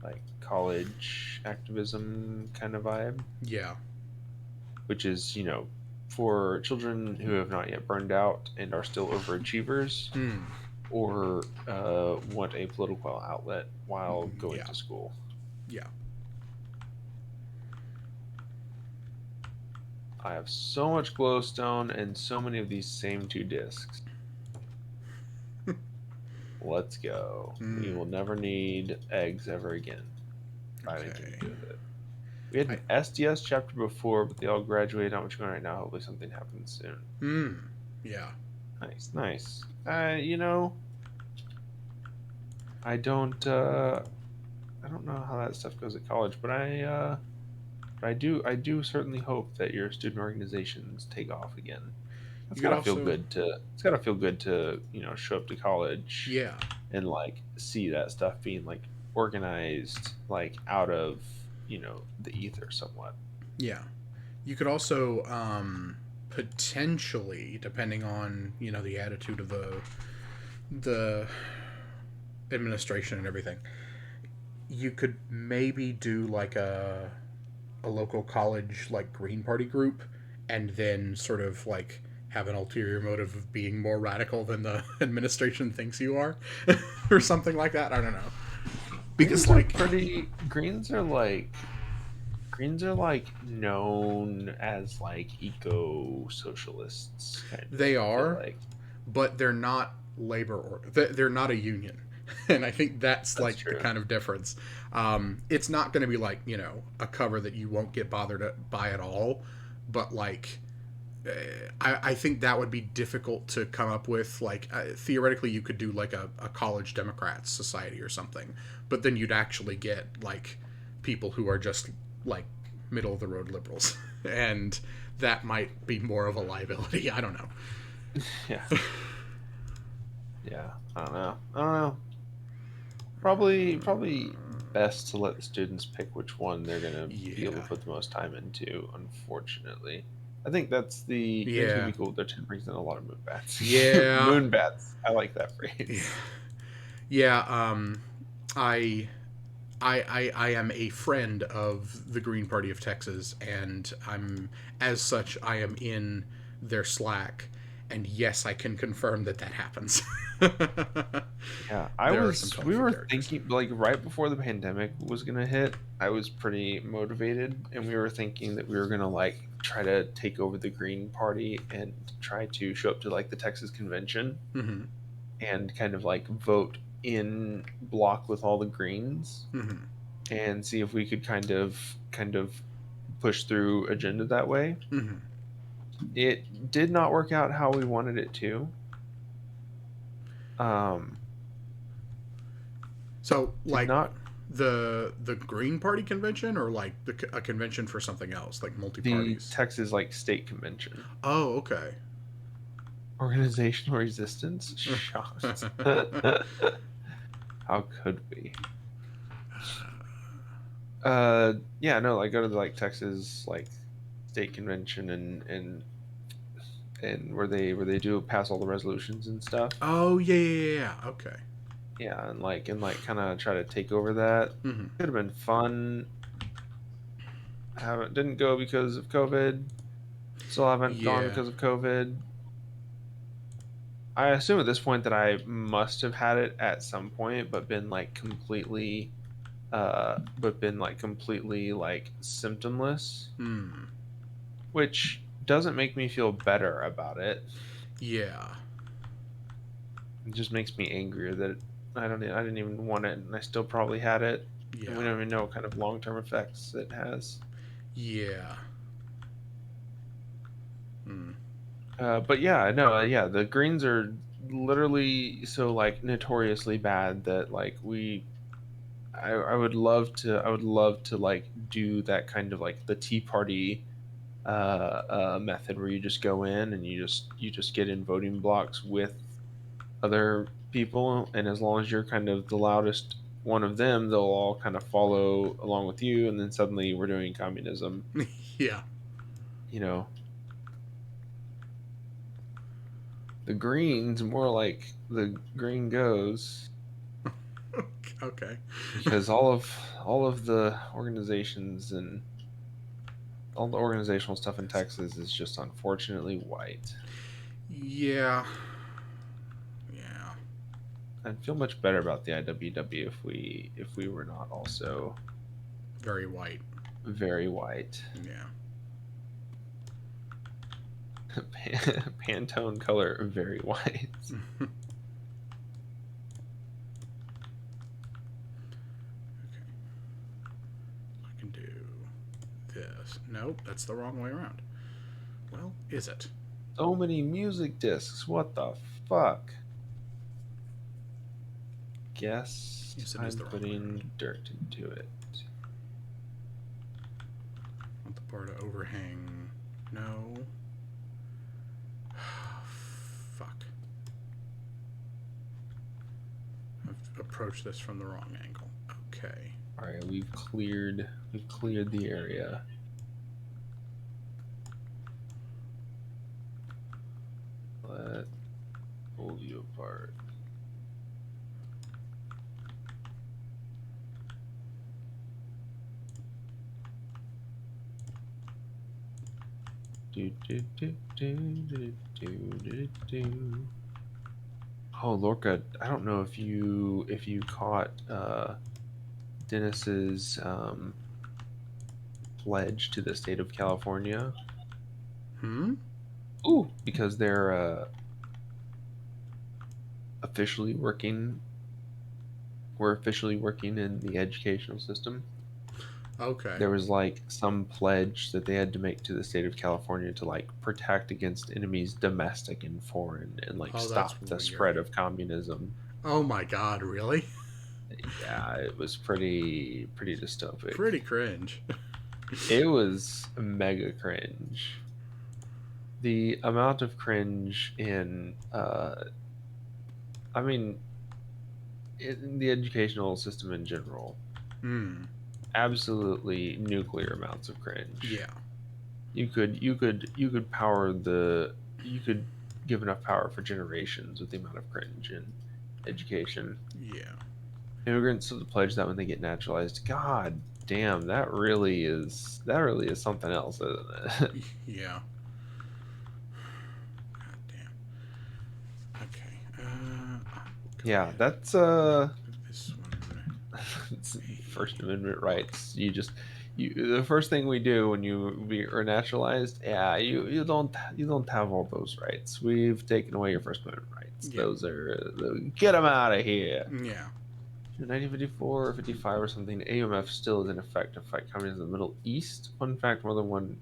like college activism kind of vibe. Yeah. Which is, for children who have not yet burned out and are still overachievers, or want a political outlet while going to school. Yeah. I have so much glowstone and so many of these same 2 discs. Let's go. We will never need eggs ever again. I didn't get to do with it. We had an SDS chapter before, but they all graduated. Not much going right now. Hopefully something happens soon. Yeah. Nice. I don't know how that stuff goes at college, but I do certainly hope that your student organizations take off again. It's gotta feel good to show up to college, and like see that stuff being like organized, like out of the ether somewhat. Yeah, you could also potentially, depending on the attitude of the administration and everything, you could maybe do like a local college like Green Party group, and then sort of like have an ulterior motive of being more radical than the administration thinks you are, or something like that. I don't know. Because like Greens are like known as like eco socialists, kind of. they I feel are, like but they're not labor or they're not a union. And I think that's that's like the true. kind of difference. It's not going to be like, a cover that you won't get bothered by at all, but like I think that would be difficult to come up with. Like theoretically, you could do like a college Democrats society or something, but then you'd actually get like people who are just like middle of the road liberals, and that might be more of a liability. I don't know. Yeah, yeah. I don't know. Probably best to let the students pick which one they're gonna be able to Yeah, put the most time into. Unfortunately, I think that's the game's gonna yeah, be cool. They're brings in a lot of moon bats. yeah, Moon bats. I like that yeah. phrase. Yeah, I I am a friend of the Green Party of Texas, and as such, I am in their Slack, and yes, I can confirm that happens. Yeah, There are some we colorful were characters. thinking like right before the pandemic was gonna hit, I was pretty motivated and we were thinking that we were gonna like try to take over the Green Party and try to show up to like the Texas convention Mm-hmm. and kind of like vote in block with all the Greens Mm-hmm. and see if we could kind of push through agenda that way. Mm-hmm. It did not work out how we wanted it to. Um, So, did like not the Green Party convention, or like a convention for something else, like multi the parties. Texas like state convention. Oh, okay. Organizational resistance? Shocked. How could we? Yeah, no, like go to the like Texas like state convention and where they do pass all the resolutions and stuff. Oh, yeah, yeah, yeah, yeah. Okay. Yeah, and like kind of try to take over that. Mm-hmm. Could have been fun. Haven't didn't go because of COVID. Still haven't gone Yeah. because of COVID. I assume at this point that I must have had it at some point, but been like completely like symptomless, Hmm. which doesn't make me feel better about it. Yeah. It just makes me angrier that I didn't even want it, and I still probably had it, and we Yeah. don't even know what kind of long term effects it has. Yeah. Hmm. But yeah, no, yeah, the Greens are literally so like notoriously bad that like I would love to like do that kind of like the Tea Party method where you just go in and you just get in voting blocks with other people, and as long as you're kind of the loudest one of them, they'll all kind of follow along with you, and then suddenly we're doing communism. Yeah. You know, the Greens more like the green goes Okay. because all of the organizations and all the organizational stuff in Texas is just unfortunately white. Yeah. Yeah. I'd feel much better about the IWW if we were not also Very white. very white. Yeah. Pantone color very white. Okay. I can do this. Nope, that's the wrong way around. Well, is it? So many music discs. What the fuck? Guess Yes, it is I'm the wrong way around. putting dirt into it. Want the bar to overhang? No. Fuck. I've approached this from the wrong angle. Okay. All right, we've cleared the area. Let pull you apart. Do, do, do, do, do, do, do, do. Oh, Lorca, I don't know if you caught Dennis's pledge to the state of California. Hmm. Ooh, because they're officially working. We're officially working in the educational system. Okay. There was like some pledge that they had to make to the state of California to like protect against enemies domestic and foreign and like Oh, that's stop the spread weird. of communism. Oh my God, really? Yeah, it was pretty dystopic. Pretty cringe. It was mega cringe. The amount of cringe in I mean in the educational system in general, Hmm. absolutely nuclear amounts of cringe. Yeah. You could power the you could give enough power for generations with the amount of cringe in education. Yeah. Immigrants to the pledge that when they get naturalized, god damn, that really is something else, isn't it? Yeah. God damn. Okay. We'll go Yeah, ahead that's and move this one First here. Amendment rights. The first thing we do when we are naturalized, yeah, you don't have all those rights. We've taken away your First Amendment rights. Yeah. Those get them out of here. Yeah. In 1954 or 55 or something, AUMF still is in effect to fight communism in the Middle East. Fun fact: more than one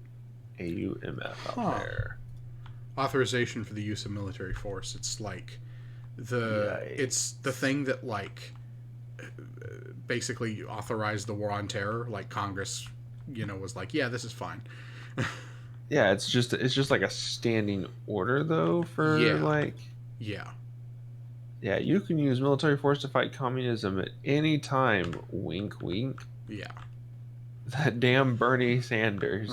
AUMF out Huh. there. Authorization for the use of military force. It's like it's the Yikes. thing that like basically authorized the war on terror. Like Congress, was like, yeah, this is fine. Yeah, it's just like a standing order though for Yeah. like Yeah. yeah, you can use military force to fight communism at any time. Wink, wink. Yeah. That damn Bernie Sanders.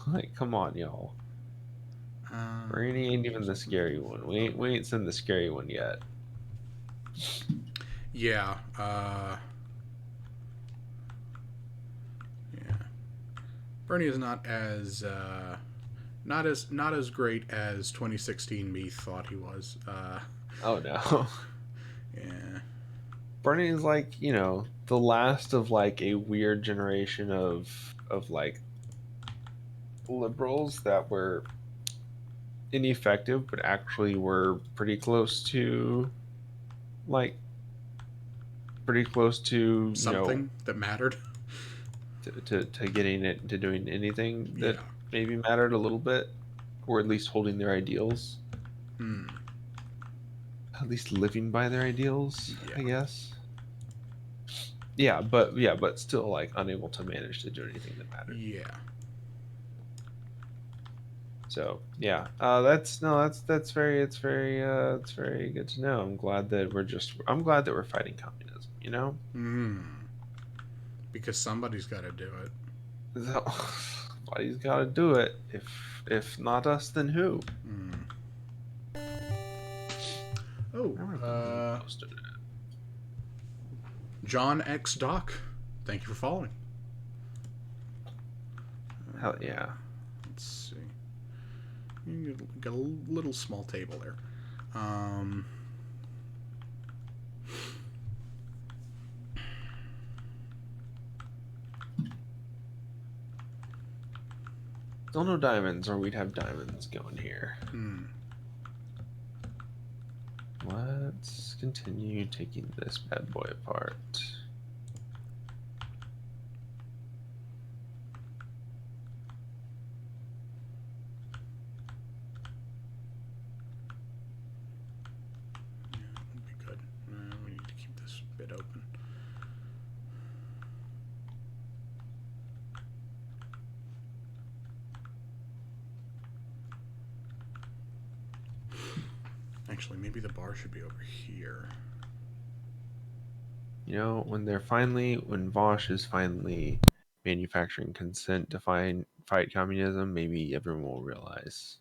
Like, come on, y'all. Bernie ain't even the scary one. We ain't seen the scary one yet. Yeah. Yeah. Bernie is not as great as 2016 me thought he was. Oh no. Yeah. Bernie is like, the last of like a weird generation of like liberals that were ineffective but actually were like pretty close to, Something that mattered. to getting it to doing anything that Yeah. maybe mattered a little bit, or at least holding their ideals, Hmm. at least living by their ideals, Yeah. I guess. Yeah, but still like unable to manage to do anything that mattered. Yeah. So yeah, that's no, that's very, it's very good to know. I'm glad that we're fighting communism. Hmm. Because somebody's got to do it. So, somebody's got to do it. If not us, then who? Hmm. Oh. I remember who posted it. John X Doc. Thank you for following. Hell yeah. Let's see. You got a little small table there. Um. Still no diamonds, or we'd have diamonds going here. Hmm. Let's continue taking this bad boy apart. Yeah, that'd be good. We need to keep this bit open. Actually, maybe the bar should be over here. When Vosh is finally manufacturing consent to fight communism, maybe everyone will realize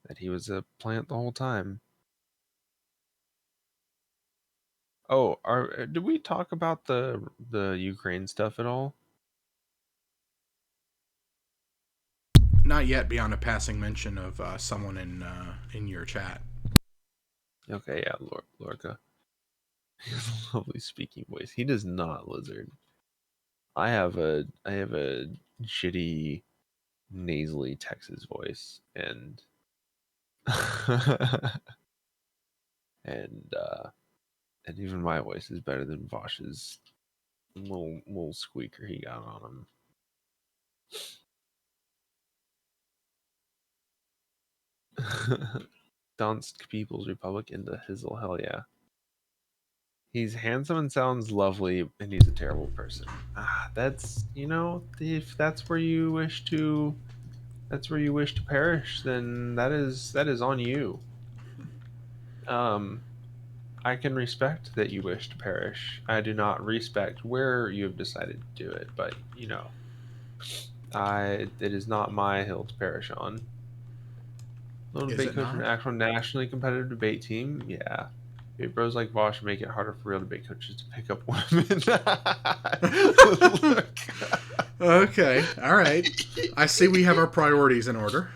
that he was a plant the whole time. Oh, did we talk about the Ukraine stuff at all? Not yet, beyond a passing mention of someone in your chat. Okay, yeah, Lorca. He has a lovely speaking voice. He does not, Lizard. I have a shitty nasally Texas voice, and and even my voice is better than Vosh's little squeaker he got on him. Dansk People's Republic into Hizzle, hell yeah. He's handsome and sounds lovely, and he's a terrible person. That's, if that's where you wish to perish, then that is on you. I can respect that you wish to perish. I do not respect where you have decided to do it, but it is not my hill to perish on. Little Is debate it coach for an not? actual nationally competitive debate team? Yeah. Debate bros like Vosh make it harder for real debate coaches to pick up women. Look. Okay, all right. I see we have our priorities in order.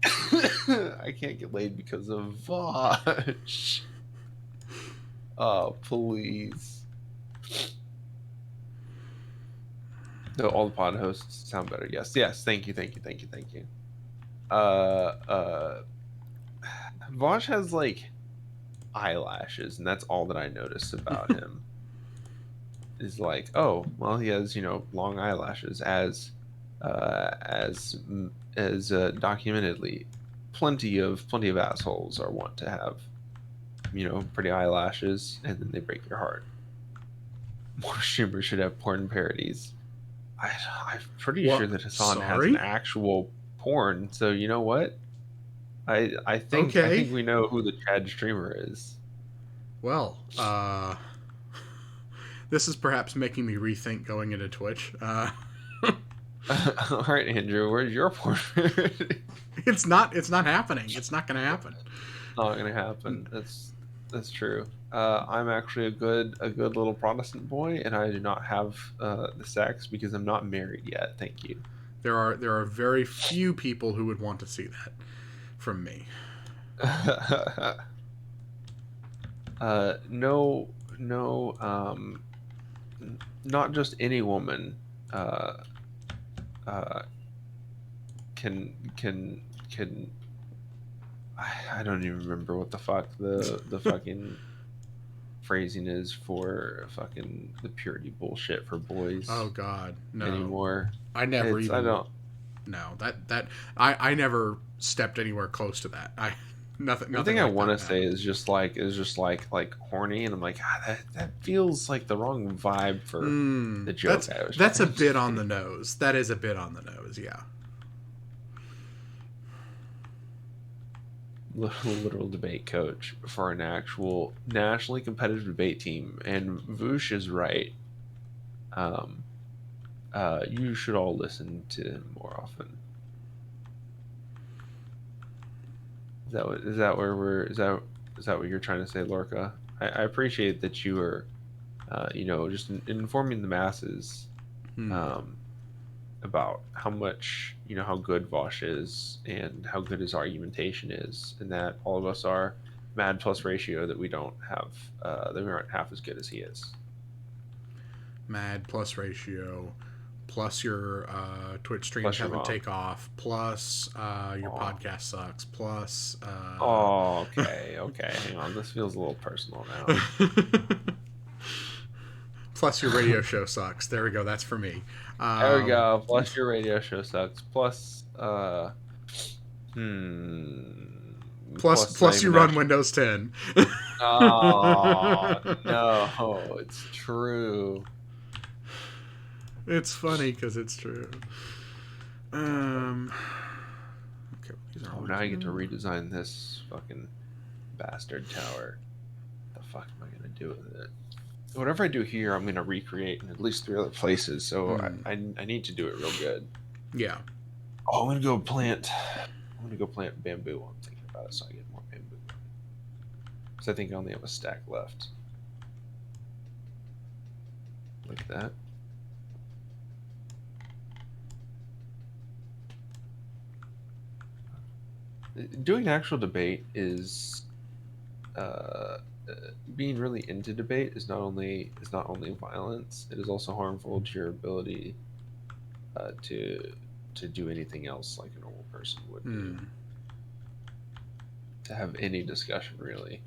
I can't get laid because of Vosh. Oh, please. No, all the pod hosts sound better. Yes. Thank you. Vosh has like eyelashes, and that's all that I notice about him. Is like, oh, well, he has long eyelashes, as documentedly, plenty of assholes are wont to have, pretty eyelashes, and then they break your heart. More streamers should have porn parodies. I'm pretty sure that Hassan has an actual porn. So you know what? I think we know who the Chad streamer is. Well, this is perhaps making me rethink going into Twitch. All right, Andrew, where's your porn? It's not happening. It's not going to happen. Not going to happen. That's true. I'm actually a good little Protestant boy, and I do not have the sex because I'm not married yet. Thank you. There are very few people who would want to see that from me. No, not just any woman can I don't even remember what the fuck the fucking phrasing is for fucking the purity bullshit for boys. Oh God, no. Anymore. I never I don't. No, I never stepped anywhere close to that. Nothing. The thing like I want to that say is just like horny, and I'm like, that feels like the wrong vibe for the joke. That's a bit on the nose. That is a bit on the nose. Yeah. Literal debate coach for an actual nationally competitive debate team, and Voosh is right. You should all listen to him more often. Is that what you're trying to say, Lorca? I appreciate that you are, just informing the masses, about how much how good Vosh is and how good his argumentation is, and that all of us are mad plus ratio that we don't have that we aren't half as good as he is. Mad plus ratio, plus your Twitch streams haven't take off, plus your podcast sucks, plus okay, hang on, this feels a little personal now. Plus your radio show sucks. There we go, that's for me. There we go. Plus your radio show sucks. Plus plus you run Windows 10. Oh no, it's true. It's funny because it's true. Okay. Now I get to redesign this fucking bastard tower. What the fuck am I gonna do with it? Whatever I do here, I'm gonna recreate in at least 3 other places. So I need to do it real good. Yeah. Oh, I'm gonna go plant bamboo while I'm thinking about it, so I get more bamboo. Because I think I only have a stack left. Like that. doing actual debate is uh, being really into debate is not only violence. It is also harmful to your ability to do anything else like a normal person would do. Hmm. To have any discussion, really.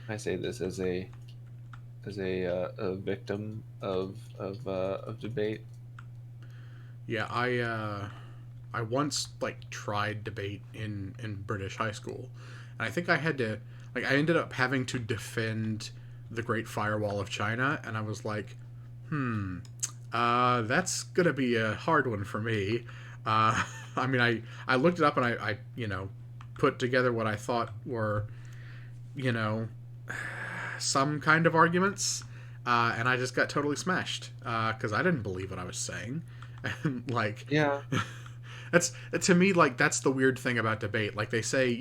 I say this as a victim of debate. Yeah, I once like tried debate in British high school, and I think I had to like I ended up having to defend the Great Firewall of China, and I was like, that's gonna be a hard one for me. I mean, I looked it up and I put together what I thought were you know some kind of arguments, and I just got totally smashed because I didn't believe what I was saying, and like Yeah, that's to me like that's the weird thing about debate. Like they say,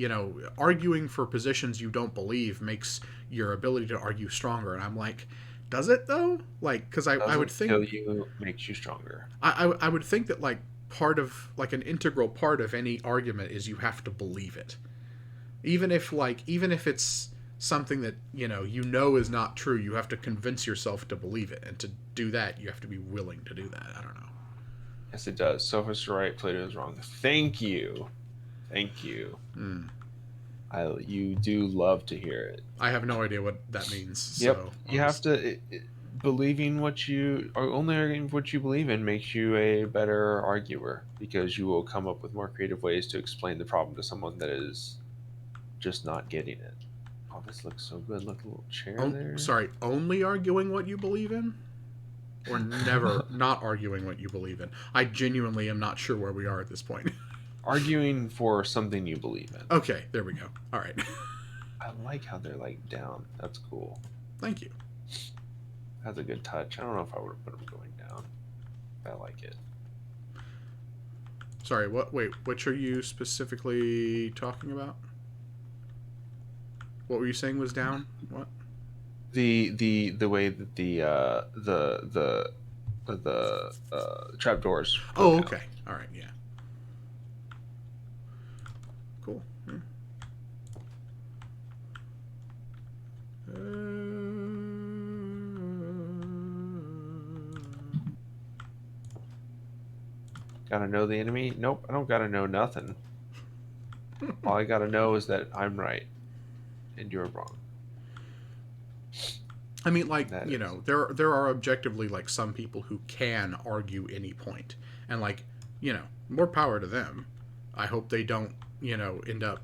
arguing for positions you don't believe makes your ability to argue stronger, and I'm like, does it though? Like, because I would doesn't kill think you makes you stronger. I would think that like part of like an integral part of any argument is you have to believe it, even if it's something that you know is not true. You have to convince yourself to believe it, and to do that you have to be willing to do that. I don't know. Yes, it does. Sophist right, Plato is wrong. Thank you, thank you. Mm. You do love to hear it. I have no idea what that means, Yep, so I'll you have just. to. Believing what you or only arguing what you believe in makes you a better arguer because you will come up with more creative ways to explain the problem to someone that is just not getting it. Oh, this looks so good. Look, a little chair there. Sorry, only arguing what you believe in, or never not arguing what you believe in. I genuinely am not sure where we are at this point. Arguing for something you believe in. Okay, there we go. All right. I like how they're like down. That's cool. Thank you. That's a good touch. I don't know if I would have put them going down. I like it. Sorry, what? Wait, which are you specifically talking about? What were you saying was down? What? The way that the trapdoors go Oh, down. okay. All right, yeah. Cool. Yeah. Gotta know the enemy? Nope, I don't gotta know nothing. All I gotta know is that I'm right and you're wrong. I mean, like That is. there are objectively like some people who can argue any point, and like more power to them. I hope they don't end up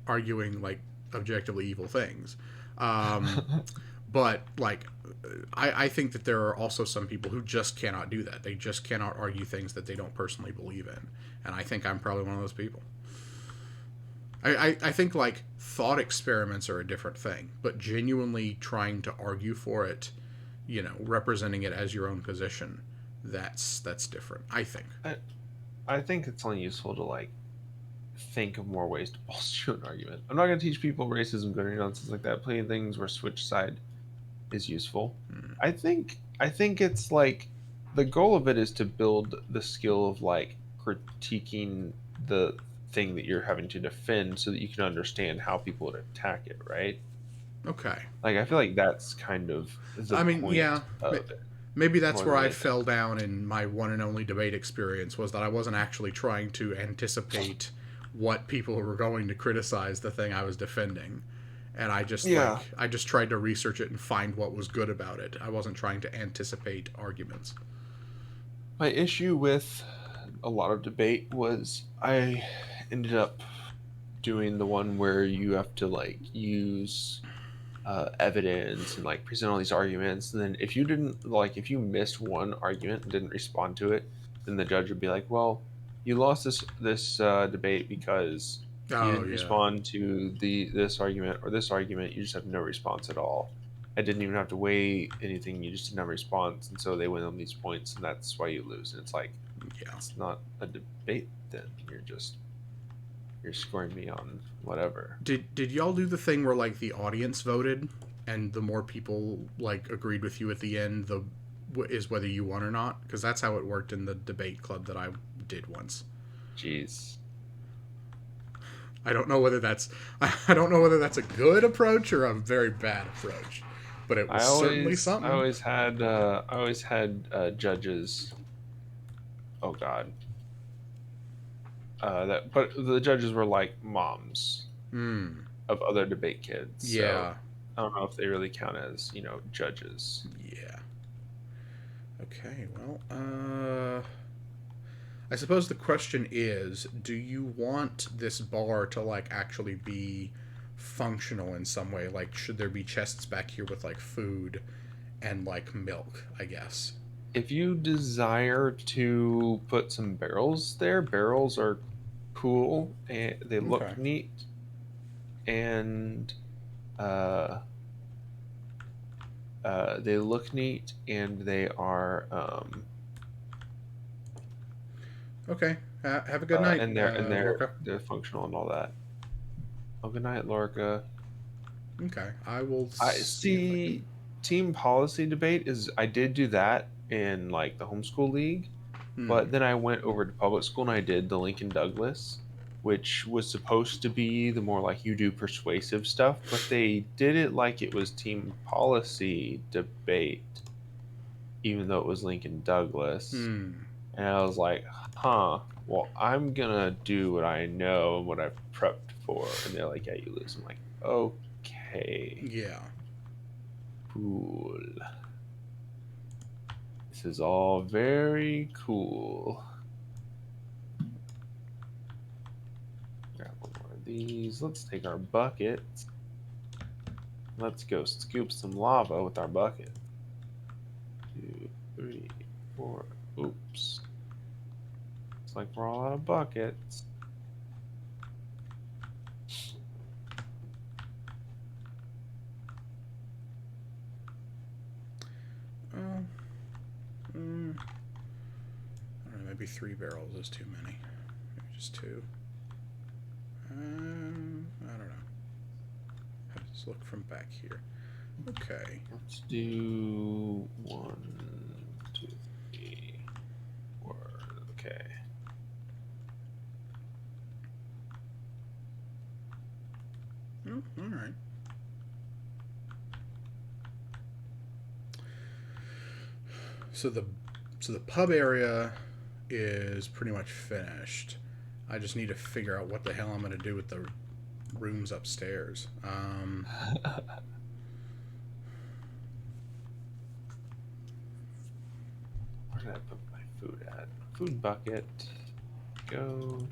arguing like objectively evil things. Um, but like, I think that there are also some people who just cannot do that. They just cannot argue things that they don't personally believe in, and I think I'm probably one of those people. I think like thought experiments are a different thing, but genuinely trying to argue for it, representing it as your own position, that's different. I think. I, I think it's only useful to like think of more ways to bolster an argument. I'm not gonna teach people racism, good or nonsense like that. Plenty of things where switch side is useful. Hmm. I think it's like the goal of it is to build the skill of like critiquing the thing that you're having to defend so that you can understand how people would attack it, right? Okay. Like I feel like that's kind of the I mean, point yeah. of it Maybe that's more where than I anything. fell down in my one and only debate experience, was that I wasn't actually trying to anticipate what people were going to criticize the thing I was defending. And Yeah. I just tried to research it and find what was good about it. I wasn't trying to anticipate arguments. My issue with a lot of debate was I ended up doing the one where you have to like use evidence and like present all these arguments, and then if you missed one argument and didn't respond to it, then the judge would be like, well, you lost this debate because you Oh didn't yeah. respond to this argument or this argument. You just have no response at all. I didn't even have to weigh anything. You just didn't have a response, and so they win on these points, and that's why you lose. And it's like Yeah. it's not a debate. Then you're scoring me on whatever. Did y'all do the thing where like the audience voted, and the more people like agreed with you at the end, the is whether you won or not? Because that's how it worked in the debate club that I did once. Jeez. I don't know whether that's I don't know whether that's a good approach or a very bad approach, but it was certainly I something. always had judges. Oh God, but the judges were like moms Hmm. of other debate kids, so Yeah. I don't know if they really count as judges. Yeah. Okay. Well, I suppose the question is, do you want this bar to like actually be functional in some way? Like, should there be chests back here with like food and like milk, I guess? If you desire to put some barrels there, barrels are cool and they Okay. look neat, and uh, they look neat, and they are Okay. Have a good night, Lorca. they're functional and all that. Oh, good night, Lorca. Okay. I will I see if I can. see. Team policy debate is I did do that in like the homeschool league, Hmm. but then I went over to public school and I did the Lincoln Douglas, which was supposed to be the more like you do persuasive stuff, but they did it like it was team policy debate, even though it was Lincoln Douglas. Hmm. And I was like, huh, well, I'm gonna do what I know and what I've prepped for. And they're like, yeah, you lose. I'm like, okay, Yeah. cool. This is all very cool. Grab one more of these. Let's take our bucket. Let's go scoop some lava with our bucket. 2, 3, 4. Oops. Looks like we're all out of buckets. Oh. Mm, I don't know. Maybe 3 barrels is too many. Maybe just two. I don't know. Let's look from back here. Okay. Let's do 1, 2, 3, 4. Okay. Oh, all right. So the pub area is pretty much finished. I just need to figure out what the hell I'm going to do with the rooms upstairs. Where did I put my food at? Food bucket. Go.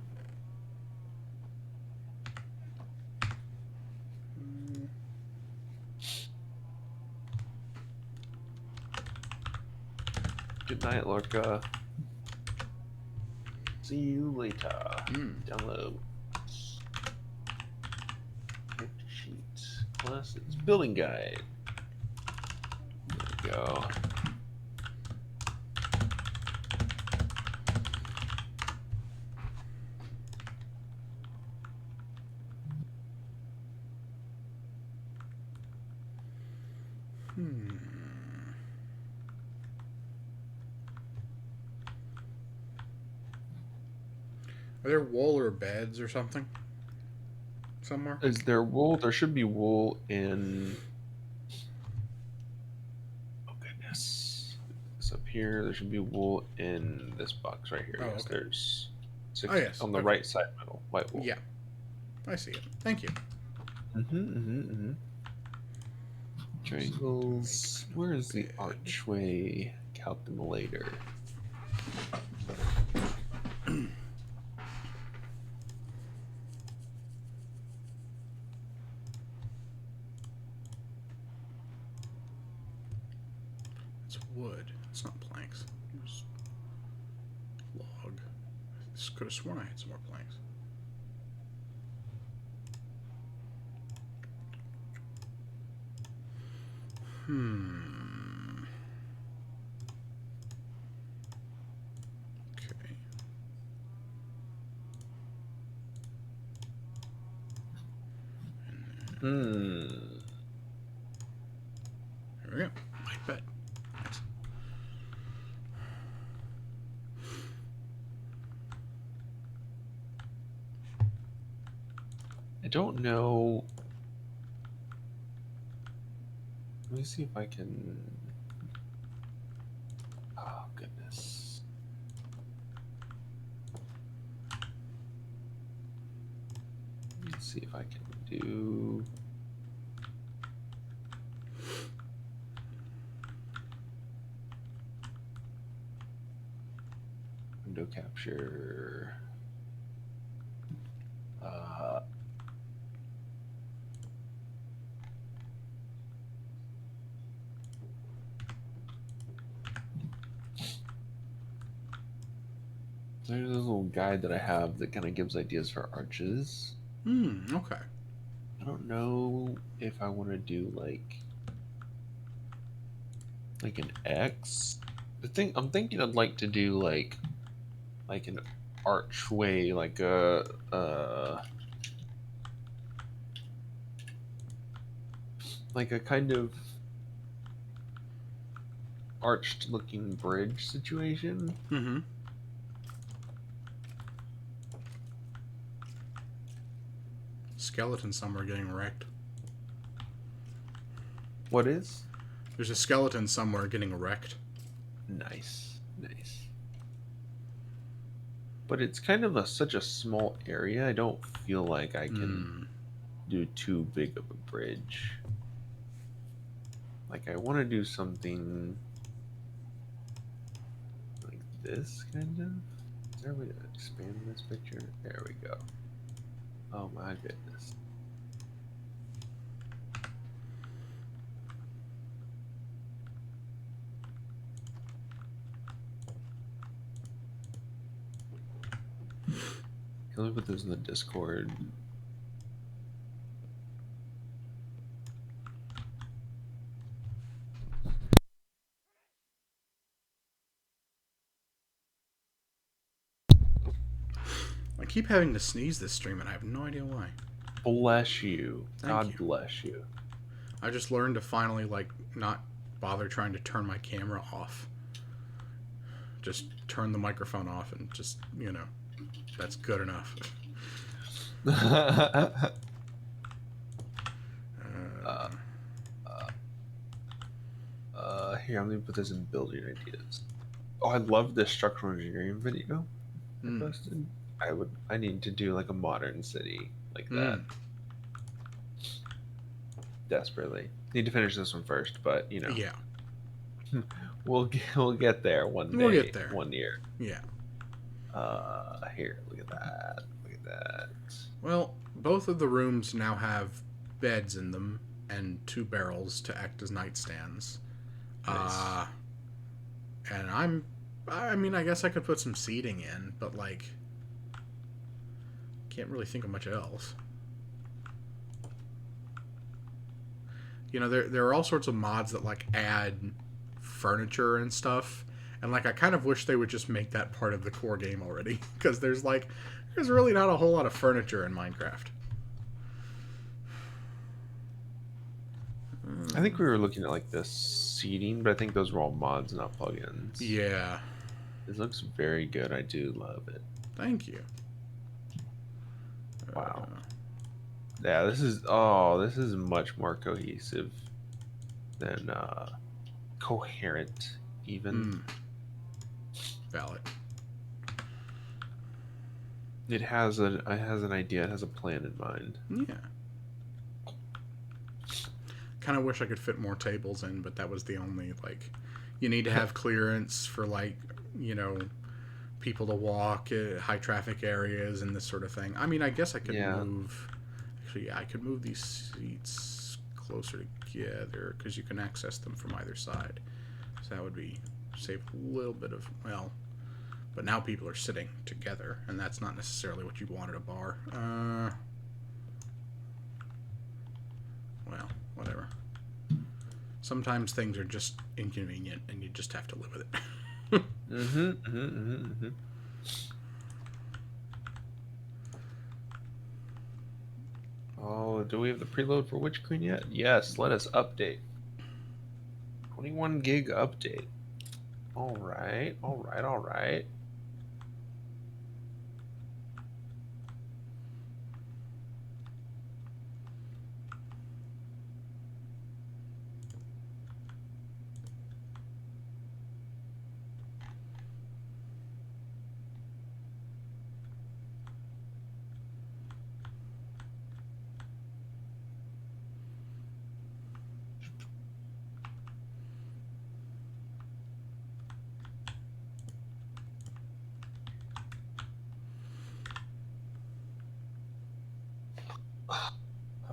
Good night, Lorca. See you later. Download. Sheets. Classes. Building guide. There we go. Are there wool or beds or something somewhere? Is there wool? There should be wool in. Oh goodness. This up here. There should be wool in this box right here. Oh, Yes, okay. there's Oh, 6 yes. on the Okay. right side middle. White wool. Yeah, I see it. Thank you. Triangles. Where is the archway calculator? It's wood. It's not planks. It's log. I could have sworn I had some more planks. Okay. Hmm. There we go. Light bed. Nice. I don't know. Let me see if I can. Oh, goodness. Let's see if I can do. Window capture. Uh, there's a little guide that I have that kind of gives ideas for arches. Okay. I don't know if I want to do like an X. I'm thinking I'd like to do like an archway, like a kind of arched looking bridge situation. Mm-hmm. Skeleton somewhere getting wrecked. What is? There's a skeleton somewhere getting wrecked. Nice, nice. But it's kind of such a small area. I don't feel like I can do too big of a bridge. Like I want to do something like this, kind of. Is there a way to expand this picture? There we go. Oh my goodness. Can we put this in the Discord? I keep having to sneeze this stream, and I have no idea why. Bless you. Thank you. Bless you. I just learned to finally not bother trying to turn my camera off. Just turn the microphone off, and just that's good enough. Here, I'm gonna put this in building ideas. Oh, I love this structural engineering video I posted. I need to do like a modern city like that. Desperately need to finish this one first, but Yeah. we'll get there one day. We'll get there. 1 year. Yeah. Here, look at that. Look at that. Well, both of the rooms now have beds in them and 2 barrels to act as nightstands. Nice. And I guess I could put some seating in, but can't really think of much else. There are all sorts of mods that add furniture and stuff, and I kind of wish they would just make that part of the core game already, because there's really not a whole lot of furniture in Minecraft. I think we were looking at the seating, but I think those were all mods, not plugins. Yeah. It looks very good. I do love it. Thank you. Wow. Yeah, this is much more cohesive than coherent even. Valid. It has an idea, it has a plan in mind. Yeah. Kind of wish I could fit more tables in, but that was the only you need to have clearance for people to walk, high traffic areas, and this sort of thing. I mean, I guess I could move. Actually, yeah, I could move these seats closer together because you can access them from either side. So that would save a little bit of but now people are sitting together, and that's not necessarily what you want at a bar. Well, whatever. Sometimes things are just inconvenient, and you just have to live with it. Oh, do we have the preload for Witch Queen yet? Yes, let us update. 21 gig update. All right.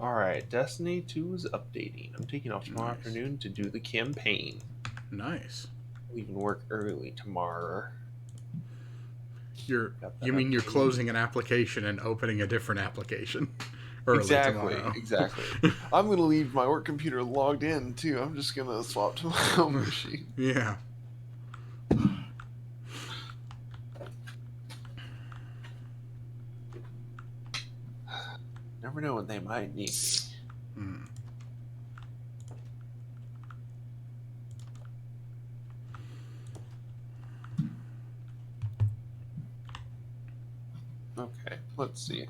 All right, Destiny 2 is updating. I'm taking off tomorrow Nice. afternoon to do the campaign. Nice. I'll even work early tomorrow. You mean you're closing an application and opening a different application early tomorrow? Exactly. I'm gonna leave my work computer logged in too. I'm just gonna swap to my home machine. Yeah. Never know when they might need me. Mm. Okay, let's see.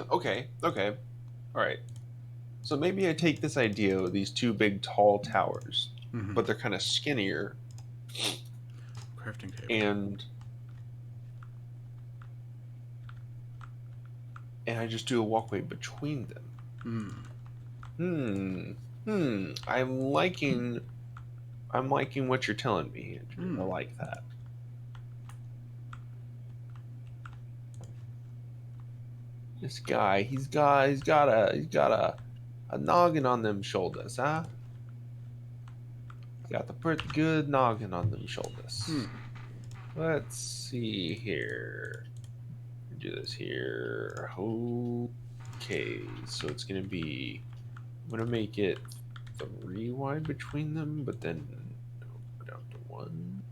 Okay. All right. So maybe I take this idea of these two big tall towers, but they're kind of skinnier. Crafting table. And I just do a walkway between them. I'm liking what you're telling me, Andrew. I like that. This guy, he's got a noggin on them shoulders, huh? He's got the pretty good noggin on them shoulders. Let's see here. Do this here. Okay, so it's gonna be. I'm gonna make it 3 wide between them, but then go down to 1.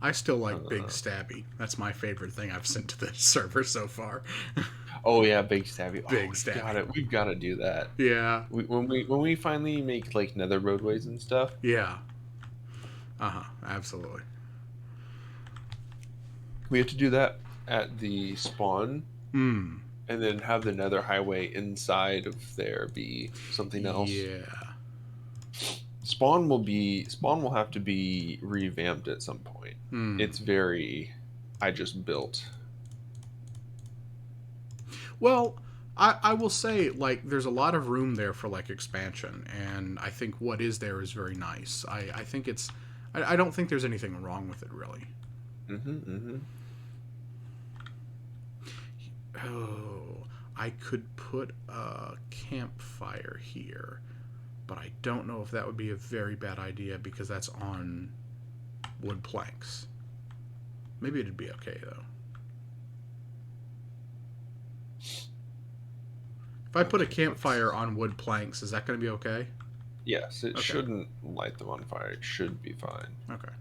I still like Big Stabby. That's my favorite thing I've sent to this server so far. Oh yeah, Big Stabby. Big Stabby. We've got to do that. Yeah. When we finally make like nether roadways and stuff. Yeah. Absolutely. We have to do that at the spawn. And then have the nether highway inside of there be something else. Yeah. Spawn will have to be revamped at some point. It's very I just built. Well, I will say, like, there's a lot of room there for, like, expansion, and I think what is there is very nice. I think it's... I don't think there's anything wrong with it, really. Oh, I could put a campfire here, but I don't know if that would be a very bad idea because that's on wood planks. Maybe it'd be okay, though. If I put a campfire on wood planks, is that going to be okay? Yes, it shouldn't light them on fire. It should be fine. Okay.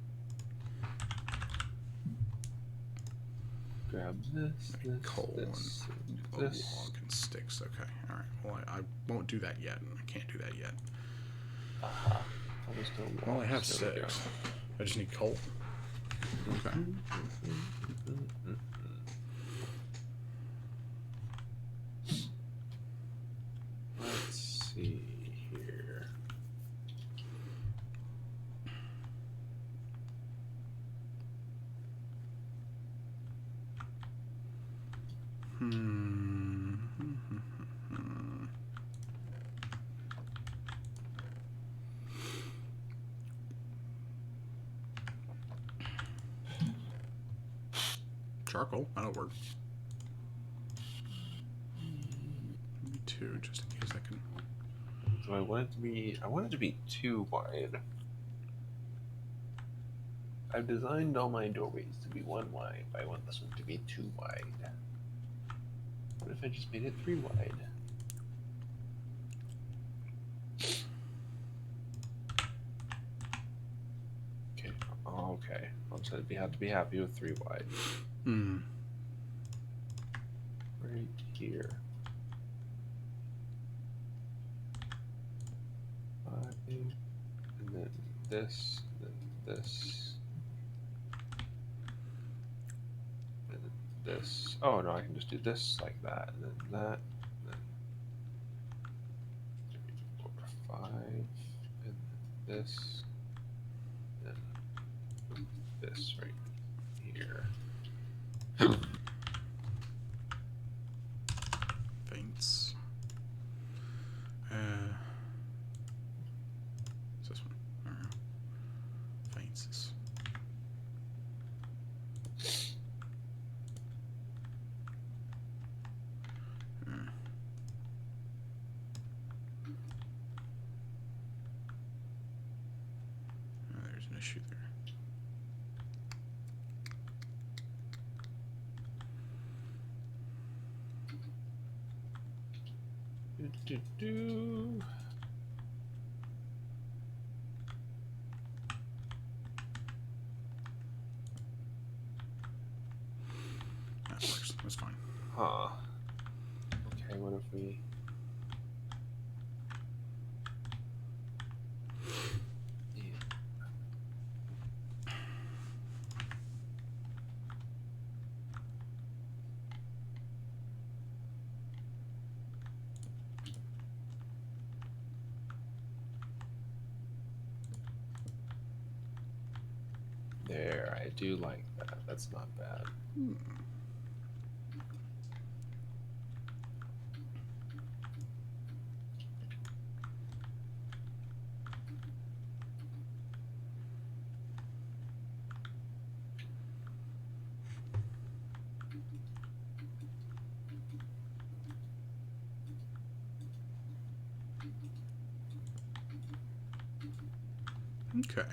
Grab this coal this, and log and sticks. Okay, all right. Well, I won't do that yet. I can't do that yet. Well, I have sticks. I just need coal. Okay. Let's see here. Charcoal, that'll work. Maybe 2, just in case I can. So I want it to be 2 wide. I've designed all my doorways to be 1 wide, but I want this one to be 2 wide. What if I just made it 3 wide? Okay. I'll just have to be happy with 3 wide. Right here. 5, and then this, and then this, and then this. Oh no, I can just do this like that, and then that, and then 3, 4, 5, and then this, and this right here. Faints. Is this one? I don't know. Faints. issue there. That works. That's fine. Huh. Okay, what if we... There, I do like that. That's not bad. Okay.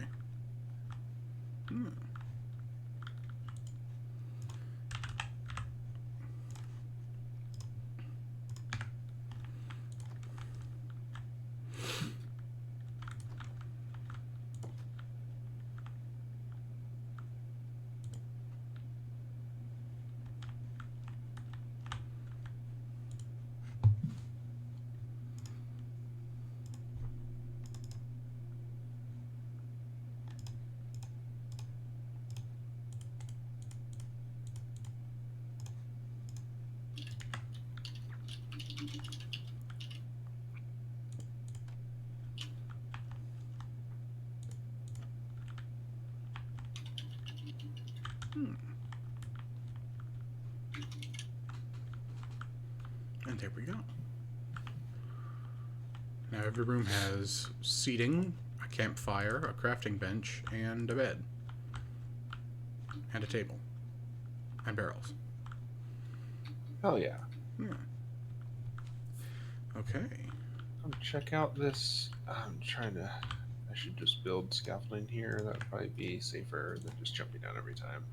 And there we go. Now every room has seating, a campfire, a crafting bench, and a bed. And a table. And barrels. Oh yeah. Okay. Check out this. I'm trying to... I should just build scaffolding here. That would probably be safer than just jumping down every time.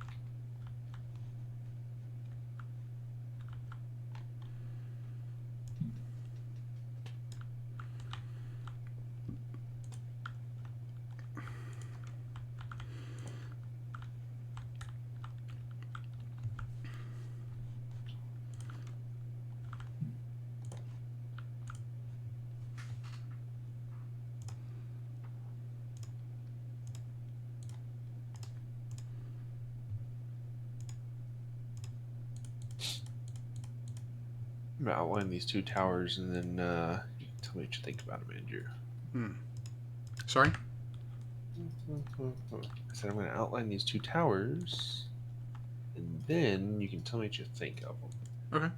I'm going to outline these two towers and then you can tell me what you think about them, Andrew. Sorry? I said I'm going to outline these two towers and then you can tell me what you think of them. Okay.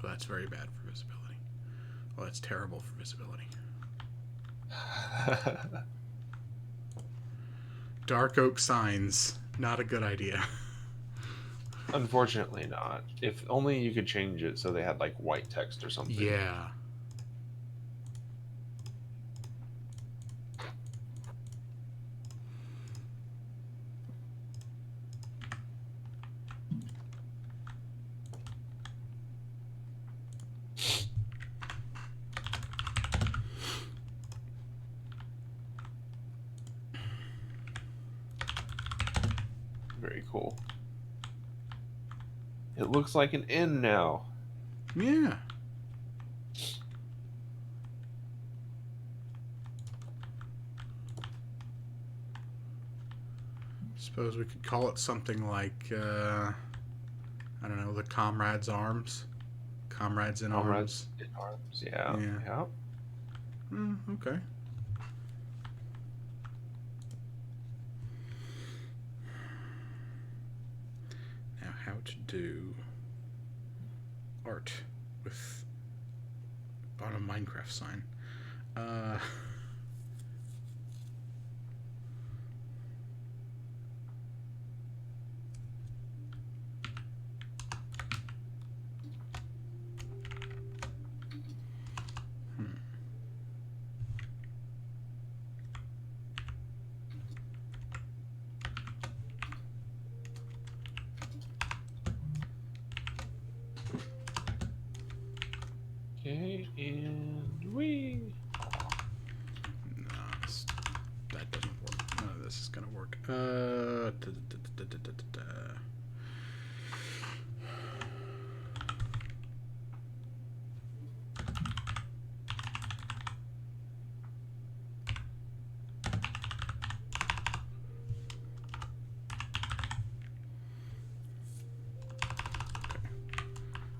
Oh, that's very bad for visibility. Oh, that's terrible for visibility. Dark oak signs. Not a good idea. Unfortunately not. If only you could change it so they had like white text or something. Yeah. Very cool. It looks like an inn now. Yeah. Suppose we could call it something like, I don't know, the Comrades' Arms? Comrades in Arms? In Arms, yeah. Okay. Now, how to do art with on a Minecraft sign. Okay, and we. No, that doesn't work. None of this is gonna work.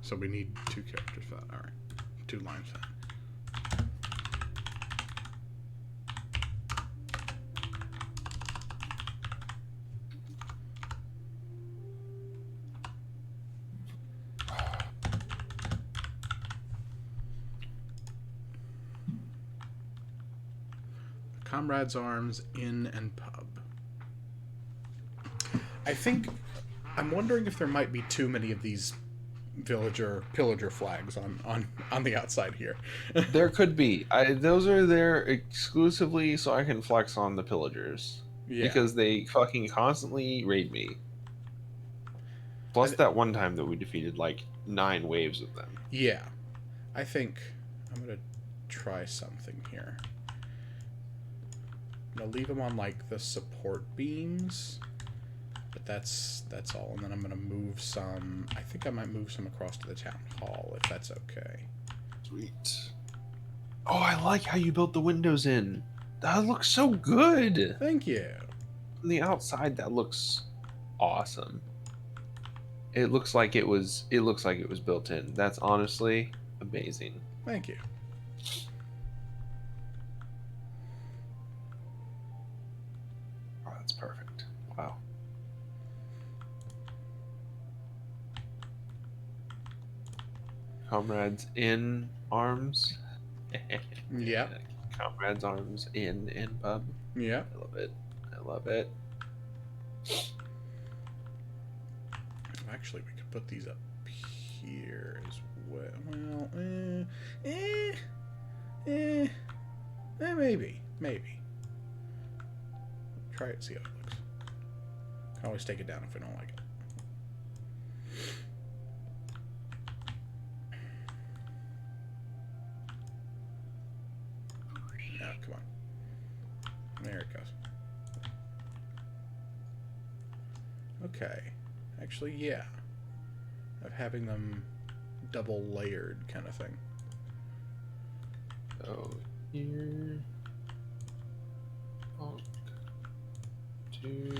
So we need 2 characters for that. All right, 2 lines then. Comrades' Arms, Inn, and Pub. I think I'm wondering if there might be too many of these pillager flags on the outside here. There could be. Those are there exclusively so I can flex on the pillagers. Yeah. Because they fucking constantly raid me. Plus that one time that we defeated like 9 waves of them. Yeah. I think I'm going to try something here. I'm going to leave them on like the support beams. But that's all. And then I'm going to move some. I think I might move some across to the town hall if that's okay. Sweet. Oh, I like how you built the windows in. That looks so good. Thank you. On the outside, that looks awesome. It looks like it was built in. That's honestly amazing. Thank you. Oh, that's perfect. Wow. Comrades in arms. Yeah. Comrades arms in pub. Yeah. I love it. I love it. Actually, we could put these up here as well. Well, maybe. Try it, see how it looks. Can always take it down if we don't like it. Yeah, come on. There it goes. Okay. Actually, yeah. Of having them double layered kind of thing. So here. 2.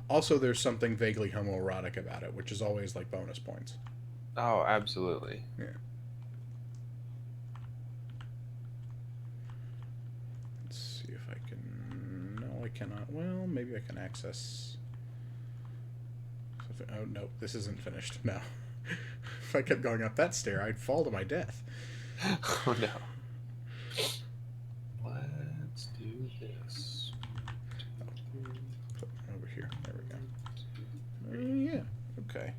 Also, there's something vaguely homoerotic about it, which is always like bonus points. Oh, absolutely. Yeah. Let's see if I can. No, I cannot. Well, maybe I can access. Oh no, this isn't finished. No. If I kept going up that stair, I'd fall to my death. Oh no. Let's do this. Put it over here. There we go. Yeah. Okay.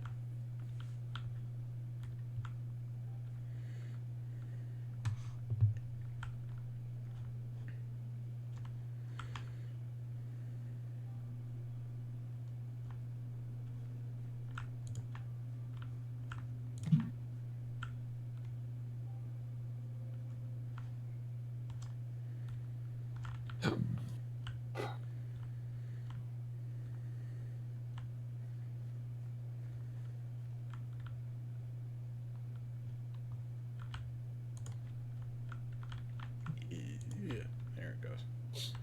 Yeah, there it goes.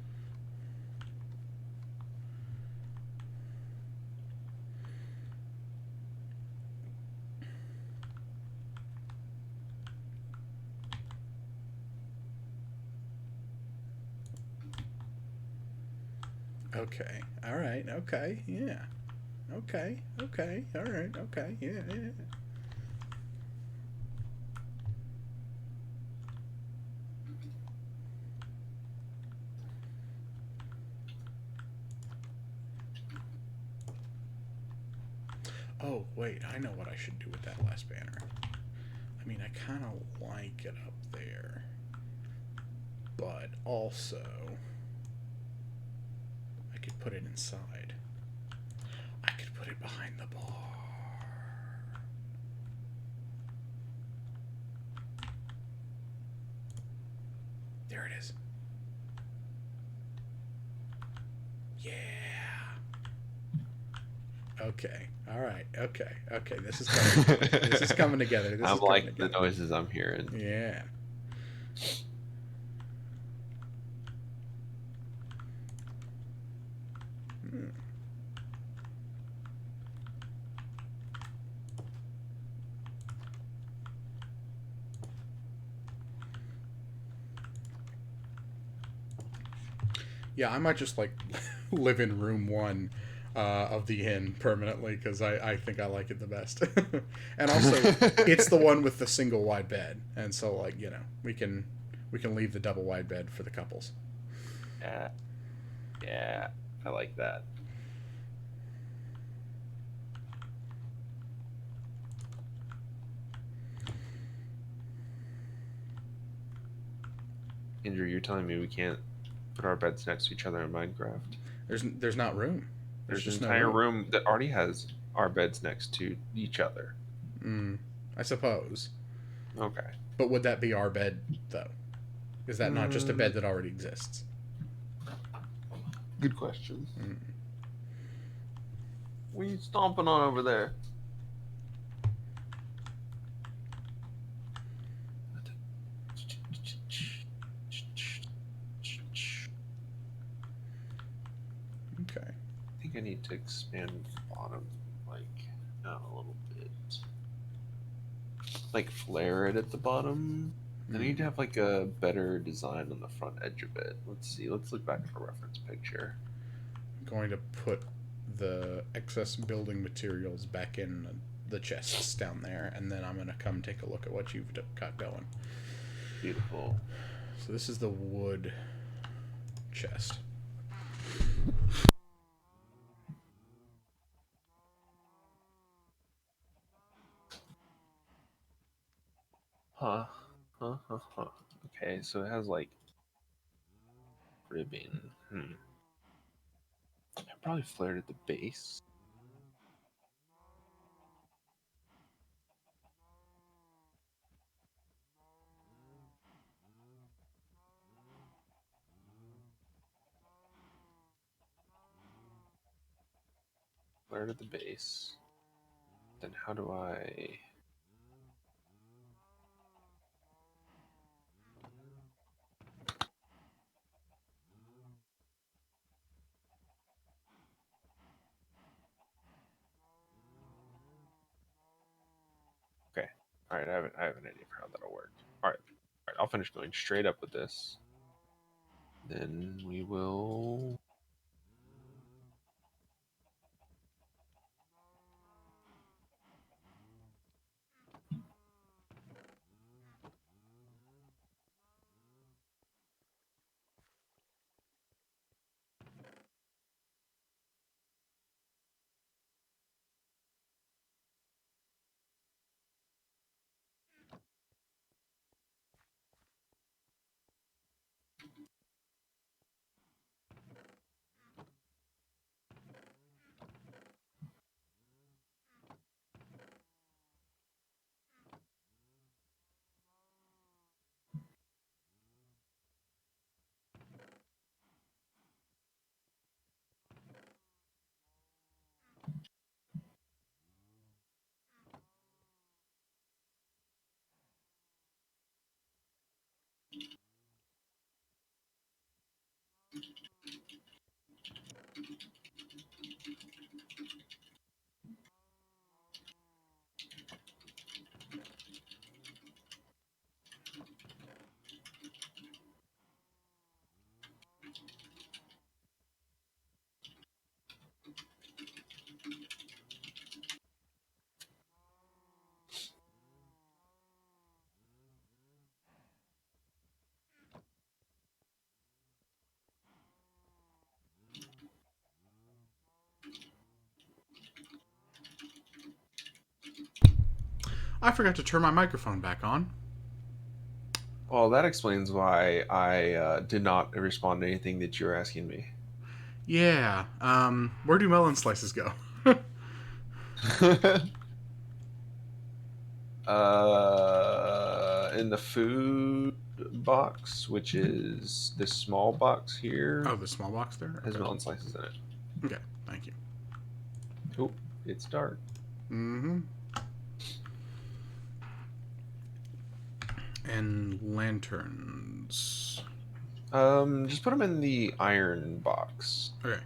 Okay. All right. Okay. Yeah. Okay. Okay. All right. Okay. Yeah. Yeah. Oh, wait. I know what I should do with that last banner. I mean, I kind of like it up there. But also, I could put it inside. put it behind the bar. There it is. Yeah. Okay. All right. Okay. Okay. This is coming. This is coming together. I'm like the noises I'm hearing. Yeah. Yeah, I might just like live in room one of the inn permanently because I think I like it the best. And also, it's the one with the single wide bed, and so like we can leave the double wide bed for the couples. Yeah, yeah, I like that. Andrew, you're telling me we can't put our beds next to each other in Minecraft? There's not room. There's an just entire no room that already has our beds next to each other. I suppose. Okay. But would that be our bed though? Is that not just a bed that already exists? Good question. What are you stomping on over there? Okay. I think I need to expand the bottom, like, out a little bit. Like, flare it at the bottom. I need to have, like, a better design on the front edge of it. Let's see. Let's look back at a reference picture. I'm going to put the excess building materials back in the chests down there, and then I'm going to come take a look at what you've got going. Beautiful. So this is the wood chest. Huh. Okay, so it has, like, ribbing. I probably flared at the base. Flared at the base. Then how do I... Okay. Alright, I have an idea for how that'll work. Alright, I'll finish going straight up with this. Then we will... I forgot to turn my microphone back on. Well, that explains why I did not respond to anything that you were asking me. Yeah. Where do melon slices go? In the food box, which is this small box here, Oh, the small box there? has Okay. melon slices in it. Okay, thank you. Oh, it's dark. Mm-hmm. And lanterns. Just put them in the iron box. Okay.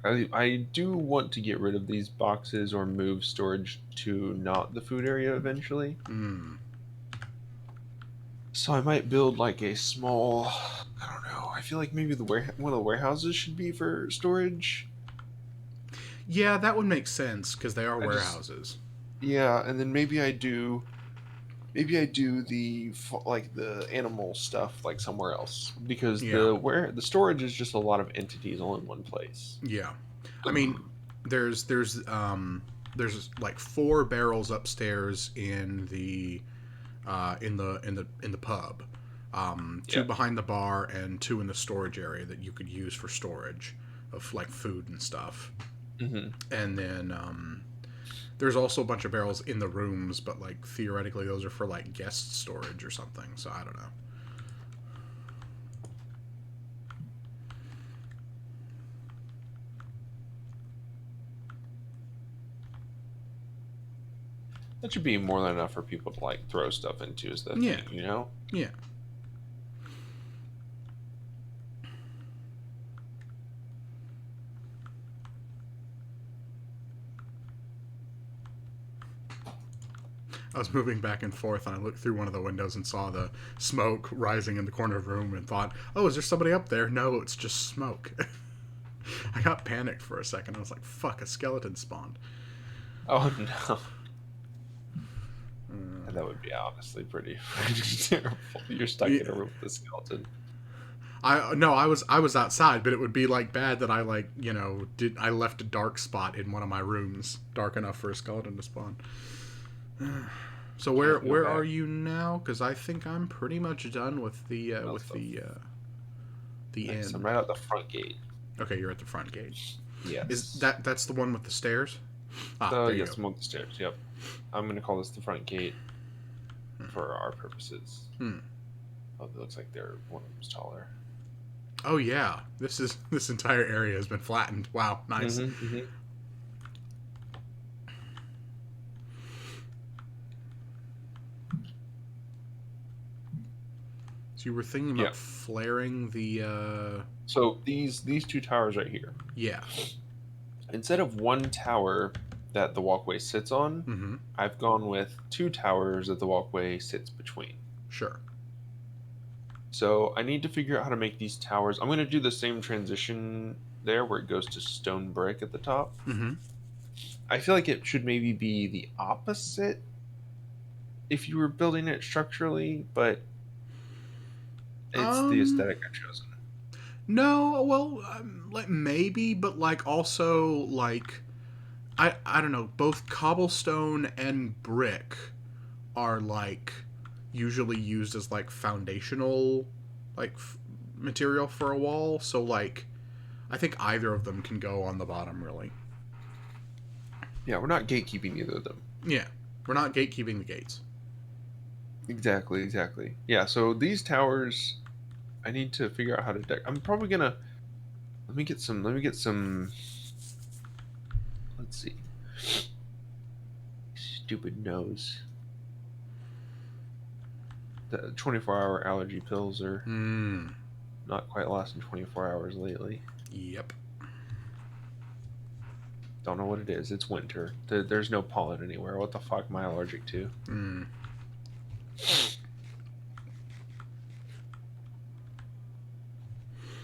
I do want to get rid of these boxes or move storage to not the food area eventually. Mm. So I might build like a small. I don't know. I feel like maybe one of the warehouses should be for storage. Yeah, that would make sense because they are I just warehouses. Yeah, and then maybe I do like the animal stuff like somewhere else because Yeah. the storage is just a lot of entities all in one place. Yeah. I mean, there's like 4 barrels upstairs in the pub. Two Yeah. behind the bar and 2 in the storage area that you could use for storage of like food and stuff. Hmm. And then there's also a bunch of barrels in the rooms, but like theoretically those are for like guest storage or something. So I don't know. That should be more than enough for people to like throw stuff into is the Yeah. thing, you know? Yeah. I was moving back and forth, and I looked through one of the windows and saw the smoke rising in the corner of the room and thought, oh, is there somebody up there? No, it's just smoke. I got panicked for a second. I was like, fuck, a skeleton spawned. Oh no. That would be honestly pretty terrible. You're stuck in a room with a skeleton. I was outside, but it would be like bad that I left a dark spot in one of my rooms, dark enough for a skeleton to spawn. So where are you now? Because I think I'm pretty much done with the Nice. I'm end. right out the front gate. Okay, you're at the front gate. Is Yes. that's the one with the stairs? Ah, there you Yes, go. I'm on the stairs. Yep. I'm gonna call this the front gate for our purposes. Hmm. Oh, it looks like one of them's taller. Oh yeah, this entire area has been flattened. Wow, nice. Mm-hmm, mm-hmm. So you were thinking about flaring the. So these 2 towers right here. Yeah. Instead of one tower that the walkway sits on, Mm-hmm. I've gone with 2 towers that the walkway sits between. Sure. So I need to figure out how to make these towers. I'm going to do the same transition there where it goes to stone brick at the top. Mm-hmm. I feel like it should maybe be the opposite if you were building it structurally, but it's the aesthetic I've chosen. No, well, like maybe, but like also like I don't know. Both cobblestone and brick are like usually used as like foundational like material for a wall. So like I think either of them can go on the bottom really. Yeah, we're not gatekeeping either of them. Yeah, we're not gatekeeping the gates. Exactly. Yeah, so these towers, I need to figure out how to deck. I'm probably gonna let me get some. Let's see. Stupid nose. The 24-hour allergy pills are not quite lasting 24 hours lately. Yep. Don't know what it is. It's winter. There's no pollen anywhere. What the fuck am I allergic to?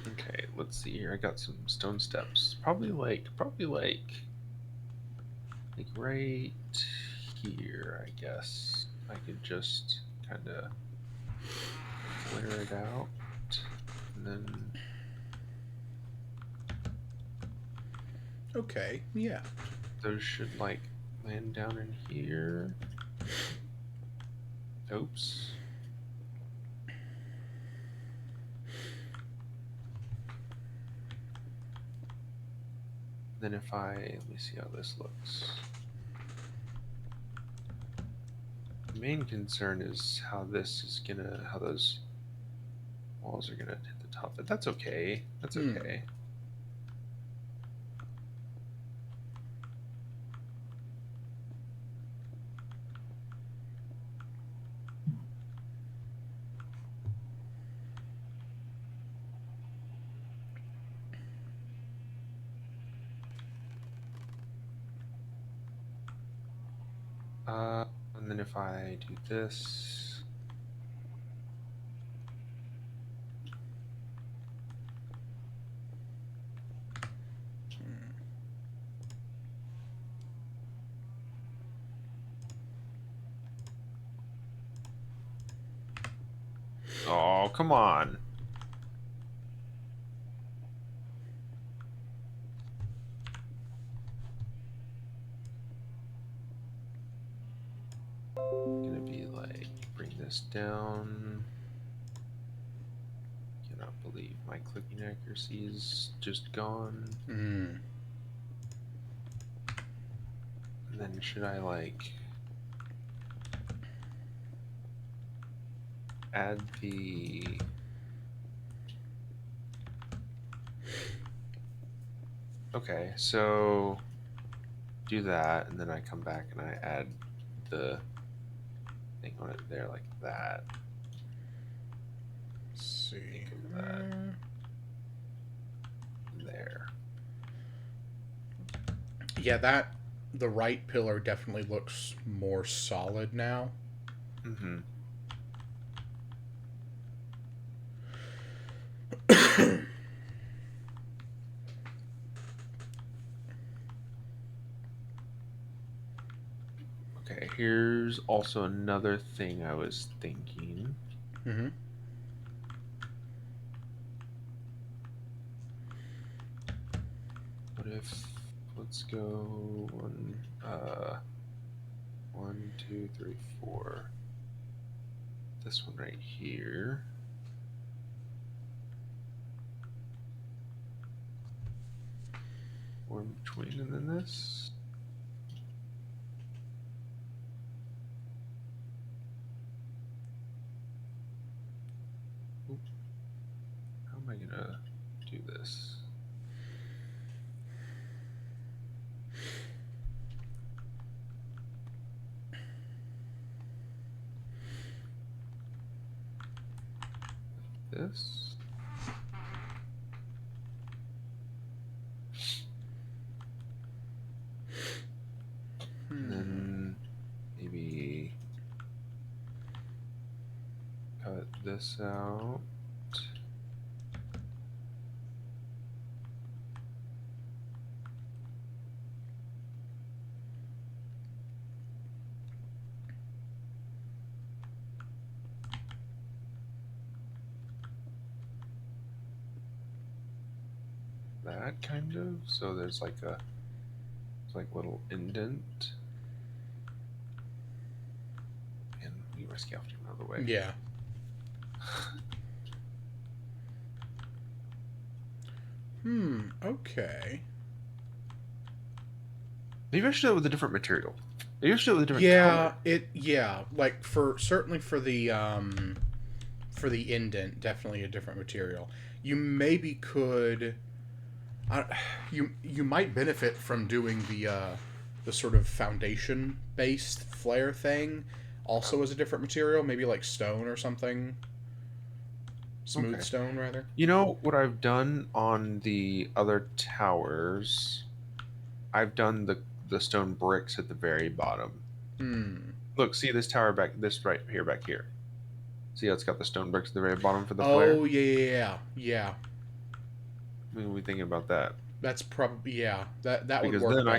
Okay, let's see here. I got some stone steps. Probably like right here, I guess. I could just kind of clear it out. And then Okay. Yeah. those should like land down in here. Oops. Then if let me see how this looks. main concern is how those walls are gonna hit the top. But that's okay. That's okay. And then if I do this, oh, come on. Gonna be like, bring this down. Cannot believe my clicking accuracy is just gone. And then should I like add the okay, so do that, and then I come back and I add the thing on it there like that. Let's see. That. There. Yeah, the right pillar definitely looks more solid now. Mm-hmm. Okay, here's also another thing I was thinking. What if, let's go 1, 2, 3, 4. This one right here. Or in between, and then this. Oop. How am I gonna do this? This. And then maybe cut this out. That kind of, so there's like a little indent, and we were scaffolding another way. Yeah. Okay. Maybe I should do it with a different material. Maybe I should do it with a different color. Like certainly for the indent, definitely a different material. You maybe could you might benefit from doing the sort of foundation based flare thing also as a different material, maybe like stone or something. Smooth stone, rather. You know what I've done on the other towers? I've done the stone bricks at the very bottom. Look, see this tower back right here. See how it's got the stone bricks at the very bottom for the flare? Oh yeah. What are we thinking about that? That's probably that would because work then better,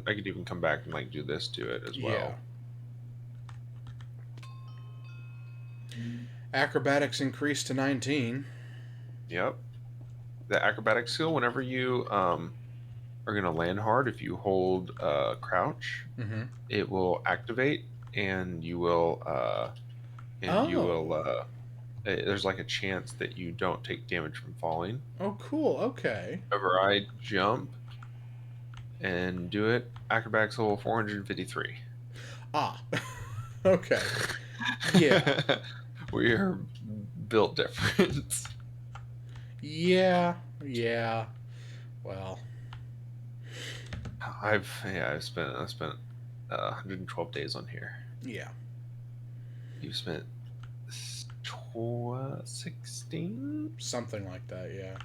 I could even come back and like do this to it as well. Acrobatics increased to 19. Yep. The acrobatic skill, whenever you are gonna land hard, if you hold crouch, it will activate, and you will there's like a chance that you don't take damage from falling. Oh, cool. Okay. Whenever I jump and do it, acrobatics level 453. Ah. Okay. Yeah. We're built different. Yeah. Yeah. Well. I've spent 112 days on here. Yeah. You've spent 16. Something like that. Yeah.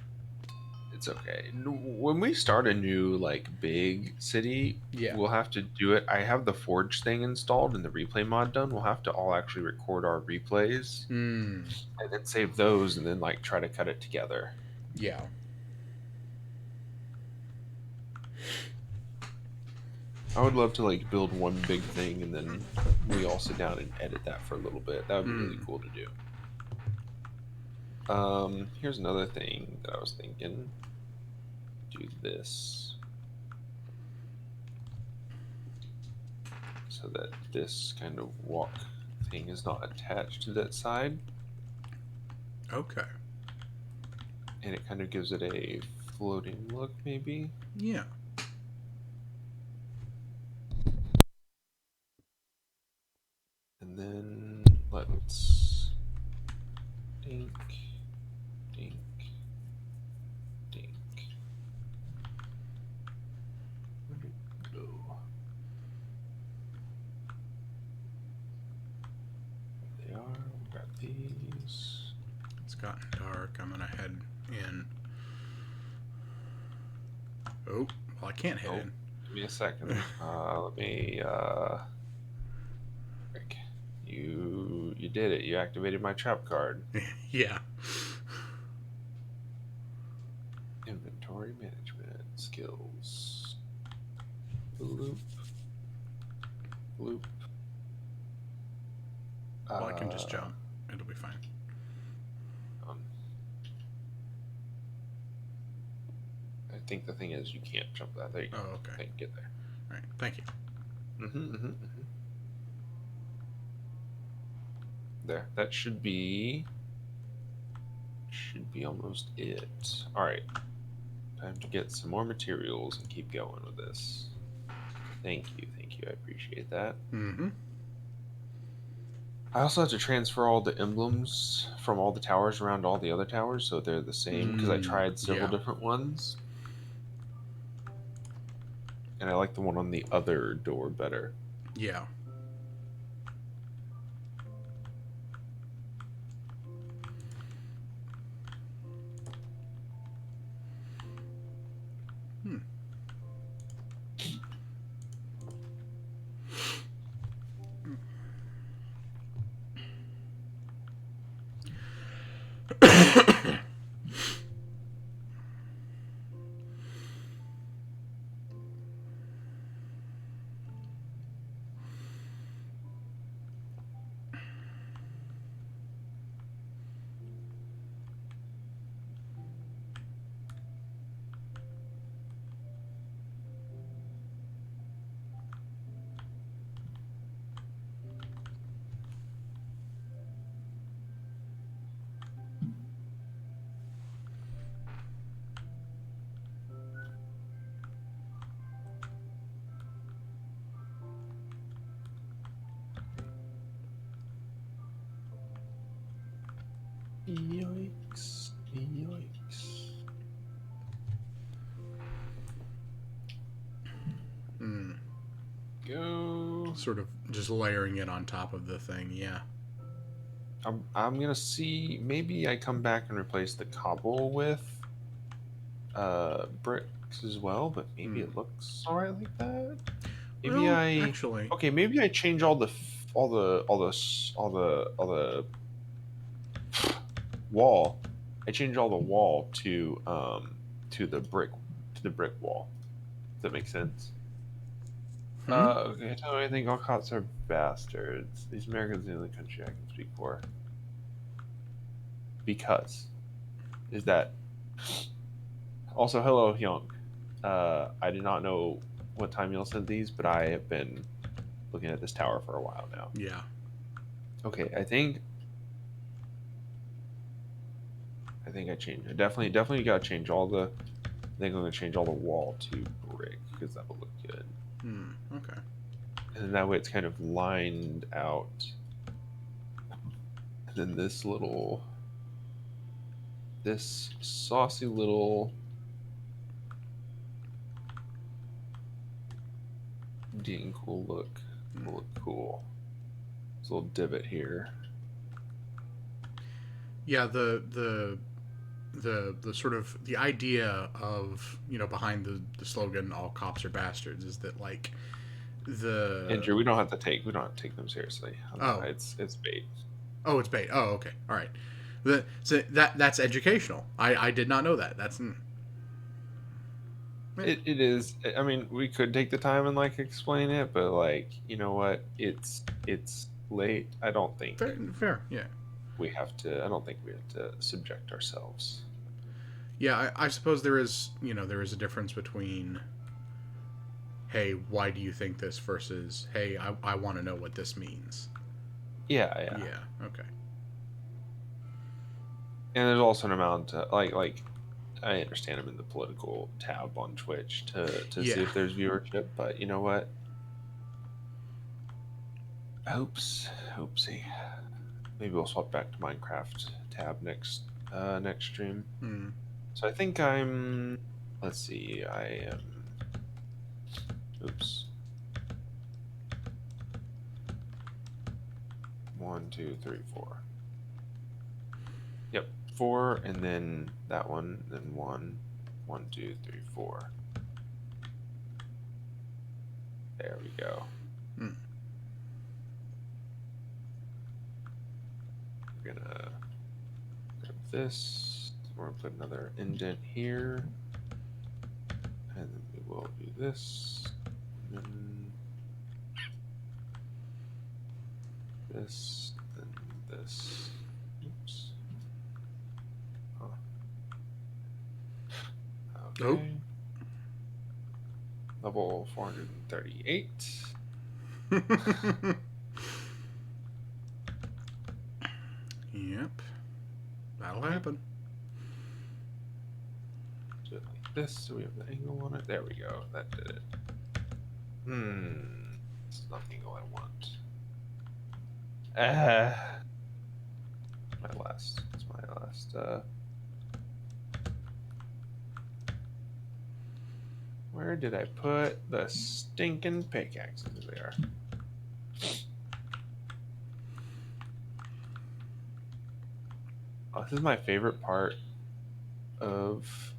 It's okay. When we start a new like big city, Yeah. we'll have to do it. I have the Forge thing installed and the replay mod done. We'll have to all actually record our replays Hmm. and then save those and then like try to cut it together. Yeah. I would love to like build one big thing and then we all sit down and edit that for a little bit. That would be really Hmm. cool to do. Here's another thing that I was thinking. Do this so that this kind of walk thing is not attached to that side. Okay. And it kind of gives it a floating look, maybe. Yeah. And then let's dink, dink, dink. Where'd it go? There they are. We got these. It's gotten dark. I'm gonna head in. Oh. Well, I can't head in. Give me a second. Let me. Rick, you did it. You activated my trap card. Yeah. Inventory management skills. Loop. Loop. Well, I can just jump. It'll be fine. I think the thing is you can't jump that. There you go. Oh, okay. Okay, get there. All right. Thank you. There. That should be almost it. All right. Time to get some more materials and keep going with this. Thank you. I appreciate that. Mm-hmm. I also have to transfer all the emblems from all the towers around all the other towers so they're the same because I tried several different ones. And I like the one on the other door better. Yeah. Yikes. Yikes. Hmm. Go. Sort of just layering it on top of the thing. Yeah. I'm gonna see. Maybe I come back and replace the cobble with bricks as well, but maybe it looks alright like that. Maybe Well, actually. Okay, maybe I change all the wall. I change all the wall to the brick wall. Does that make sense? Okay, tell me I think all cops are bastards. These Americans are the only country I can speak for. Because is that also hello Hyung. I did not know what time you'll send these, but I have been looking at this tower for a while now. Yeah. Okay, I think I changed. I definitely got to change all the. I think I'm gonna change all the wall to brick because that will look good. Okay. and that way it's kind of lined out. And then this saucy little being cool look will look cool. This little divot here. Yeah, the sort of the idea of, behind the slogan "all cops are bastards" is that, like, Andrew, we don't have to take them seriously. Oh. It's bait. Oh, it's bait. Oh, okay, all right. That's educational. I did not know that. It is. I mean, we could take the time and like explain it, but like, you know what? It's late. I don't think fair. Yeah. we have to. I don't think we have to subject ourselves. Yeah, I suppose there is a difference between, hey, why do you think this, versus, hey, I want to know what this means. Yeah. Yeah. Okay. And there's also an amount like I understand I'm in the political tab on Twitch to see if there's viewership, but you know what? Oopsie. Maybe we'll swap back to Minecraft tab next stream. So I think I'm. Let's see. I am. Oops. 1, 2, 3, 4. Yep, 4, and then that one, then 1, 1, 2, 3, 4. There we go. We're gonna grab this. We're gonna put another indent here, and then we will do this. And then this, and this. Oops. Huh. Okay. Nope. Level 438. Yep. That'll happen. Do it like this, so we have the angle on it. There we go. That did it. This is not the angle I want. It's my last. Where did I put the stinking pickaxes? There they are. Oh, this is my favorite part of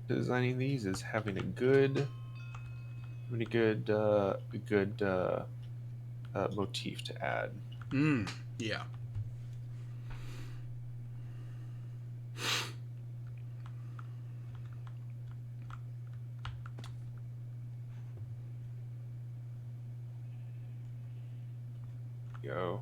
designing these, is having a good motif to add. Yeah. Go.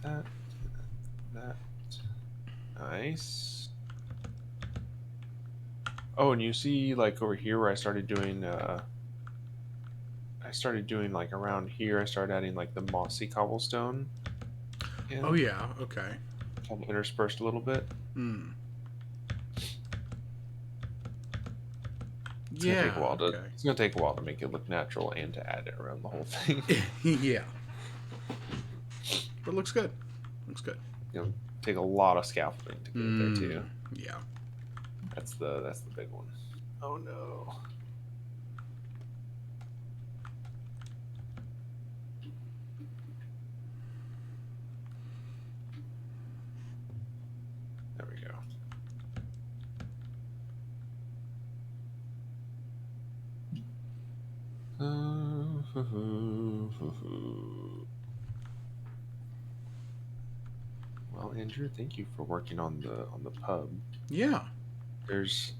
That. Nice. Oh, and you see, like, over here where I started doing like around here, I started adding like the mossy cobblestone. Oh yeah, okay. Kind of interspersed a little bit. It's gonna take a while it's gonna take a while to make it look natural and to add it around the whole thing. Yeah. But it looks good. Take a lot of scaffolding to get it there too. Yeah. That's the big one. Oh no. There we go. Well, Andrew, thank you for working on the pub. Yeah. There's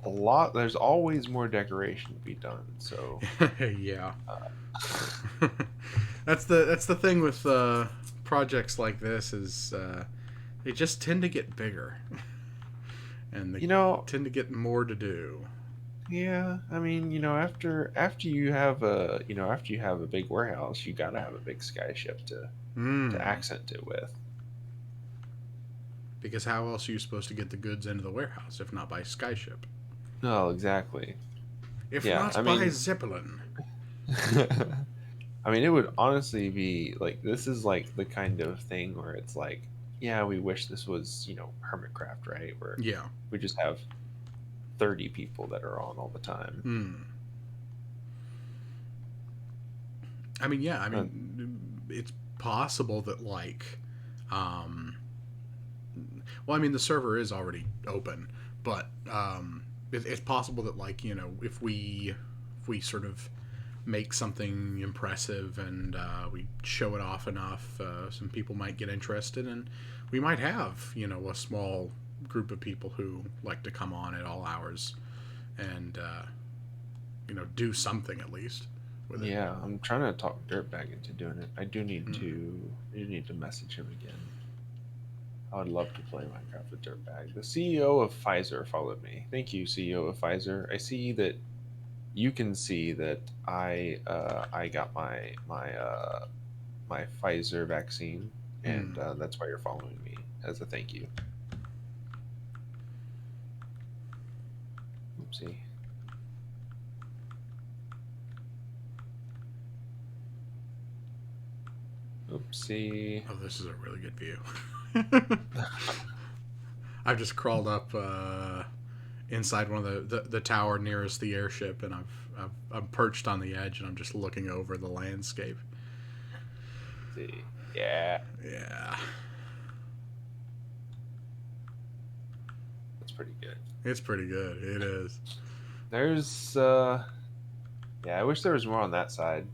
always more decoration to be done, so yeah. That's the thing with projects like this, is they just tend to get bigger. And they tend to get more to do. Yeah, I mean, after you have a big warehouse, you gotta have a big skyship to accent it with. Because how else are you supposed to get the goods into the warehouse if not by skyship? No, exactly. If Yeah, not I by mean, Zeppelin. I mean, it would honestly be like this is like the kind of thing where it's like, yeah, we wish this was, Hermitcraft, right? Where Yeah. we just have 30 people that are on all the time. Hmm. I mean, yeah. I Uh, mean, it's possible that um, well, I mean, the server is already open, but it's possible that if we sort of make something impressive and we show it off enough, some people might get interested, and we might have a small group of people who like to come on at all hours and do something at least with it. yeah, I'm trying to talk Dirtbag into doing it. Mm. I do need to message him again. I would love to play Minecraft with Dirtbag. The CEO of Pfizer followed me. Thank you, CEO of Pfizer. I see that you can see that I got my Pfizer vaccine, and Mm. that's why you're following me as a thank you. Oopsie. Oopsie. Oh, this is a really good view. I've just crawled up inside one of the tower nearest the airship, and I'm perched on the edge, and I'm just looking over the landscape. See. Yeah, Yeah, that's pretty good. it's pretty good. It is. There's yeah, I wish there was more on that side.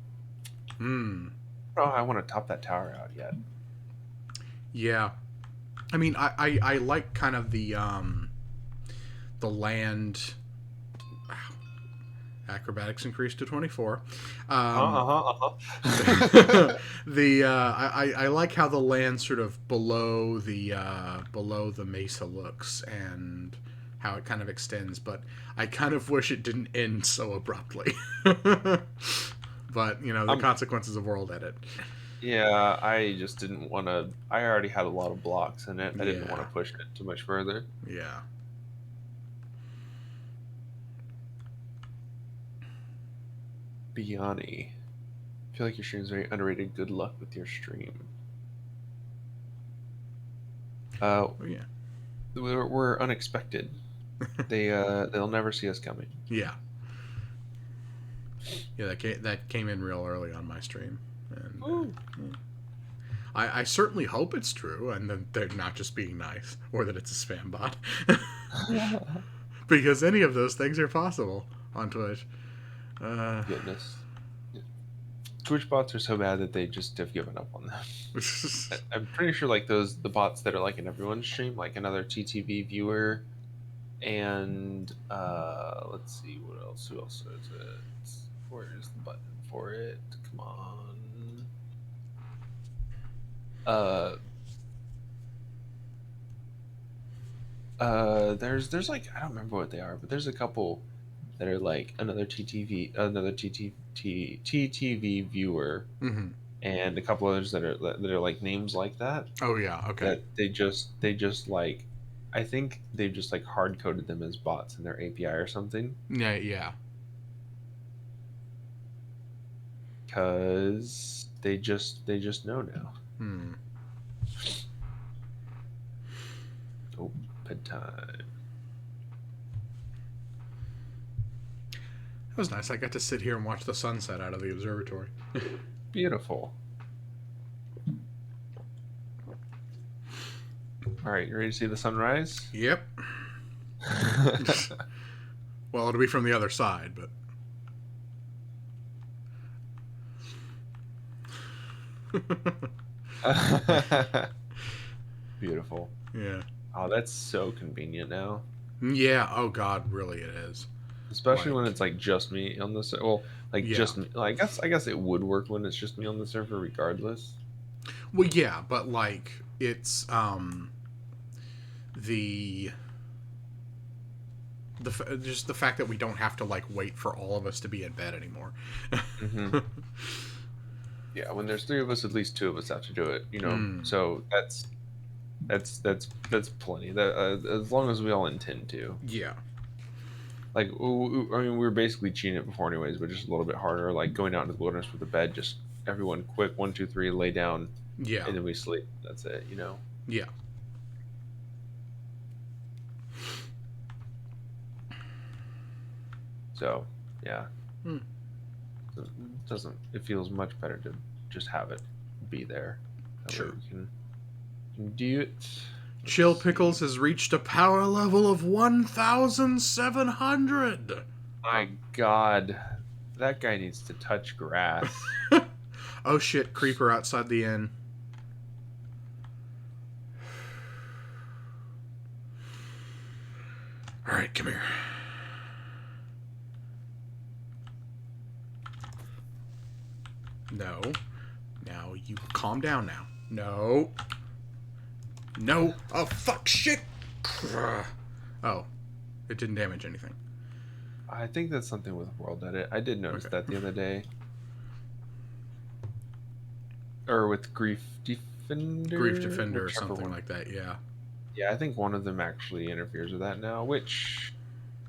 Hmm. Oh, I want to top that tower out yet. Yeah. I mean, I like kind of the land. Acrobatics increased to 24. Uh-huh, uh-huh. I like how the land sort of below the mesa looks and how it kind of extends, but I kind of wish it didn't end so abruptly. But the I'm consequences of world edit. Yeah, I just didn't want to. I already had a lot of blocks in it. I didn't want Yeah, to push it too much further. yeah. Biani, I feel like your stream is very underrated. Good luck with your stream. Oh yeah, We're unexpected. They'll never see us coming. yeah, yeah. That came in real early on my stream, and Ooh. yeah. I certainly hope it's true, and that they're not just being nice, or that it's a spam bot, because any of those things are possible on Twitch. Uh, Goodness. Twitch bots are so bad that they just have given up on them. I'm pretty sure like the bots that are like in everyone's stream, like another TTV viewer, and let's see what else. Who else is it? Where's the button for it? Come on. There's like I don't remember what they are, but there's a couple that are like another TTV viewer, mhm. and a couple others that are like names like that. Oh yeah, okay. That they just like, I think they've just like hard coded them as bots in their API or something. Yeah, yeah. Because they just know now. Hmm. Oh, bedtime. That was nice. I got to sit here and watch the sunset out of the observatory. Beautiful. All right, you ready to see the sunrise? Yep. Well, it'll be from the other side, but. Beautiful. Yeah. Oh, that's so convenient now. Yeah. Oh God, really, it is. Especially when Like, it's like just me on the server. Well, like yeah. just me. Well, I guess it would work when it's just me on the server, regardless. Well, yeah, but like it's the just the fact that we don't have to like wait for all of us to be in bed anymore. Hmm. Yeah, when there's three of us, at least two of us have to do it. Mm. So That's plenty. That as long as we all intend to. Yeah. Like, I mean, we were basically cheating it before, anyways, but just a little bit harder. Like going out into the wilderness with a bed, just everyone quick, 1, 2, 3, lay down, Yeah. and then we sleep. That's it, you know. Yeah. So, yeah. Hmm. It feels much better to just have it be there. That Sure. way we can do it. Chill Pickles has reached a power level of 1,700. My God, that guy needs to touch grass. Oh shit, creeper outside the inn. Alright, come here. No. Now, you calm down now. No. No. Oh, fuck, shit. Oh. It didn't damage anything. I think that's something with World Edit. I did notice that the other day. Or with Grief Defender? Grief Defender or something like that, yeah. Yeah, I think one of them actually interferes with that now, which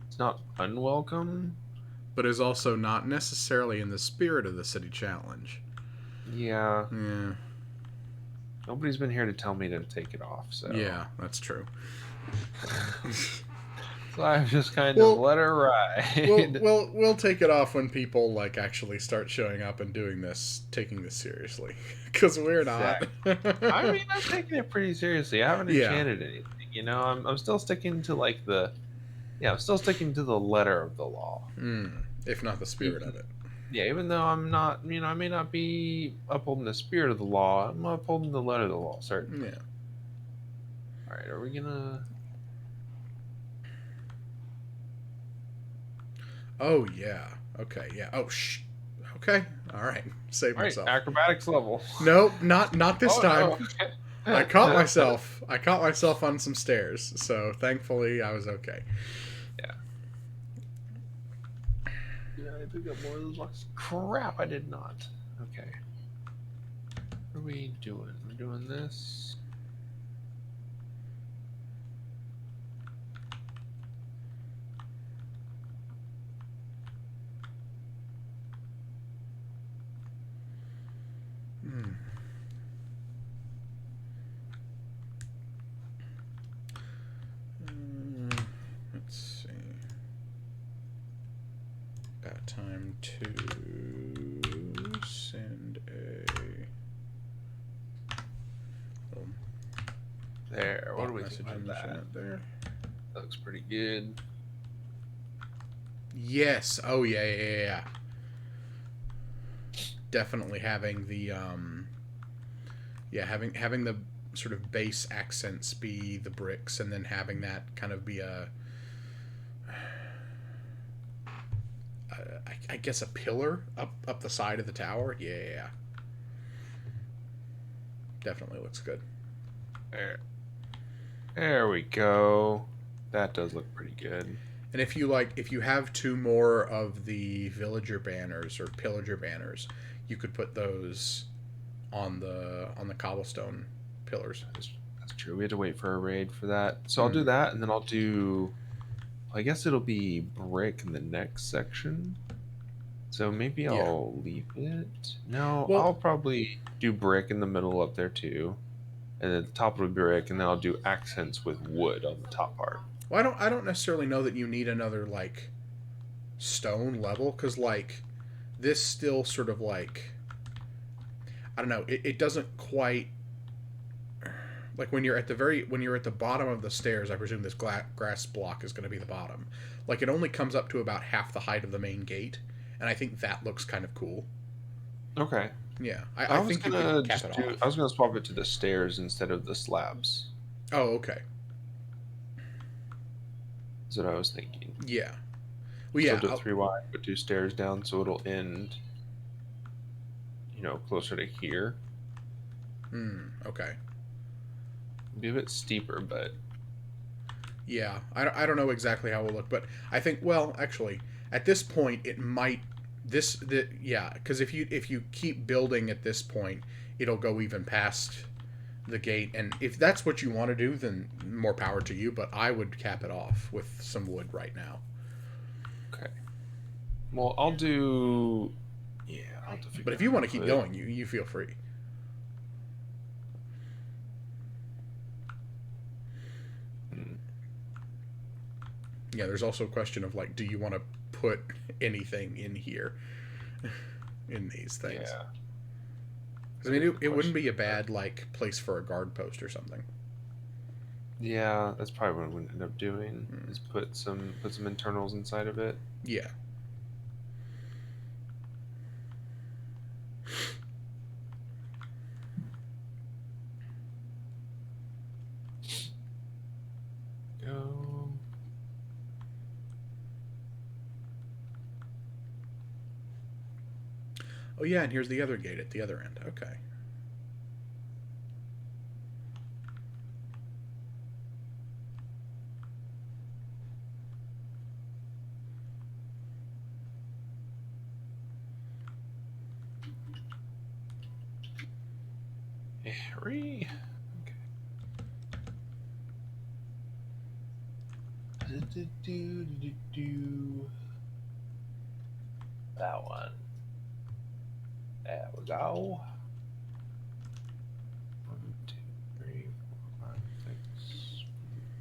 is not unwelcome. But is also not necessarily in the spirit of the city challenge. Yeah. Yeah. Nobody's been here to tell me to take it off, so. Yeah, that's true. So I've just kind of let her ride. We'll take it off when people like actually start showing up and doing this, taking this seriously, because we're not. I mean, I'm taking it pretty seriously. I haven't enchanted anything. You know, I'm still sticking to like I'm still sticking to the letter of the law, if not the spirit of it. Yeah, even though I'm not, you know, I may not be upholding the spirit of the law, I'm upholding the letter of the law, certainly. Yeah. All right, are we gonna? Oh yeah. Okay. Yeah. Oh Okay. All right. Save myself. Acrobatics level. Nope. Not this time. No, okay. I caught myself. I caught myself on some stairs. So thankfully I was okay. Yeah. Did I pick up more of those blocks? Crap! I did not. Okay. What are we doing? We're doing this. Let's see. About time to send a. There. What do we think about that? There. That looks pretty good. Yes. Oh yeah. Definitely having the having the sort of base accents be the bricks, and then having that kind of be I guess a pillar up the side of the tower. Yeah. Definitely looks good. There we go. That does look pretty good. And if you have two more of the villager banners or pillager banners, you could put those on the cobblestone pillars. That's true. We had to wait for a raid for that. So I'll do that, and then I'll do. I guess it'll be brick in the next section. So maybe I'll leave it. No, I'll probably do brick in the middle up there too, and then the top will be brick, and then I'll do accents with wood on the top part. Well, I don't necessarily know that you need another like stone level, because like this still sort of like, I don't know, it doesn't quite like when you're at the bottom of the stairs. I presume this grass block is going to be the bottom. Like it only comes up to about half the height of the main gate, and I think that looks kind of cool. Okay. Yeah, I think you could cap it off. I was going to swap it to the stairs instead of the slabs. Oh, okay. That's what I was thinking. Yeah. Well, yeah. So do 3 wide, but 2 stairs down, so it'll end, closer to here. Okay. Be a bit steeper, but yeah, I don't know exactly how it will look, but I think, well, actually, at this point, it might because if you keep building at this point, it'll go even past the gate, and if that's what you want to do, then more power to you. But I would cap it off with some wood right now. Okay. Well, I'll do. Yeah, I'll have to figure But if out you how want to to keep put- going, you feel free. Hmm. Yeah, there's also a question of like, do you want to put anything in here in these things? Yeah. I mean, it wouldn't be a bad like place for a guard post or something. Yeah, that's probably what I'm gonna end up doing. Is put some internals inside of it. Yeah. Go. Oh yeah, and here's the other gate at the other end. Okay. Harry. Okay. That one. There we go. 1, 2, 3, 4, 5,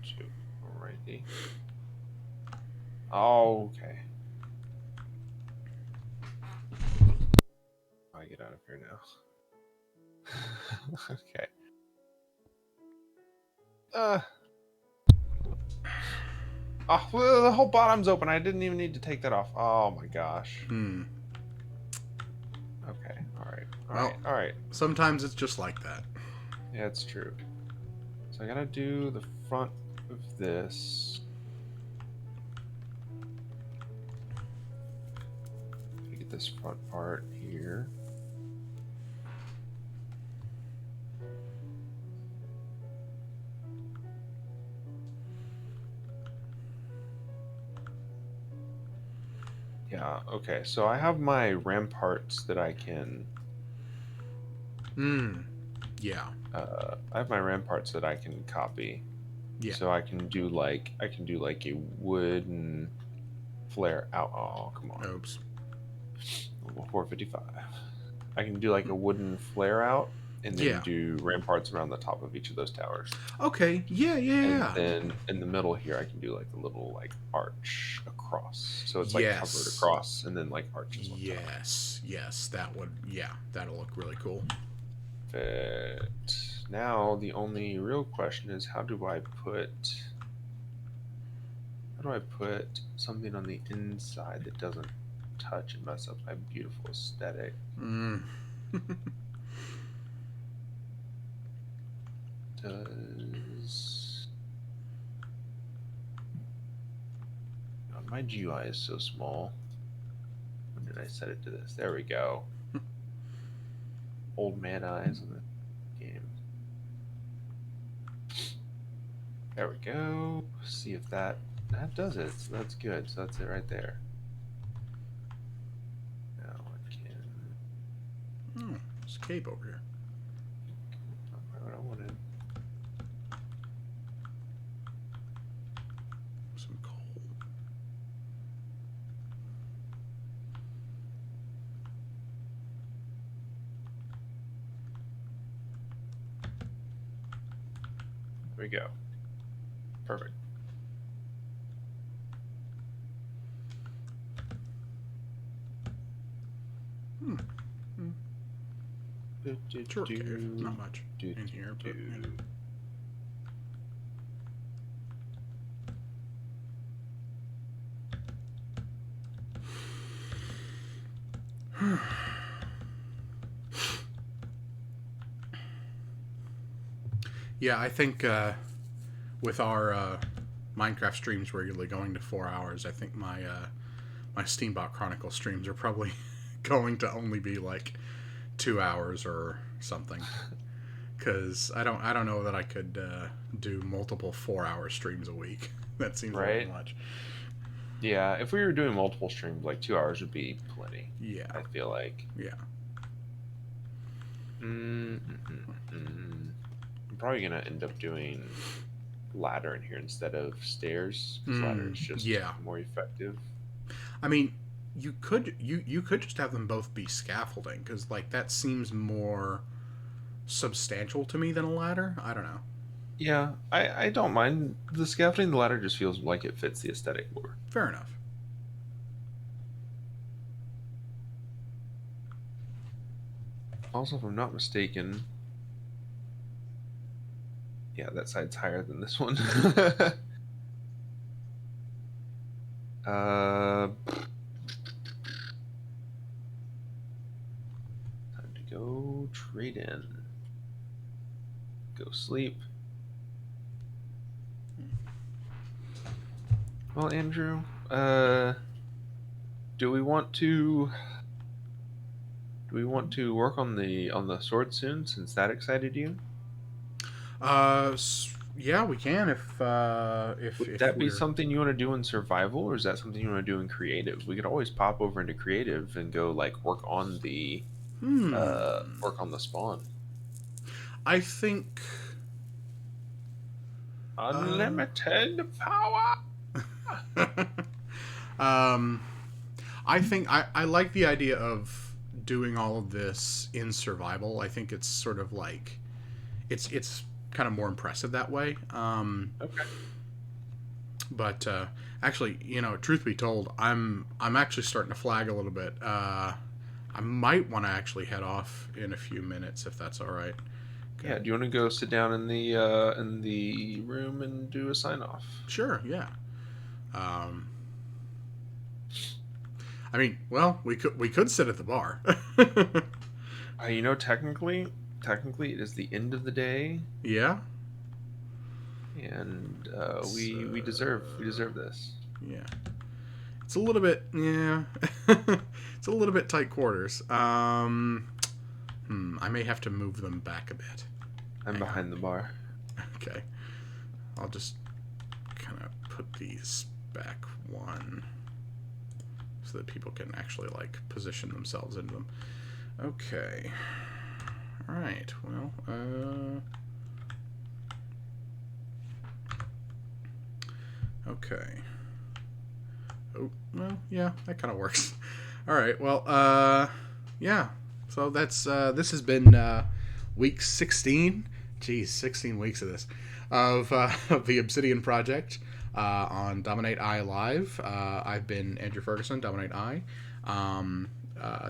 6, 2. Alrighty. Oh, okay. I get out of here now. Okay. Oh, well, the whole bottom's open. I didn't even need to take that off. Oh my gosh. Hmm. Okay. All right. Well, All right. sometimes it's just like that. Yeah, it's true. So I gotta do the front of this. Get this front part here. Yeah, okay. So I have my ramparts that I can Yeah. I have my ramparts that I can copy. Yeah. So I can do like a wooden flare out. Oh, come on. Oops. 455. I can do like a wooden flare out and then Yeah. do ramparts around the top of each of those towers. Okay. Yeah. And then in the middle here, I can do like a little like arch across. So it's like covered across and then like arches on top. Yes. That would. Yeah. That'll look really cool. But now the only real question is how do I put something on the inside that doesn't touch and mess up my beautiful aesthetic? Does God, my GUI is so small. When did I set it to this? There we go. Old man eyes on the game. There we go. See if that does it. So that's good. So that's it right there. Now I can. There's a cape over here. Not what I wanted. Some coal. There we go. Perfect. Short cave. Not much in here, but. Yeah, I think with our Minecraft streams regularly going to 4 hours, I think my Steambot Chronicle streams are probably going to only be like 2 hours or something. Because I don't know that I could do multiple 4-hour streams a week. That seems a little much. Yeah, if we were doing multiple streams, like 2 hours would be plenty. Yeah, I feel like. Yeah. probably gonna end up doing ladder in here instead of stairs because ladder is just Yeah. more effective. I mean, you could just have them both be scaffolding because like that seems more substantial to me than a ladder. I don't know. Yeah, I don't mind the scaffolding. The ladder just feels like it fits the aesthetic more. Fair enough. Also, if I'm not mistaken, yeah, that side's higher than this one. Time to go trade in. Go sleep. Well, Andrew, do we want to work on the sword soon since that excited you? Yeah, we can if Would that be we're something you want to do in survival, or is that something you want to do in creative? We could always pop over into creative and go like work on the spawn. I think Unlimited power. um I think I like the idea of doing all of this in survival. I think it's sort of like it's kind of more impressive that way. Okay. But actually, truth be told, I'm actually starting to flag a little bit. I might want to actually head off in a few minutes if that's all right. Okay. Yeah. Do you want to go sit down in the room and do a sign off? Sure. Yeah. Um, I mean, well, we could sit at the bar. Technically, it is the end of the day, Yeah. and It's, we deserve this. yeah. It's a little bit, yeah. It's a little bit tight quarters. I may have to move them back a bit. I'm Hang behind on. the bar. Okay. I'll just kind of put these back one so that people can actually like position themselves into them. Okay. All right. Well, okay. Oh, well, yeah, that kind of works. All right. Well, yeah. So that's this has been week 16. Geez, 16 weeks of this of the Obsidian project on DominateEye Live. I've been Andrew Ferguson, DominateEye.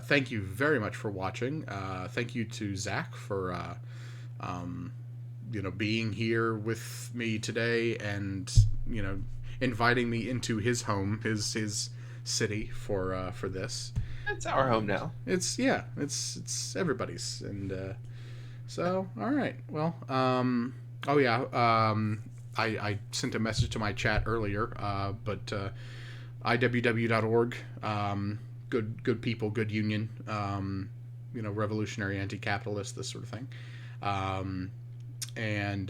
Thank you very much for watching. Thank you to Zach for being here with me today and inviting me into his home, his city for this. It's our home now. It's everybody's, and so all right. Well, oh yeah, I sent a message to my chat earlier, but iww.org, good people, good union, revolutionary, anti-capitalist, this sort of thing, and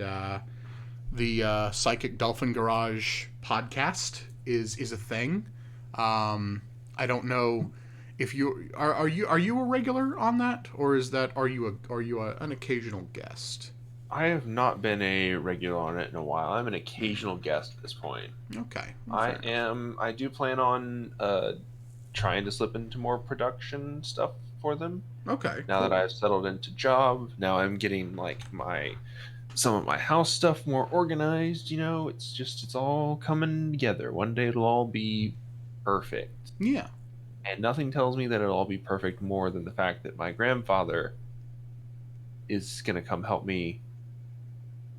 the Psychic Dolphin Garage podcast is a thing. I don't know if you are you a regular on that, or are you an occasional guest? I have not been a regular on it in a while. I'm an occasional guest at this point. Okay, well, I do plan on trying to slip into more production stuff for them. okay, Now that cool. I've settled into job, now I'm getting like some of my house stuff more organized, it's all coming together. One day it'll all be perfect. Yeah. And nothing tells me that it'll all be perfect more than the fact that my grandfather is going to come help me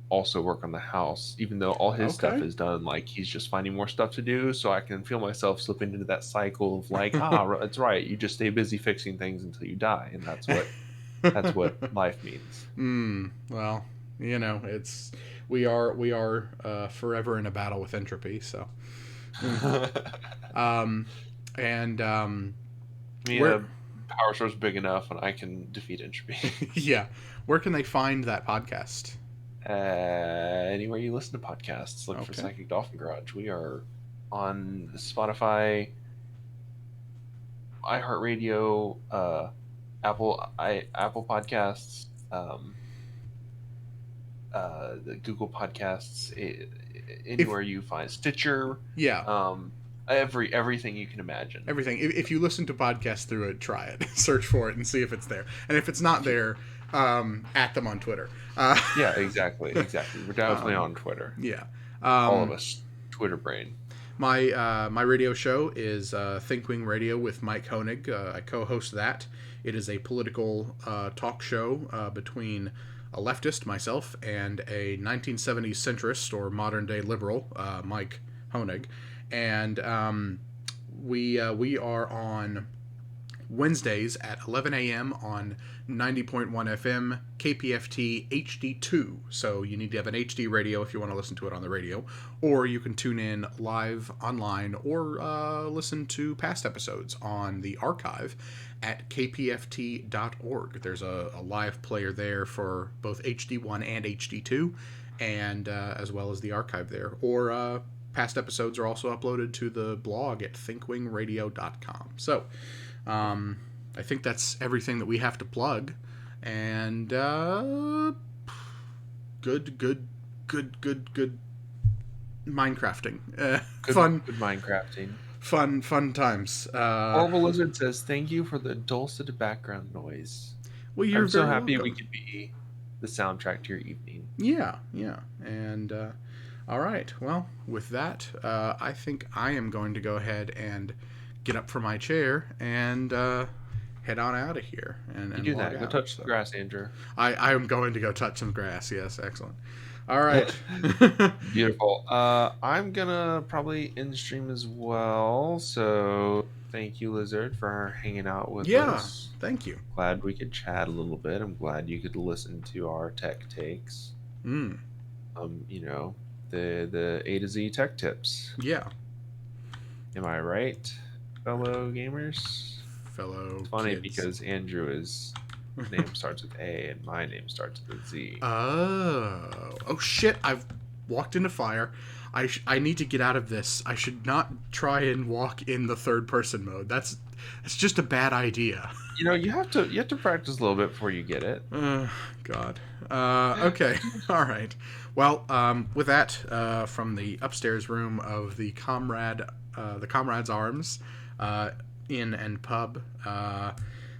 also work on the house, even though all his stuff Okay. is done. Like he's just finding more stuff to do, so I can feel myself slipping into that cycle of like, that's right, you just stay busy fixing things until you die, and that's what life means. Well, it's we are forever in a battle with entropy. So, um, and where Power source big enough, and I can defeat entropy. yeah, where can they find that podcast? Anywhere you listen to podcasts, look for Psychic Dolphin Garage. We are on Spotify, iHeartRadio, Apple Podcasts, the Google Podcasts, anywhere you find Stitcher, Yeah. everything you can imagine. Everything. If you listen to podcasts through it, try it. Search for it and see if it's there. And if it's not there, at them on Twitter. Yeah, exactly. We're definitely on Twitter. Yeah. All of us, Twitter brain. My radio show is Thinkwing Radio with Mike Honig. I co-host that. It is a political talk show between a leftist, myself, and a 1970s centrist or modern-day liberal, Mike Honig. And we are on Wednesdays at 11 a.m. on 90.1 FM KPFT HD2. So you need to have an HD radio if you want to listen to it on the radio, or you can tune in live online or listen to past episodes on the archive at kpft.org. There's a live player there for both HD1 and HD2, and as well as the archive there. Or past episodes are also uploaded to the blog at thinkwingradio.com. So I think that's everything that we have to plug. And good Minecrafting. Fun Minecrafting. Fun times. Horrible Lizard says, thank you for the dulcet background noise. Well, you're I'm so happy welcome. we could be the soundtrack to your evening. Yeah. And all right. Well, with that, I think I am going to go ahead and get up from my chair and head on out of here. And you do that. Go touch the grass, Andrew. I am going to go touch some grass. Yes, excellent. All right. Beautiful. I'm gonna probably end stream as well. So thank you, Lizard, for hanging out with us. Yeah, thank you. Glad we could chat a little bit. I'm glad you could listen to our tech takes. Mm. You know, the A to Z tech tips. Yeah. Am I right, fellow gamers? Fellow. It's funny kids. because Andrew's name starts with A and my name starts with Z. Oh shit! I've walked into fire. I need to get out of this. I should not try and walk in the third person mode. That's just a bad idea. You know, you have to practice a little bit before you get it. God. Okay. All right. Well, with that, from the upstairs room of the Comrade's Arms Inn and Pub,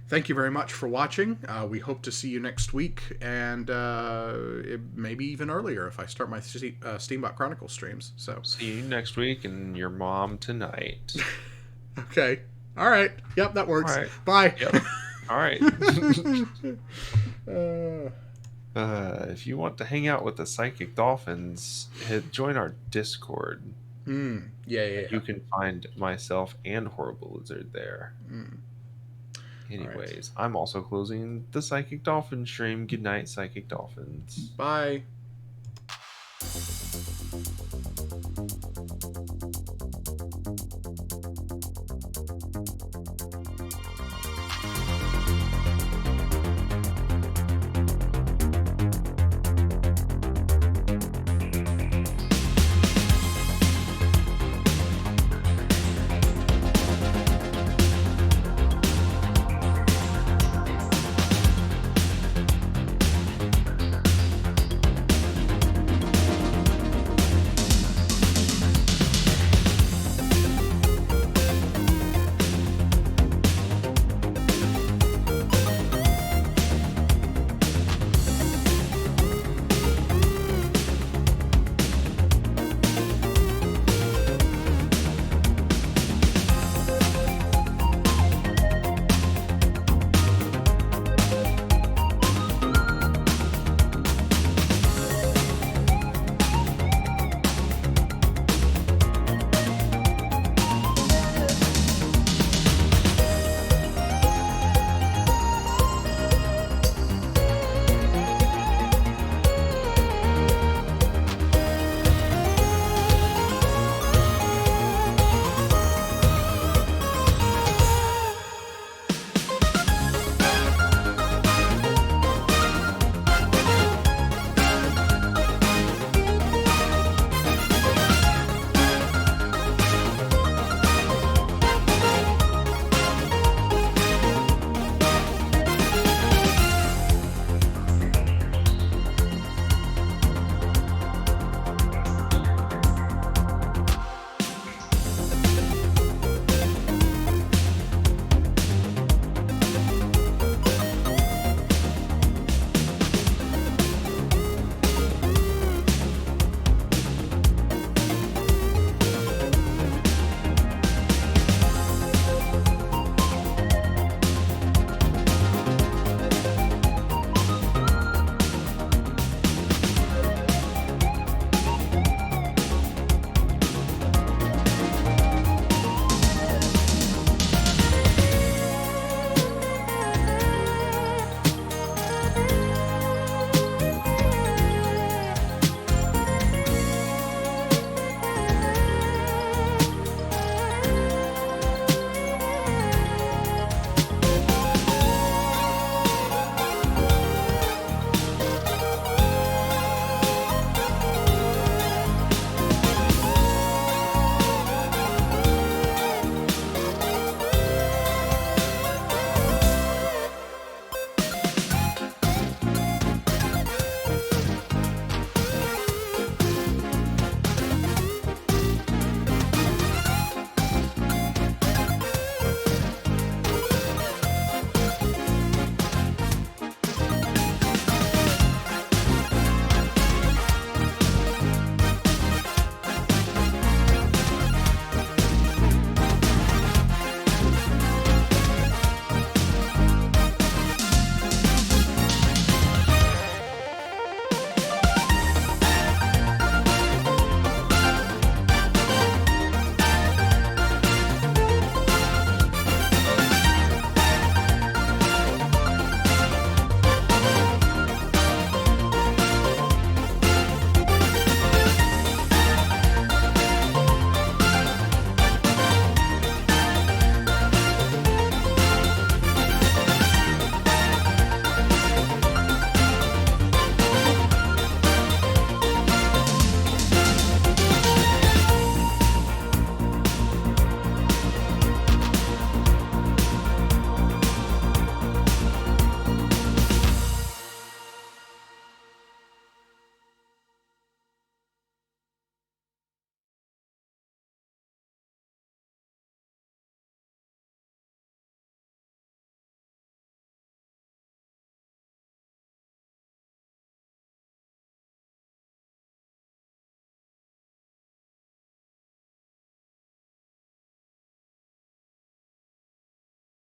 thank you very much for watching. We hope to see you next week, and maybe even earlier if I start my Steambot Chronicles streams. So see you next week, and your mom tonight. Okay. All right. Yep, that works. All right. Bye. Yep. All right. If you want to hang out with the Psychic Dolphins, join our Discord. Yeah. You can find myself and Horrible Lizard there. Anyways, right. I'm also closing the Psychic Dolphin stream. Good night, Psychic Dolphins. Bye.